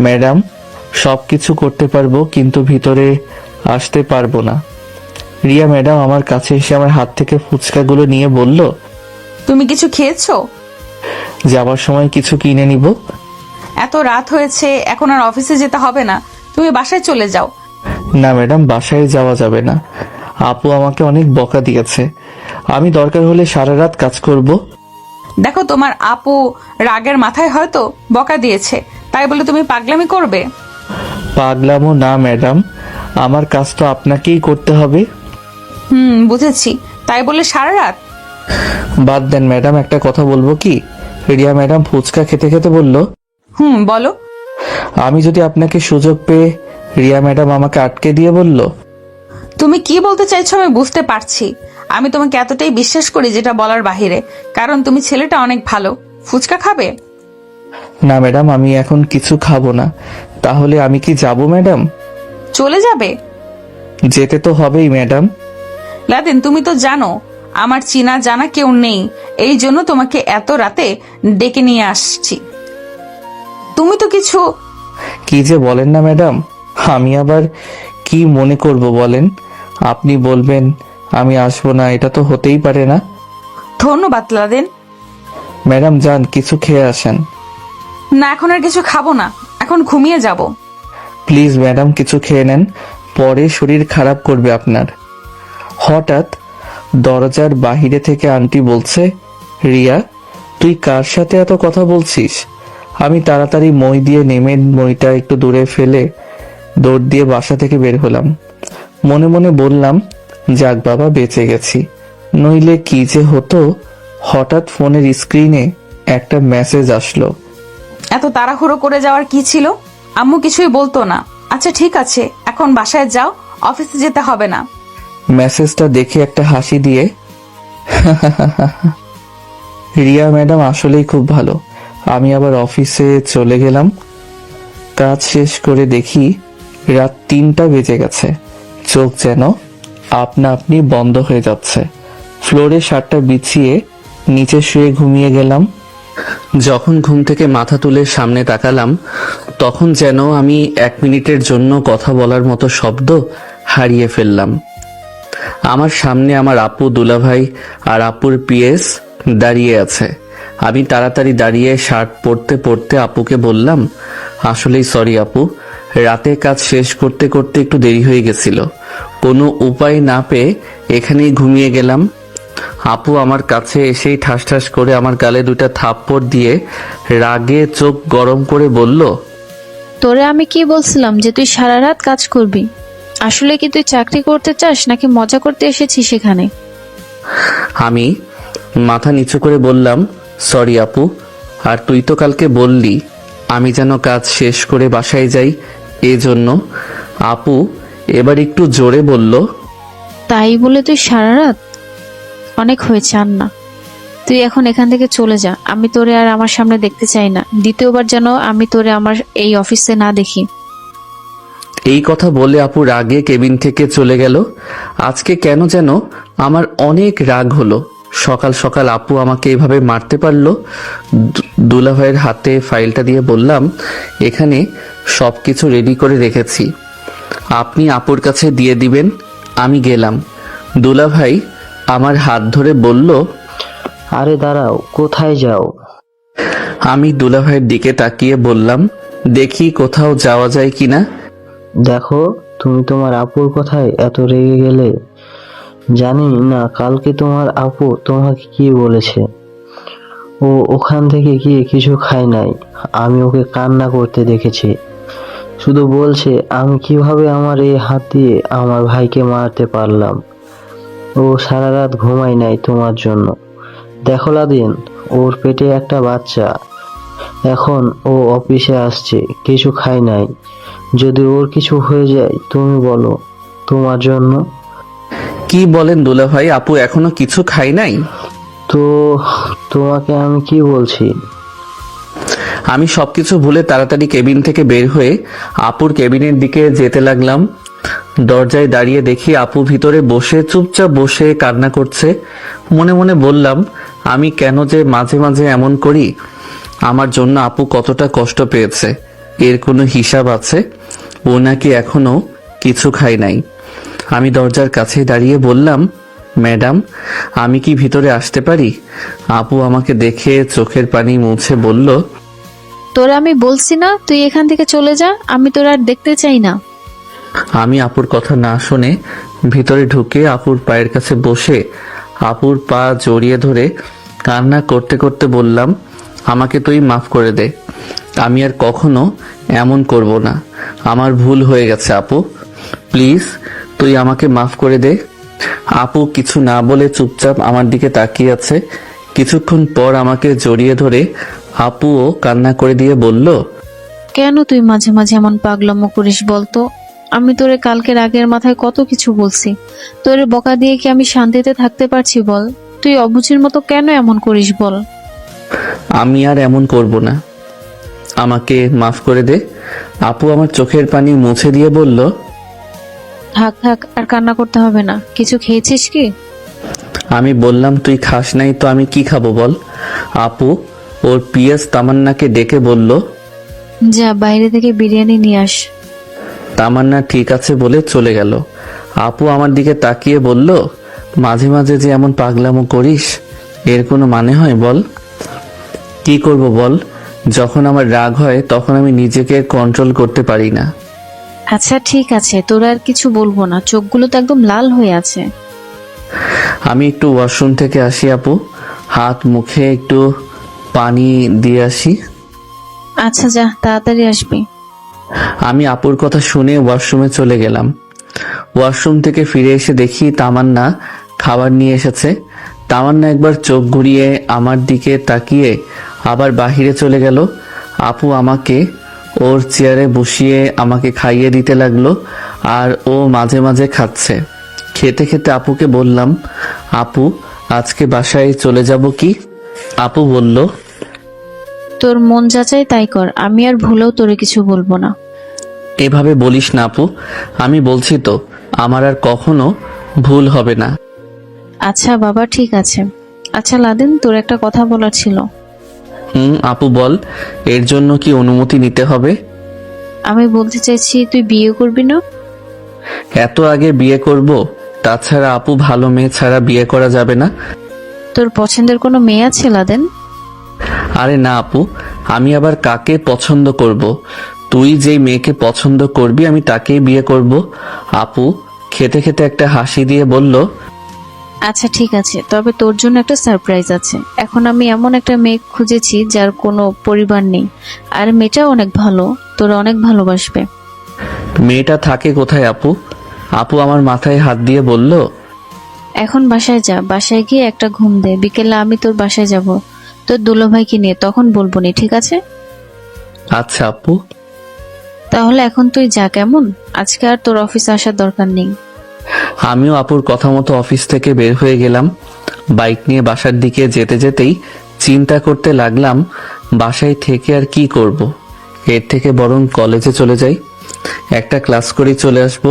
ম্যাডাম, সব কিছু করতে পারবো, কিন্তু ভিতরে আসতে পারবো না। রিয়া ম্যাডাম আমার কাছে এসে আমার হাত থেকে ফুচকাগুলো নিয়ে বলল, তুমি কিছু খেয়েছো? যাবার সময় কিছু কিনে নিব। এত রাত হয়েছে, এখন আর অফিসে যেতে হবে না, তুমি বাসায় চলে যাও। না ম্যাডাম, বাসায় যাওয়া যাবে না। আপু আমাকে অনেক বকা দিয়েছে। আমি দরকার হলে সারা রাত কাজ করব। দেখো, তোমার আপু রাগের মাথায় হয়তো বকা দিয়েছে, তাই বলে তুমি পাগলামি করবে? পাগলামো না ম্যাডাম, আমার কাজ তো আপনাকেই করতে হবে। বুঝেছি, তাই বলে সারা রাত? বাদ দেন ম্যাডাম, একটা কথা বলবো কি? রিয়া ম্যাডাম ফুচকা খেতে খেতে বলল, বলো। আমি যদি আপনাকে সুযোগ পেয়ে রিয়া ম্যাডাম আমাকে আটকে দিয়ে বলল। তুমি কি বলতে চাইছো আমি বুঝতে পারছি। আমি তোমাকে এতটাই বিশ্বাস করি যেটা বলার বাহিরে, কারণ তুমি ছেলেটা অনেক ভালো। ফুচকা খাবে? না ম্যাডাম, আমি এখন কিছু খাবো না। তাহলে আমি কি যাব ম্যাডাম? চলে যাবে? যেতে তো হবেই ম্যাডাম। লাদেন, তুমি তো জানো আমার চিনা জানা কেউ নেই, এই জন্য তোমাকে এত রাতে ডেকে নিয়ে আসছি। তুমি তো কিছু কি যে বলেন না ম্যাডাম, আমি আবার কি মনে করব বলেন? আপনি বলবেন আমি আসবো না, এটা তো হতেই পারে না। ধন্যবাদ লাদেন। ম্যাডাম যান, কিছু খেয়ে আসেন। না, এখন আর কিছু খাবো না, এখন ঘুমিয়ে যাব। প্লিজ ম্যাডাম, কিছু খেয়ে নেন, পরে শরীর খারাপ করবে আপনার। হঠাৎ দরজার বাহিরে থেকে আন্টি বলছে, রিয়া তুই কার সাথে এত কথা বলছিস? আমি তাড়াতাড়ি মই দিয়ে নেমে মইটা একটু দূরে ফেলে দৌড় দিয়ে বাসা থেকে বের হলাম। মনে মনে বললাম, যাক বাবা, বেঁচে গেছি, নইলে কি যে হতো। হঠাৎ ফোনের স্ক্রিনে একটা মেসেজ আসলো। এত তাড়াহুড়ো করে যাওয়ার কি ছিল? আম্মু কিছুই বলতো না। আচ্ছা ঠিক আছে, এখন বাসায় যাও, অফিসে যেতে হবে না। মেসেজটা দেখে একটা হাসি দিয়ে, রিয়া ম্যাডাম আসলেই খুব ভালো। আমি আবার অফিসে চলে গেলাম। কাজ শেষ করে দেখি রাত 3টা বেজে গেছে। চোখ যেন আপনা আপনি বন্ধ হয়ে যাচ্ছে। ফ্লোরে শার্টটা বিছিয়ে নিচে শুয়ে ঘুমিয়ে গেলাম। যখন ঘুম থেকে মাথা তুলে সামনে তাকালাম, তখন যেন আমি 1 মিনিটের জন্য কথা বলার মতো শব্দ হারিয়ে ফেললাম। আমার সামনে আমার আপু, দুলাভাই আর আপুর পিএস দাঁড়িয়ে আছে। আমি তাড়াতাড়ি দাঁড়িয়ে শার্ট পরতে পরতে আপুকে বললাম, আসলেই সরি আপু, রাতে কাজ শেষ করতে করতে একটু দেরি হয়ে গেছিল। কোনো উপায় না পেয়ে এখানেই ঘুমিয়ে গেলাম। আপু আমার কাছে এসেই ঠাস ঠাস করে আমার গালে 2টা থাপ্পড় দিয়ে রাগে চোখ গরম করে বলল, তোরে আমি কি বলছিলাম যে তুই সারা রাত কাজ করবি? আসলে কি তুই চাকরি করতে চাস নাকি মজা করতে এসেছিস সেখানে? আমি মাথা নিচু করে বললাম, সরি আপু, আর তুই তো কালকে বললি আমি যেন কাজ শেষ করে বাসায় যাই, এজন্য। আপু এবার একটু জোরে বলল, তাই বলে তুই সারা রাত? অনেক হয়েছে, আর না। তুই এখন এখান থেকে চলে যা, আমি তোরে আর আমার সামনে দেখতে চাই না। দ্বিতীয়বার যেন আমি তোরে আমার এই অফিসে না দেখি। এই কথা বলে আপু রাগে কেবিন থেকে চলে গেল। আজকে কেন যেন আমার অনেক রাগ হলো। সকাল সকাল আপু আমাকে এভাবে মারতে পারলো। দুলাভাইয়ের হাতে ফাইলটা দিয়ে বললাম, এখানে সবকিছু রেডি করে রেখেছি, আপনি আপুর কাছে দিয়ে দিবেন। আমি গেলাম। দুলাভাই আমার হাত ধরে বলল, আরে দাঁড়াও, কোথায় যাও? আমি দুলাভাইয়ের দিকে তাকিয়ে বললাম, দেখি কোথাও যাওয়া যায় কিনা। দেখো, তুমি তোমার আপুর কথায় এত রেগে গেলে। জানি না কালকে তোমার আপু তোমাকে কি বলেছে। ও ওখান থেকে গিয়ে কিছু খায় নাই, আমি ওকে কান্না করতে দেখেছি। শুধু বলছে আমি কিভাবে আমার এই হাত দিয়ে আমার ভাইকে মারতে পারলাম। ও সারা রাত ঘুমায় নাই তোমার জন্য। দেখো লাদিন, ওর পেটে একটা বাচ্চা। এখন ও অফিসে আসছে, কিছু খায় নাই। যদি ওর কিছু হয়ে যায় তুমি বলো, তোমার জন্য। কি বলেন দুলাভাই, আপু এখনো কিছু খাই নাই? তো তোমাকে আমি কি বলছি? আমি সবকিছু ভুলে তাড়াতাড়ি কেবিন থেকে বের হয়ে আপুর কেবিনের দিকে যেতে লাগলাম। দরজায় দাঁড়িয়ে দেখি আপু ভিতরে বসে চুপচাপ বসে কান্না করছে। মনে মনে বললাম, আমি কেন যে মাঝে মাঝে এমন করি? আমার জন্য আপু কতটা কষ্ট পেয়েছে, এর কোনো হিসাব আছে? ও নাকি এখনো কিছু খায় নাই। আমি দরজার কাছে দাঁড়িয়ে বললাম, ম্যাডাম আমি কি ভিতরে আসতে পারি? আপু আমাকে দেখে চোখের পানি মুছে বলল, তোরা আমি বলছি না তুই এখান থেকে চলে যা, আমি তোরা আর দেখতে চাই না। আমি আপুর কথা না শুনে ভিতরে ঢুকে আপুর পায়ের কাছে বসে আপুর পা জড়িয়ে ধরে কান্না করতে করতে বললাম, আমাকে তুই মাফ করে দে, আমি আর কখনো এমন করব না, আমার ভুল হয়ে গেছে আপু, প্লিজ তুই আমাকে মাফ করে দে। আপু কিছু না বলে চুপচাপ আমার দিকে তাকিয়ে আছে। কিছুক্ষণ পর আমাকে জড়িয়ে ধরে আপুও কান্না করে দিয়ে বলল, কেন তুই মাঝে মাঝে এমন পাগলামো করিস বলতো? আমি তোরে কালকের আগের মাথায় কত কিছু বলছি, তোরে বকা দিয়ে কি আমি শান্তিতে থাকতে পারছি বল? তুই অবুঝের মতো কেন এমন করিস বল? আমি আর এমন করব না, আমাকে মাফ করে দে। আপু আমার চোখের পানি মুছে দিয়ে বলল, থাক থাক, আর কান্না করতে হবে না। কিছু খেয়েছিস কি? আমি বললাম, তুই খাস নাই তো আমি কি খাবো বল। আপু ওর পিএস তামান্নাকে ডেকে বলল, যা বাইরে থেকে বিরিয়ানি নিয়ে আস। তামান্না ঠিক আছে বলে চলে গেল। আপু আমার দিকে তাকিয়ে বলল, মাঝে মাঝে যে এমন পাগলামো করিস, এর কোনো মানে হয় বল? কি করব বল, যখন আমার রাগ হয় তখন আমি নিজেকে কন্ট্রোল করতে পারি না। আচ্ছা ঠিক আছে, তোরা আর কিছু বলবো না, চোখগুলো তো একদম লাল হয়ে আছে। আমি একটু ওয়াশরুম থেকে আসি আপু, হাত মুখে একটু পানি দিয়ে আসি। আচ্ছা যা, তাড়াতাড়ি আসবি। আমি আপুর কথা শুনে ওয়াশরুমে চলে গেলাম। ওয়াশরুম থেকে ফিরে এসে দেখি তামান্না খাবার নিয়ে এসেছে। তামান্না একবার চোখ ঘুরিয়ে আমার দিকে তাকিয়ে আবার বাহিরে চলে গেল। আপু আমাকে ওর চেয়ারে বসিয়ে আমাকে খাইয়ে দিতে লাগলো, আর ও মাঝে মাঝে খাচ্ছে। খেতে খেতে আপুকে বললাম, আপু আজকে বাসায় চলে যাব কি? আপু বলল, তোর মন যাচাই তাই কর, আমি আর ভুলেও তোরে কিছু বলবো না। এভাবে বলিস না আপু, আমি বলছি তো আমার আর কখনো ভুল হবে না। আচ্ছা বাবা ঠিক আছে। আচ্ছা লাদেন, তোর একটা কথা বলার ছিল। আপু বল, এর জন্য কি অনুমতি নিতে হবে? আমি বলতে চাইছি তুই বিয়ে করবি না? এত আগে বিয়ে করব? তাছাড়া আপু ভালো মেয়ে ছাড়া বিয়ে করা যাবে না। তোর পছন্দের কোনো মেয়ে আছে লাদেন? আরে না আপু, আমি আবার কাকে পছন্দ করব? তুই যেই মেয়েকে পছন্দ করবি আমি তাকেই বিয়ে করব। আপু খেতে খেতে একটা হাসি দিয়ে বলল, আচ্ছা ঠিক আছে, তবে তোর জন্য একটা সারপ্রাইজ আছে। এখন আমি এমন একটা মেয়ে খুঁজেছি যার কোনো পরিবার নেই, আর মেয়েটা অনেক ভালো, তোর অনেক ভালোবাসবে। মেয়েটা থাকে কোথায় আপু? আপু আমার মাথায় হাত দিয়ে বলল, এখন বাসায় যা, বাসায় গিয়ে একটা ঘুম দে, বিকেলে আমি তোর বাসায় যাব তোর দুলোভাইকে নিয়ে, তখন বলবো নি, ঠিক আছে? আচ্ছা আপু। তাহলে এখন তুই যা কেমন, আজকে আর তোর অফিসে আসার দরকার নেই। আমিও আপুর কথা মতো অফিস থেকে বের হয়ে গেলাম। বাইক নিয়ে বাসার দিকে যেতে যেতেই চিন্তা করতে লাগলাম, বাসায় থেকে আর কি করব। এর থেকে বরং কলেজে চলে যাই, একটা ক্লাস করেই চলে আসবো।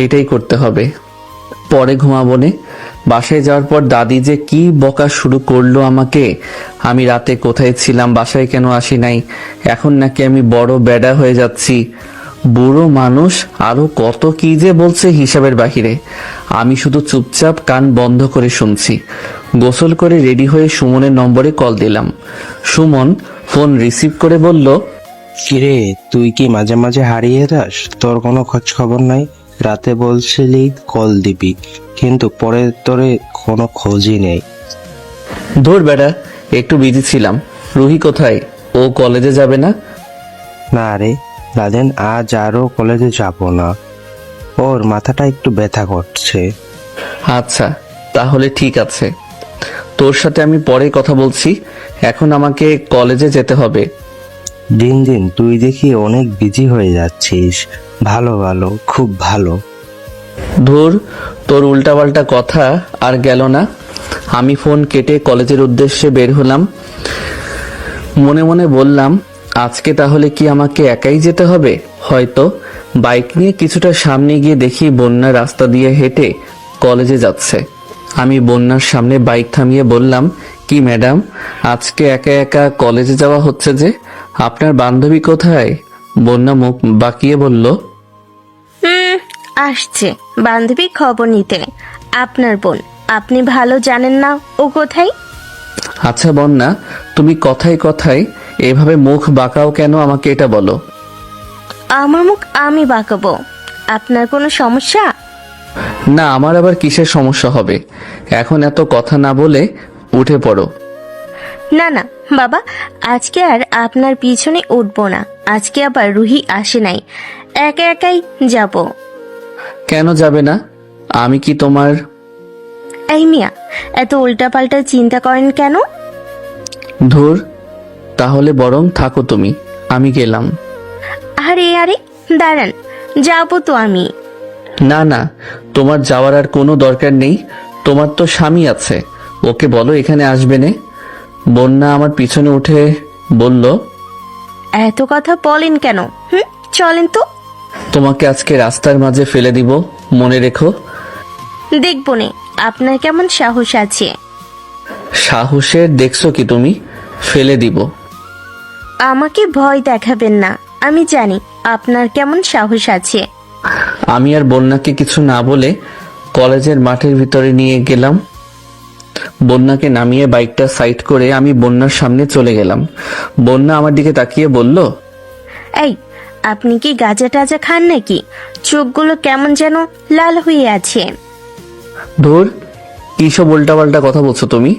এটাই করতে হবে, পরে ঘুমাবো নে। বাসায় যাওয়ার পর দাদি যে কি বকা শুরু করলো আমাকে, আমি রাতে কোথায় ছিলাম, বাসায় কেন আসি নাই, এখন নাকি আমি বড় বেডা হয়ে যাচ্ছি। বুড়ো মানুষ আরো কত কি যে বলছে হিসাবের বাহিরে। আমি শুধু চুপচাপ কান বন্ধ করে শুনছি। গোসল করে রেডি হয়ে সুমনের নম্বরে কল দিলাম। সুমন ফোন রিসিভ করে বলল, কিরে তুই কি মাঝে মাঝে হারিয়ে যাস? তোর কোনো খোঁজ খবর নাই। রাতে বলছিলি কল দিবি, কিন্তু পরে তোরে কোনো খোঁজই নেই। ধুর বেটা, একটু বিজি ছিলাম। রুহি কোথায়? ও কলেজে যাবে না? না রে লাদেন, আজ আরো কলেজে যাব না, ওর মাথাটা একটু ব্যথা করছে। আচ্ছা তাহলে ঠিক আছে, তোর সাথে আমি পরে কথা বলছি, এখন আমাকে কলেজে যেতে হবে। দিন দিন তুই দেখি অনেক বিজি হয়ে যাচ্ছিস। ভালো ভালো, খুব ভালো। ধুর, তোর উল্টাপাল্টা কথা আর গেল না। আমি ফোন কেটে কলেজের উদ্দেশ্যে বের হলাম। মনে মনে বললাম, আজকে তাহলে কি আমাকে একাই যেতে হবে? হয়তো। বাইক নিয়ে কিছুটা সামনে গিয়ে দেখি বন্যা রাস্তা দিয়ে হেঁটে কলেজে যাচ্ছে। আমি বন্যার সামনে বাইক থামিয়ে বললাম, কি ম্যাডাম, আজকে একা একা কলেজে যাওয়া হচ্ছে যে? আপনার বান্ধবী কোথায়? বন্যা মুখ বাঁকিয়ে বলল, আসছে বান্ধবী খবর নিতে। আপনার বোন, আপনি ভালো জানেন না ও কোথায়? আচ্ছা বন্যা, তুমি কথায় কথায় এভাবে মুখ বাঁকাও কেন আমাকে এটা বলো। আমার মুখ আমি বাঁকাবো? আপনার কোনো সমস্যা? না, আমার আবার কিসের সমস্যা হবে? এখন এত কথা না বলে উঠে পড়ো। না না বাবা, আজকে আর আপনার পিছনে উঠবো না। আজকে আবার রুহি আসে নাই, একা একাই যাব। কেন যাবে না? আমি কি তোমার? এই মিয়া, এত উল্টাপাল্টা চিন্তা করেন কেন? ধুর, তাহলে বরং থাকো তুমি, আমি গেলাম। আরে আরে দাঁড়ান, যাবো তো আমি। না না, তোমার যাওয়ার আর কোনো দরকার নেই। তোমার তো স্বামী আছে, ওকে বলো এখানে আসবে না। বন্যা আমার পিছনে উঠে বলল, এত কথা বলেন কেন? চলেন তো। তোমাকে আজকে রাস্তার মাঝে ফেলে দিব, মনে রেখো। দেখবো নে আপনার কেমন সাহস আছে। সাহসের দেখছো কি তুমি? ফেলে দিব। আমাকে ভয় দেখাবেন না, আমি জানি আপনার কেমন সাহস আছে। আমি আর বন্যাকে কিছু না বলে কলেজের মাঠের ভিতরে নিয়ে গেলাম। বন্যাকে নামিয়ে বাইকটা সাইড করে আমি বন্যার সামনে চলে গেলাম। বন্যা আমার দিকে তাকিয়ে বলল, এই, আপনি কি গাঁজা টাজা খান নাকি? চোখগুলো কেমন যেন লাল হয়ে আছে। ধুর, কিসব উল্টাপাল্টা কথা বলছো তুমি?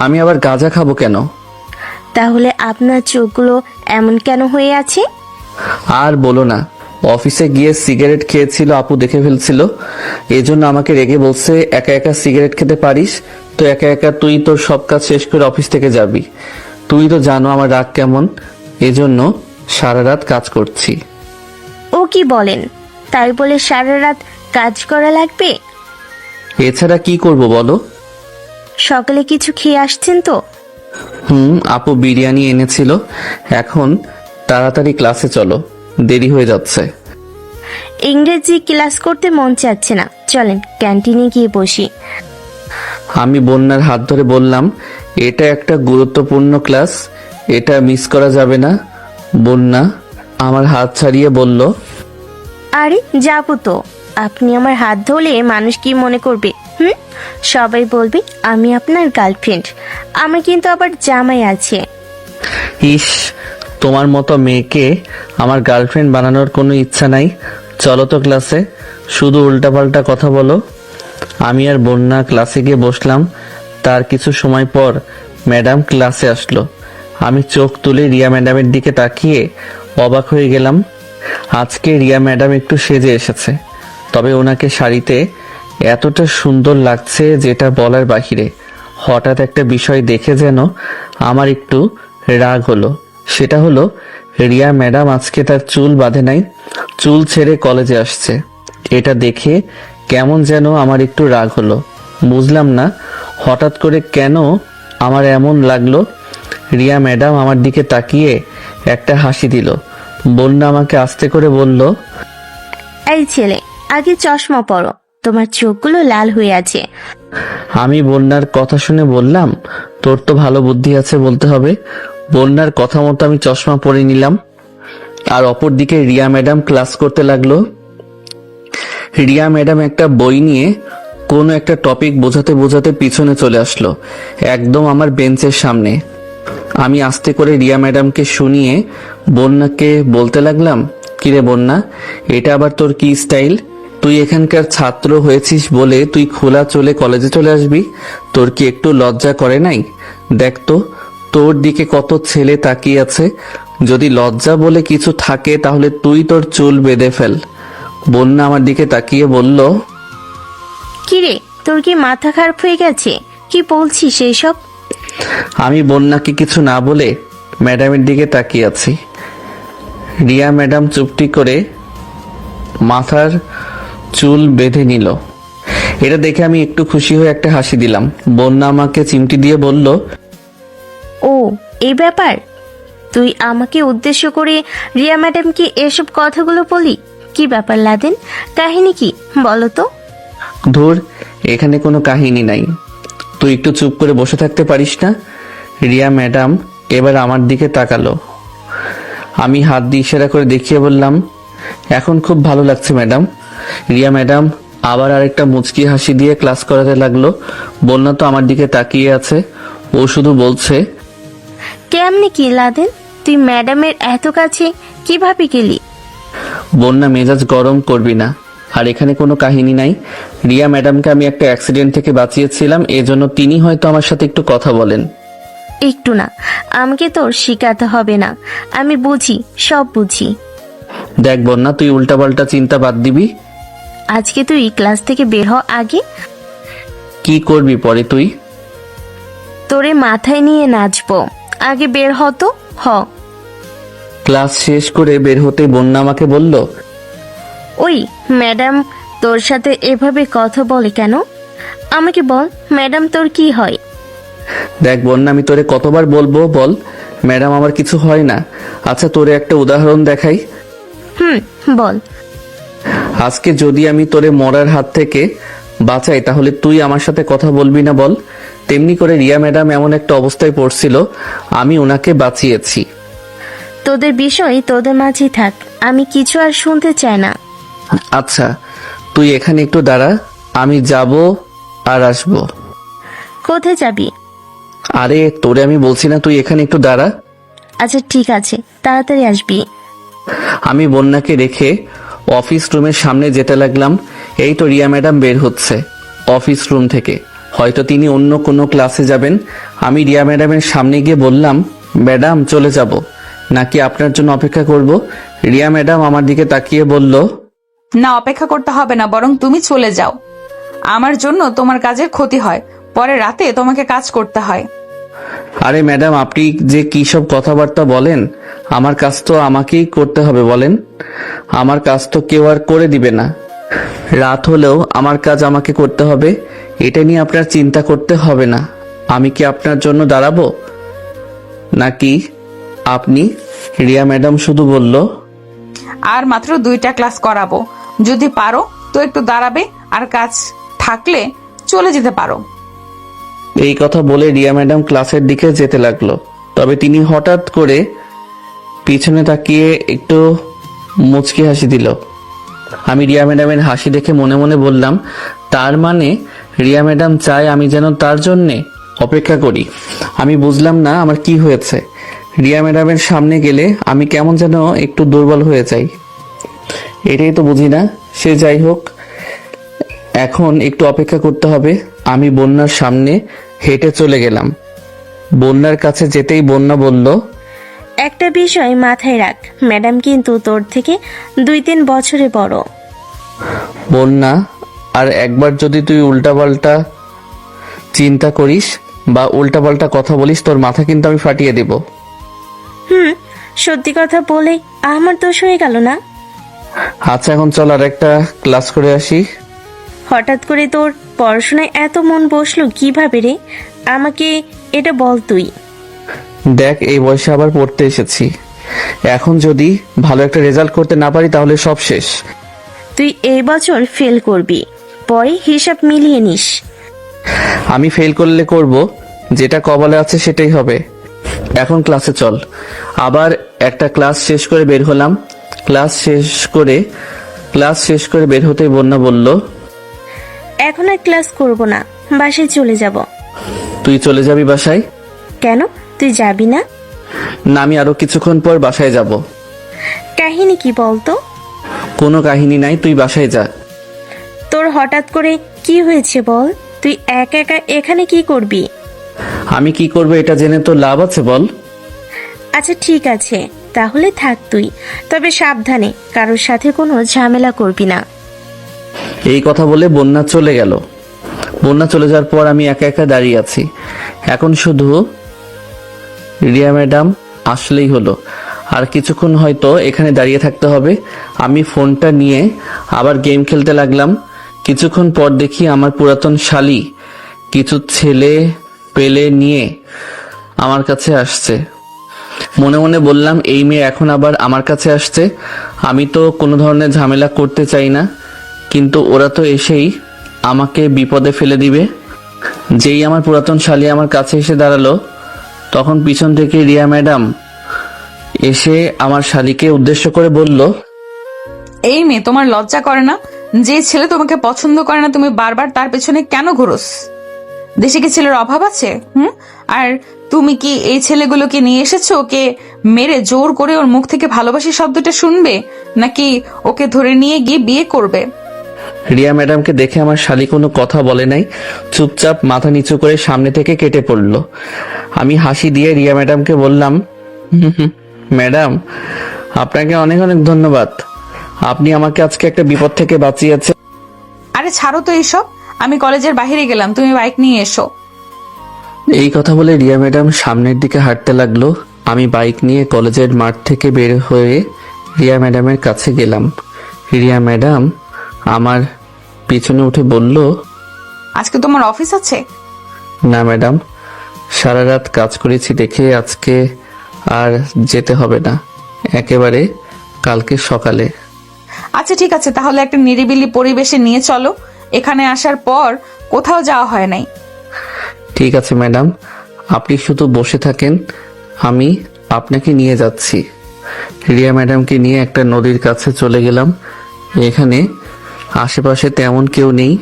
আমি আবার গাঁজা খাবো কেন? তাহলে আপনার চোখগুলো এমন কেন হয়ে আছে? আর বলো না, অফিসে গিয়ে সিগারেট খেয়েছিল, আপু দেখে ফেলছিল। এজন্য আমাকে রেগে বলছে, একা একা সিগারেট খেতে পারিস তো একা একা তুই তোর সব কাজ শেষ করে অফিস থেকে যাবি। তুই তো জানো আমার রাগ কেমন, এজন্য সারা রাত কাজ করছি। ও কি বলেন? তাই বলে সারা রাত কাজ করা লাগবে? এছাড়া কি করব বলো? সকালে কিছু খেয়ে আসছেন তো? আপু বিরিয়ানি এনেছিল। এখন তাড়াতাড়ি ক্লাসে চলো, দেরি হয়ে যাচ্ছে। ইংরেজি ক্লাস করতে মন চাচ্ছে না, চলেন ক্যান্টিনে গিয়ে বসি। আমি বন্যার হাত ধরে বললাম, এটা একটা গুরুত্বপূর্ণ ক্লাস, এটা মিস করা যাবে না। বন্যা আমার হাত ছাড়িয়ে বলল, আরে যাবো তো। আপনি আমার হাত ধরলে মানুষ কি মনে করবে? সবাই বলবে আমি আপনার গার্লফ্রেন্ড। আমার কিন্তু আবার জামাই আছে। ইস, তোমার মতো মেয়েকে আমার গার্লফ্রেন্ড বানানোর কোনো ইচ্ছা নাই। চলো তো ক্লাসে, শুধু উল্টাপাল্টা কথা বলো। আমি আর বন্যা ক্লাসে গিয়ে বসলাম। তার কিছু সময় পর ম্যাডাম ক্লাসে আসলো। আমি চোখ তুলে রিয়া ম্যাডামের দিকে তাকিয়ে অবাক হয়ে গেলাম। আজকে রিয়া ম্যাডাম একটু সেজে এসেছে, তবে ওনাকে শাড়িতে এতটা সুন্দর লাগছে যেটা বলার বাহিরে। হঠাৎ একটা বিষয় দেখে যেন আমার একটু রাগ হলো। সেটা হলো, রিয়া ম্যাডাম আজকে তার চুল বাঁধে নাই, চুল ছেড়ে কলেজে আসছে। এটা দেখে কেমন যেন আমার একটু রাগ হলো। বুঝলাম না হঠাৎ করে কেন আমার এমন লাগলো। রিয়া ম্যাডাম আমার দিকে তাকিয়ে একটা হাসি দিল। বন্যা আমাকে আস্তে করে বলল, এই ছেলে, আগে চশমা পরো, তোমার চোখগুলো লাল হয়ে আছে। আমি বন্যার কথা শুনে বললাম, তোর তো ভালো বুদ্ধি আছে বলতে হবে। বন্যার কথা মতো আমি চশমা পরে নিলাম। আর অপরদিকে রিয়া ম্যাডাম ক্লাস করতে লাগলো। রিয়া ম্যাডাম একটা বই নিয়ে কোনো একটা টপিক বোঝাতে বোঝাতে পিছনে চলে আসলো, একদম আমার বেঞ্চের সামনে। আমি আস্তে করে রিয়া ম্যাডামকে শুনিয়ে বন্যাকে বলতে লাগলাম, কিরে বন্যা, এটা আবার তোর কি স্টাইল? তুই এখানকার ছাত্র হয়েছিস বলে তুই খোলা চলে কলেজে চলে আসবি? তোর কি একটু লজ্জা করে নাই? দেখ তো, তোর দিকে কত ছেলে তাকিয়ে আছে। যদি লজ্জা বলে কিছু থাকে তাহলে তুই তোর চুল বেঁধে ফেল। বন্যা আমার দিকে তাকিয়ে বলল, কিরে, তোর কি মাথা খারাপ হয়ে গেছে? কি বলছিস এইসব? আমি বন্যাকে কিছু না বলে ম্যাডামের দিকে তাকিয়ে আছি। রিয়া ম্যাডাম চুপটি করে মাথার চুল বেঁধে নিল। এটা দেখে আমি একটু খুশি হয়ে একটা হাসি দিলাম। বন্যা আমাকে চিমটি দিয়ে বলল, ও এই ব্যাপার? তুই আমাকে উদ্দেশ্য করে রিয়া ম্যাডামকে এসব কথাগুলো বলি? কি ব্যাপার লাদেন, কাহিনী কি বলো তো? ধুর, এখানে কোনো কাহিনী নাই, তুই একটু চুপ করে বসে থাকতে পারিস না? রিয়া ম্যাডাম এবার আমার দিকে তাকালো। আমি হাত দিয়ে ইশারা করে দেখিয়ে বললাম, এখন খুব ভালো লাগছে ম্যাডাম। রিয়া ম্যাডাম আবার আরেকটা মুচকি হাসি দিয়ে ক্লাস করাতে লাগলো। বন্যা তো আমার দিকে তাকিয়ে আছে, ও শুধু বলছে, কেমনে কি লাদেন? তুই ম্যাডামের এত কাছে কিভাবে গেলি? বন্যা, মেজাজ গরম করবি না। আর এখানে কোনো কাহিনী নাই। রিয়া ম্যাডামকে আমি একটা অ্যাক্সিডেন্ট থেকে বাঁচিয়েছিলাম, এজন্য তিনি হয়তো আমার সাথে একটু কথা বলেন। একটু না, আমাকে তোর শিখাতে হবে না, আমি বুঝি, সব বুঝি। দেখ বন্যা, তুই উল্টাপাল্টা চিন্তা বাদ দিবি। আজকে তুই ক্লাস থেকে বের হ আগে। কি করবি পরে তুই? তোরে মাথায় নিয়ে নাচবো, আগে বের হ তো। হ। ক্লাস শেষ করে বের হতে বন্যা আমাকে বলল, ওই ম্যাডাম তোর সাথে এভাবে কথা বলে কেন? আমাকে বল, ম্যাডাম তোর কি হয়? দেখ বন্যা, আমি তোরে কতবার বলবো বল, ম্যাডাম আমার কিছু হয় না। আচ্ছা তোরে একটা উদাহরণ দেখাই। বল। আজকে যদি আমি তোরে মরার হাত থেকে বাঁচাই তাহলে তুই আমার সাথে কথা বলবি না বল? তেমনি করে রিয়া ম্যাডাম এমন একটা অবস্থায় পড়ছিল, আমি ওনাকে বাঁচিয়েছি। তোদের বিষয় তোদের মাঝেই থাক, আমি কিছু আর শুনতে চাই না। আচ্ছা তুই এখানে একটু দাঁড়া, আমি যাব আর আসবো। কোথায় যাবি? আরে তোরে আমি বলছি না তুই এখানে একটু দাঁড়া। আচ্ছা ঠিক আছে, তাড়াতাড়ি আসবি। আমি বন্যাকে রেখে অফিস রুমের সামনে যেতে লাগলাম। এই তো রিয়া ম্যাডাম বের হচ্ছে অফিস রুম থেকে, হয়তো তিনি অন্য কোনো ক্লাসে যাবেন। আমি রিয়া ম্যাডামের সামনে গিয়ে বললাম, ম্যাডাম চলে যাব নাকি আপনার জন্য অপেক্ষা করব? রিয়া ম্যাডাম আমার দিকে তাকিয়ে বলল, না, অপেক্ষা করতে হবে না, বরং তুমি চলে যাও। আমার জন্য তোমার কাজের ক্ষতি হয়, পরে রাতে তোমাকে কাজ করতে হয়। আরে ম্যাডাম, আপনি যে কি সব কথাবার্তা বলেন? আমার কাজ তো আমাকেই করতে হবে বলেন। আমার কাজ তো কেউ আর করে দিবে না। রাত হলেও আমার কাজ আমাকে করতে হবে, এটা নিয়ে আপনার চিন্তা করতে হবে না। আমি কি আপনার জন্য দাঁড়াবো নাকি আপনি? রিয়া ম্যাডাম শুধু বলল, আর মাত্র 2টা ক্লাস করাবো, যদি পারো তো একটু দাঁড়াবে, আর কাজ থাকলে চলে যেতে পারো। এই কথা বলে রিয়া ম্যাডাম ক্লাসের দিকে যেতে লাগলো। তবে তিনি হঠাৎ করে পিছনে তাকিয়ে একটু মুচকি হাসি দিল। আমি রিয়া ম্যাডামের হাসি দেখে মনে মনে বললাম, তার মানে রিয়া ম্যাডাম চায় আমি যেন তার জন্যে অপেক্ষা করি। আমি বুঝলাম না আমার কি হয়েছে। রিয়া ম্যাডামের সামনে গেলে আমি কেমন যেন একটু দুর্বল হয়ে যাই, এটাই তো বুঝি না। সে যাই হোক, এখন একটু অপেক্ষা করতে হবে। আমি বন্যার সামনে হেঁটে চলে গেলাম। বন্যার কাছে যেতেই বন্যা বলল, একটা বিষয় মাথায় রাখ, ম্যাডাম কিন্তু তোর থেকে 2-3 বছরে বড়। বন্যা, আর একবার যদি তুই উল্টাপাল্টা চিন্তা করিস বা উল্টাপাল্টা কথা বলিস, তোর মাথা কিন্তু আমি ফাটিয়ে দেব। সত্যি কথা বলে আমার দোষ হয়ে গেল না? আচ্ছা এখন চল আর একটা ক্লাস করে আসি। হঠাৎ করে তোর পড়াশোনায় এত মন বসলো কিভাবে রে? আমাকে এটা বল তুই। দেখ, এই বয়সে আবার পড়তে এসেছি, এখন যদি ভালো একটা রেজাল্ট করতে না পারি তাহলে সব শেষ। তুই এই বছর ফেল করবি, পরে হিসাব মিলিয়ে নিস। আমি ফেল করলে করব, যেটা কপালে আছে সেটাই হবে। এখন ক্লাসে চল। আবার একটা ক্লাস শেষ করে বের হলাম। ক্লাস শেষ করে বের হতেই বন্যা বলল, এখন আর ক্লাস করব না, বাসায় চলে যাব। তুই চলে যাবি বাসায়? কেন, তুই যাবি না? না, আমি আরো কিছুক্ষণ পর বাসায় যাব। কাহিনী কি বলতো? কোনো কাহিনী নাই, তুই বাসায় যা। তোর হঠাৎ করে কি হয়েছে বল? তুই একা একা এখানে কি করবি? আমি কি করব এটা জেনে তো লাভ আছে বল? আচ্ছা ঠিক আছে, তাহলে থাক তুই, তবে সাবধানে, কারোর সাথে কোনো ঝামেলা করবি না। এই কথা বলে বন্যা চলে গেল। বন্যা চলে যাওয়ার পর আমি একা একা দাঁড়িয়ে আছি। এখন শুধু রিয়া ম্যাডাম আসলেই হলো, আর কিছুক্ষণ হয়তো এখানে দাঁড়িয়ে থাকতে হবে। আমি ফোনটা নিয়ে আবার গেম খেলতে লাগলাম। কিছুক্ষণ পর দেখি আমার পুরাতন শালি কিছু ছেলে পেলে নিয়ে আমার কাছে আসছে। মনে মনে বললাম, এই মেয়ে এখন আবার আমার কাছে আসছে। আমি তো কোনো ধরনের ঝামেলা করতে চাই না, কিন্তু ওরা তো এসেই আমাকে বিপদে ফেলে দিবে। যেই আমার পুরাতন শালি আমার কাছে এসে দাঁড়ালো, তখন পিছন থেকে রিয়া ম্যাডাম এসে আমার শালিকে উদ্দেশ্য করে বলল, এই মেয়ে, তোমার লজ্জা করে না? যে ছেলে তোমাকে পছন্দ করে না, তুমি বারবার তার পেছনে কেন ঘুরোস? দেশে কি ছেলের অভাব আছে? আর তুমি কি এই ছেলেগুলোকে নিয়ে এসেছো ওকে মেরে জোর করে ওর মুখ থেকে ভালোবাসি শব্দটা শুনবে, নাকি ওকে ধরে নিয়ে গিয়ে বিয়ে করবে? রিয়া ম্যাডামকে দেখে আমার শালি কোনো কথা বলে নাই, চুপচাপ মাথা নিচু করে সামনে থেকে কেটে পড়ল। আমি হাসি দিয়ে রিয়া ম্যাডামকে বললাম, ম্যাডাম আপনাকে অনেক অনেক ধন্যবাদ, আপনি আমাকে আজকে একটা বিপদ থেকে বাঁচিয়েছেন। আরে ছাড়ো তো এইসব, আমি কলেজের বাইরে গেলাম, তুমি বাইক নিয়ে এসো। এই কথা বলে রিয়া ম্যাডাম সামনের দিকে হাঁটতে লাগলো। আমি বাইক নিয়ে কলেজের মাঠ থেকে বের হয়ে রিয়া ম্যাডামের কাছে গেলাম। রিয়া ম্যাডাম আমার পিছনে উঠে বলল, আজকে তোমার অফিস আছে? না ম্যাডাম, সারা রাত কাজ করেছি দেখে আজকে আর যেতে হবে না, একেবারে কালকে সকালে। আচ্ছা ঠিক আছে, তাহলে একটা নিরিবিলি পরিবেশে নিয়ে চলো, এখানে আসার পর কোথাও যাওয়া হয় নাই। ঠিক আছে ম্যাডাম, আপনি শুধু বসে থাকেন, আমি আপনাকে নিয়ে যাচ্ছি। রিয়া ম্যাডামকে নিয়ে একটা নদীর কাছে চলে গেলাম। এখানে আশেপাশে তেমন কেউ নেই।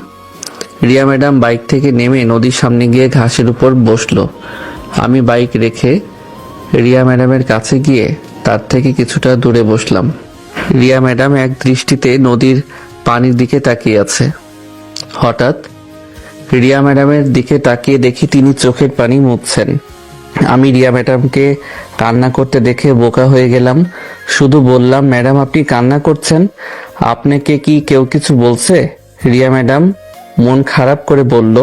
রিয়া ম্যাডাম বাইক থেকে নেমে নদীর সামনে গিয়ে ঘাসের উপর বসলো। আমি বাইক রেখে রিয়া ম্যাডামের কাছে গিয়ে তার থেকে কিছুটা দূরে বসলাম। রিয়া ম্যাডাম এক দৃষ্টিতে নদীর পানির দিকে তাকিয়ে আছে। হঠাৎ রিয়া ম্যাডামের দিকে তাকিয়ে দেখি তিনি চোখের পানি মুছছেন। আমি রিয়া ম্যাডামকে কান্না করতে দেখে বোকা হয়ে গেলাম। শুধু বললাম, ম্যাডাম আপনি কান্না করছেন, আপনাকে কি কেউ কিছু বলছে? রিয়া ম্যাডাম মন খারাপ করে বলল,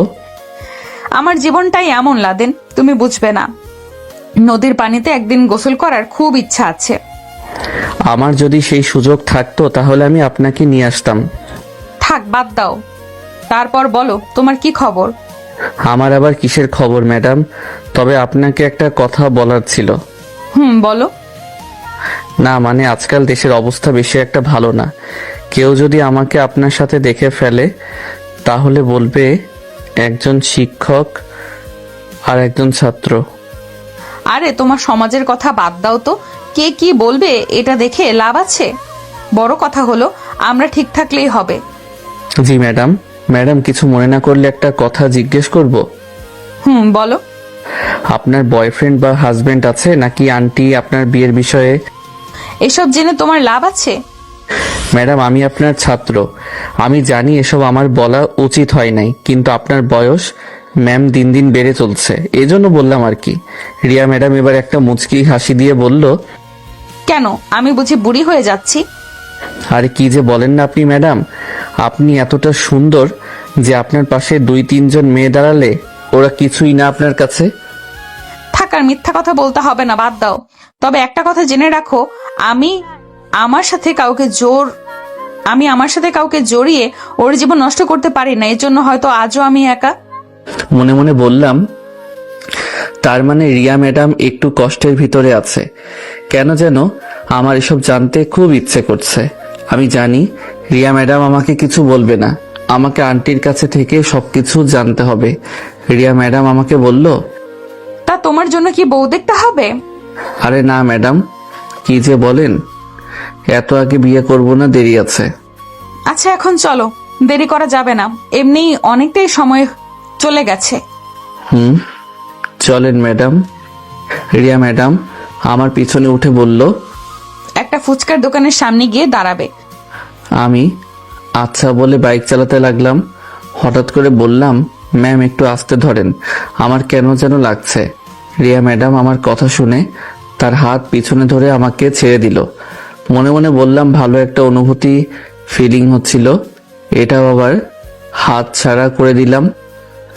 আমার জীবনটাই এমন লাদেন, তুমি বুঝবে না। নদীর পানিতে একদিন গোসল করার খুব ইচ্ছা আছে। আমার যদি সেই সুযোগ থাকতো তাহলে আমি আপনাকে নিয়ে আসতাম। থাক, বাদ দাও। তারপর বলো, তোমার কি খবর? আমার আবার কিসের খবর ম্যাডাম, তবে আপনাকে একটা কথা বলার ছিল। বলো। না মানে আজকাল দেশের অবস্থা বেশি একটা ভালো না। কেউ যদি আমাকে আপনার সাথে দেখে ফেলে তাহলে বলবে একজন শিক্ষক আর একজন ছাত্র। আরে তোমার সমাজের কথা বাদ দাও তো, কে কি বলবে এটা দেখে লাভ আছে? বড় কথা হলো আমরা ঠিক থাকলেই হবে। জি ম্যাডাম। ম্যাডাম কিছু মনে না করলে একটা কথা জিজ্ঞেস করব? বলো। আপনার বয়ফ্রেন্ড বা হাজবেন্ড আছে নাকি আন্টি আপনার বিয়ের বিষয়ে? এসব জেনে তোমার লাভ আছে? ম্যাডাম আমি আপনার ছাত্র, আমি জানি এসব আমার বলা উচিত হয় নাই, কিন্তু আপনার বয়স ম্যাম দিন দিন বেড়ে চলছে, এজন্য বললাম আর কি। রিয়া ম্যাডাম এবার একটা মুচকি হাসি দিয়ে বলল, কেন, আমি বুঝি বুড়ি হয়ে যাচ্ছি? আরে কি যে বলেন না আপনি ম্যাডাম, আপনি এতটা সুন্দর যে আপনার পাশে 2-3 জন মেয়ে দাঁড়ালে ওরা কিছুই না আপনার কাছে। থাকার মিথ্যা কথা বলতে হবে না, বাদ দাও। তবে একটা কথা জেনে রাখো, আমি আমার সাথে কাউকে জড়িয়ে ওর জীবন নষ্ট করতে পারি না, এর জন্য হয়তো আজও আমি একা। মনে মনে বললাম, তার মানে রিয়া ম্যাডাম একটু কষ্টের ভিতরে আছে। কেন যেন আমার এসব জানতে খুব ইচ্ছে করছে। আমি জানি রিয়া ম্যাডাম আমাকে কিছু বলবে না, আমাকে আন্টির কাছে থেকে সবকিছু জানতে হবে। রিয়া ম্যাডাম আমাকে বলল, তা তোমার জন্য কি বউ দেখতে হবে? আরে না ম্যাডাম, কি যে বলেন, এত আগে বিয়ে করব না, দেরি আছে। আচ্ছা এখন চলো, দেরি করা যাবে না, এমনি অনেকটাই সময় চলে গেছে। চলেন ম্যাডাম। রিয়া ম্যাডাম আমার পিছনে উঠে বলল, একটা ফুচকার দোকানের সামনে গিয়ে দাঁড়াবে। আমি আচ্ছা বলে বাইক চালাতে লাগলাম। হঠাৎ করে বললাম, ম্যাম একটু আস্তে ধরেন, আমার কেন যেন লাগছে। রিয়া ম্যাডাম আমার কথা শুনে তার হাত পিছনে ধরে আমাকে ছেড়ে দিল। মনে মনে বললাম, ভালো একটা অনুভূতি ফিলিং হচ্ছিল, এটাও আবার হাত ছাড়া করে দিলাম।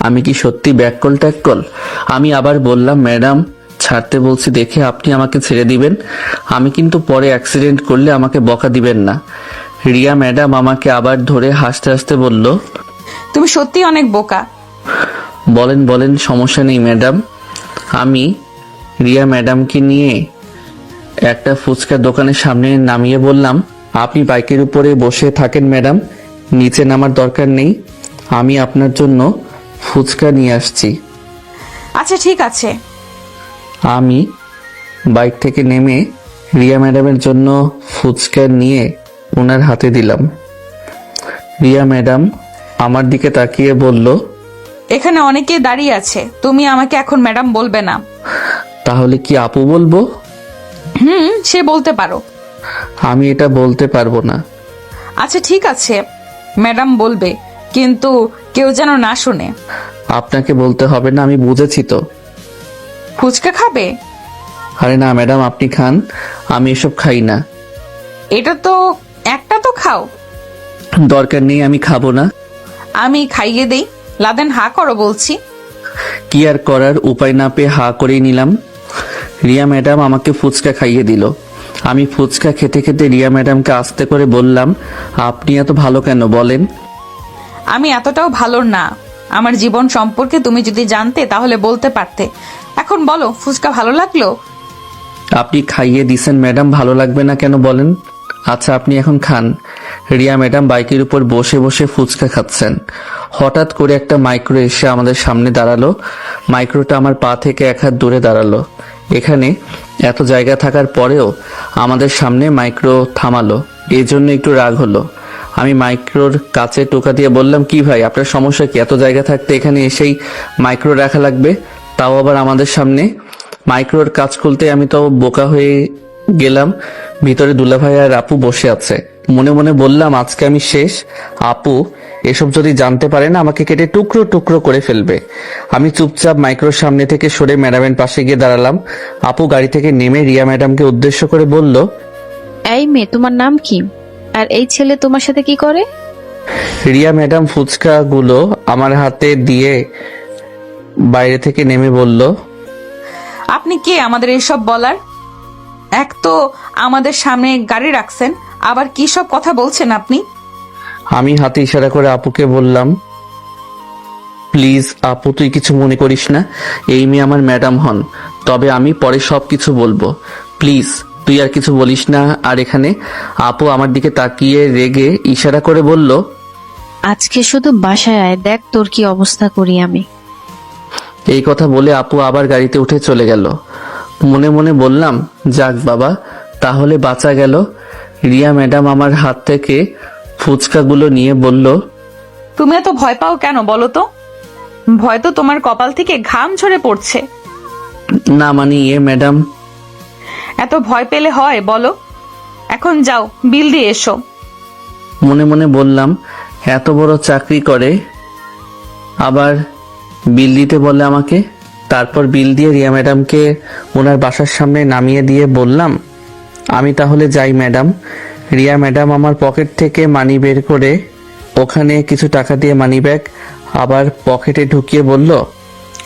আমি কি সত্যি ব্যাককল ট্যাককল? আমি আবার বললাম, ম্যাডাম ছাড়তে বলছি দেখে আপনি আমাকে ছেড়ে দিবেন, আমি কিন্তু পরে অ্যাক্সিডেন্ট করলে আমাকে বকা দিবেন না। রিয়া ম্যাডাম আমাকে আবার ধরে হাসতে হাসতে বলল, তুমি সত্যি অনেক বোকা। বলেন বলেন, সমস্যা নেই ম্যাডাম। আমি রিয়া ম্যাডামকে নিয়ে একটা ফুচকার দোকানের সামনে নামিয়ে বললাম, আপনি বাইকের উপরে বসে থাকেন ম্যাডাম, নিচে নামার দরকার নেই, আমি আপনার জন্য ফুচকা নিয়ে আসছি। আচ্ছা ঠিক আছে। আমি বাইক থেকে নেমে রিয়া ম্যাডামের জন্য ফুচকা নিয়ে ওনার হাতে দিলাম। রিয়া ম্যাডাম আমার দিকে তাকিয়ে বলল, এখানে অনেকে দাঁড়িয়ে আছে, তুমি আমাকে এখন ম্যাডাম বলবে না। তাহলে কি আপু বলবো? সে বলতে পারো। আমি এটা বলতে পারবো না। আচ্ছা ঠিক আছে, ম্যাডাম বলবে, কিন্তু কেউ যেন না শুনে। আপনাকে বলতে হবে না, আমি বুঝেছি তো। ফুচকা খাবে? আরে না ম্যাডাম, আপনি খান, আমি এসব খাই না। এটা তো একটা তো খাও। দরকার নেই, আমি খাবো না। আমি খাইয়ে দেই। লাদেন হা করো বলছি। কি আর করার, উপায় না পেয়ে হা করেই নিলাম। রিয়া ম্যাডাম আমাকে ফুচকা খাইয়ে দিল। আমি ফুচকা খেতে খেতে রিয়া ম্যাডামকে আস্তে করে বললাম, আপনি এত ভালো কেন বলেন? আমি এতটাও ভালো না। আমার জীবন সম্পর্কে তুমি যদি জানতে তাহলে বলতে পারতে। এখন বলো, ফুচকা ভালো লাগলো? আপনি খাইয়ে দিছেন ম্যাডাম, ভালো লাগবে না কেন বলেন? আচ্ছা আপনি এখন খান। রিয়া ম্যাডাম বাইকের উপর বসে বসে ফুচকা খাচ্ছেন। হঠাৎ করে একটা মাইক্রো এসে আমাদের সামনে দাঁড়ালো। মাইক্রোটা আমার পা থেকে এক হাত দূরে দাঁড়ালো। এখানে এত জায়গা থাকার পরেও আমাদের সামনে মাইক্রো থামালো, এই জন্য একটু রাগ হলো। আমি মাইক্রোর কাছে টোকা দিয়ে বললাম, কি ভাই আপনার সমস্যা কি? এত জায়গা থাকতে এখানে এসেই মাইক্রো রাখা লাগবে, তাও আবার আমাদের সামনে। মাইক্রোর কাজ খুলতে আমি তো বোকা হয়ে গেলাম। ভিতরে দুলাভাই আর আপু বসে আছে। মনে মনে বললাম, আজকে আমি শেষ। আপু এসব যদি জানতে পারে না, আমাকে কেটে টুকরো টুকরো করে ফেলবে। আমি চুপচাপ মাইক্রোর সামনে থেকে সরে ম্যাডামের পাশে গিয়ে দাঁড়ালাম। আপু গাড়ি থেকে নেমে রিয়া ম্যাডামকে উদ্দেশ্য করে বলল, এই মেয়ে, তোমার নাম কি? আর এই ছেলে তোমার সাথে কি করে? রিয়া ম্যাডাম ফুচকা গুলো আমার হাতে দিয়ে বাইরে থেকে নেমে বলল, আপনি কে আমাদের এসব বলার? এক তো আমাদের সামনে গাড়ি রাখছেন, আবার কি সব কথা বলছেন আপনি? আমি হাতে ইশারা করে আপুকে বললাম, প্লিজ আপু তুই কিছু মনে করিস না, এই মেয়ে আমার ম্যাডাম হন, তবে আমি পরে সব কিছু বলবো, প্লিজ তুই আর কিছু বলিস না। আর এখানে আপু আমার দিকে তাকিয়ে রেগে ইশারা করে বলল, আজকে শুধু বাসায় আয়, দেখ তোর কি অবস্থা করি আমি। এই কথা বলে আপু আবার গাড়িতে উঠে চলে গেল। মনে মনে বললাম, যাক বাবা, তাহলে বাঁচা গেল। রিয়া ম্যাডাম আমার হাত থেকে ফুচকাগুলো নিয়ে বলল, তুমি এত ভয় পাও কেন বলো তো? ভয় তো তোমার কপাল থেকে ঘাম ঝরে পড়ছে। না মানে ম্যাডাম। এত ভয় পেলে হয় বলো? এখন যাও, বিল দিয়ে এসো। মনে মনে বললাম, এত বড় চাকরি করে আবার বিল দিতে বলে আমাকে। তারপর বিল দিয়ে রিয়া ম্যাডামকে ওনার বাসার সামনে নামিয়ে দিয়ে বললাম, আমি তাহলে যাই ম্যাডাম। রিয়া ম্যাডাম আমার পকেট থেকে মানি বের করে ওখানে কিছু টাকা দিয়ে মানি ব্যাগ আবার পকেটে ঢুকিয়ে বলল,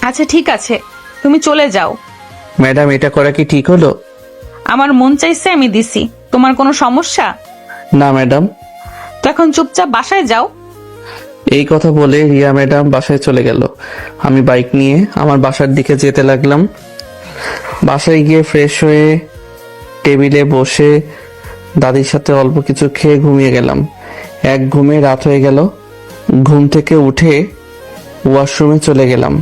আচ্ছা ঠিক আছে, তুমি চলে যাও। ম্যাডাম এটা করা কি ঠিক হলো? আমার মন চাইছে আমি দিছি, তোমার কোনো সমস্যা? না ম্যাডাম। তো এখন চুপচাপ বাসায় যাও। এই কথা বলে রিয়া ম্যাডাম বাসায় চলে গেল। আমি বাইক নিয়ে আমার বাসার দিকে যেতে লাগলাম। বাসায় গিয়ে ফ্রেশ হয়ে টেবিলে বসে দাদির সাথে অল্প কিছু খেয়ে ঘুমিয়ে গেলাম। এক ঘুমে রাত হয়ে গেল। ঘুম থেকে উঠে ওয়াশরুমে চলে গেলাম।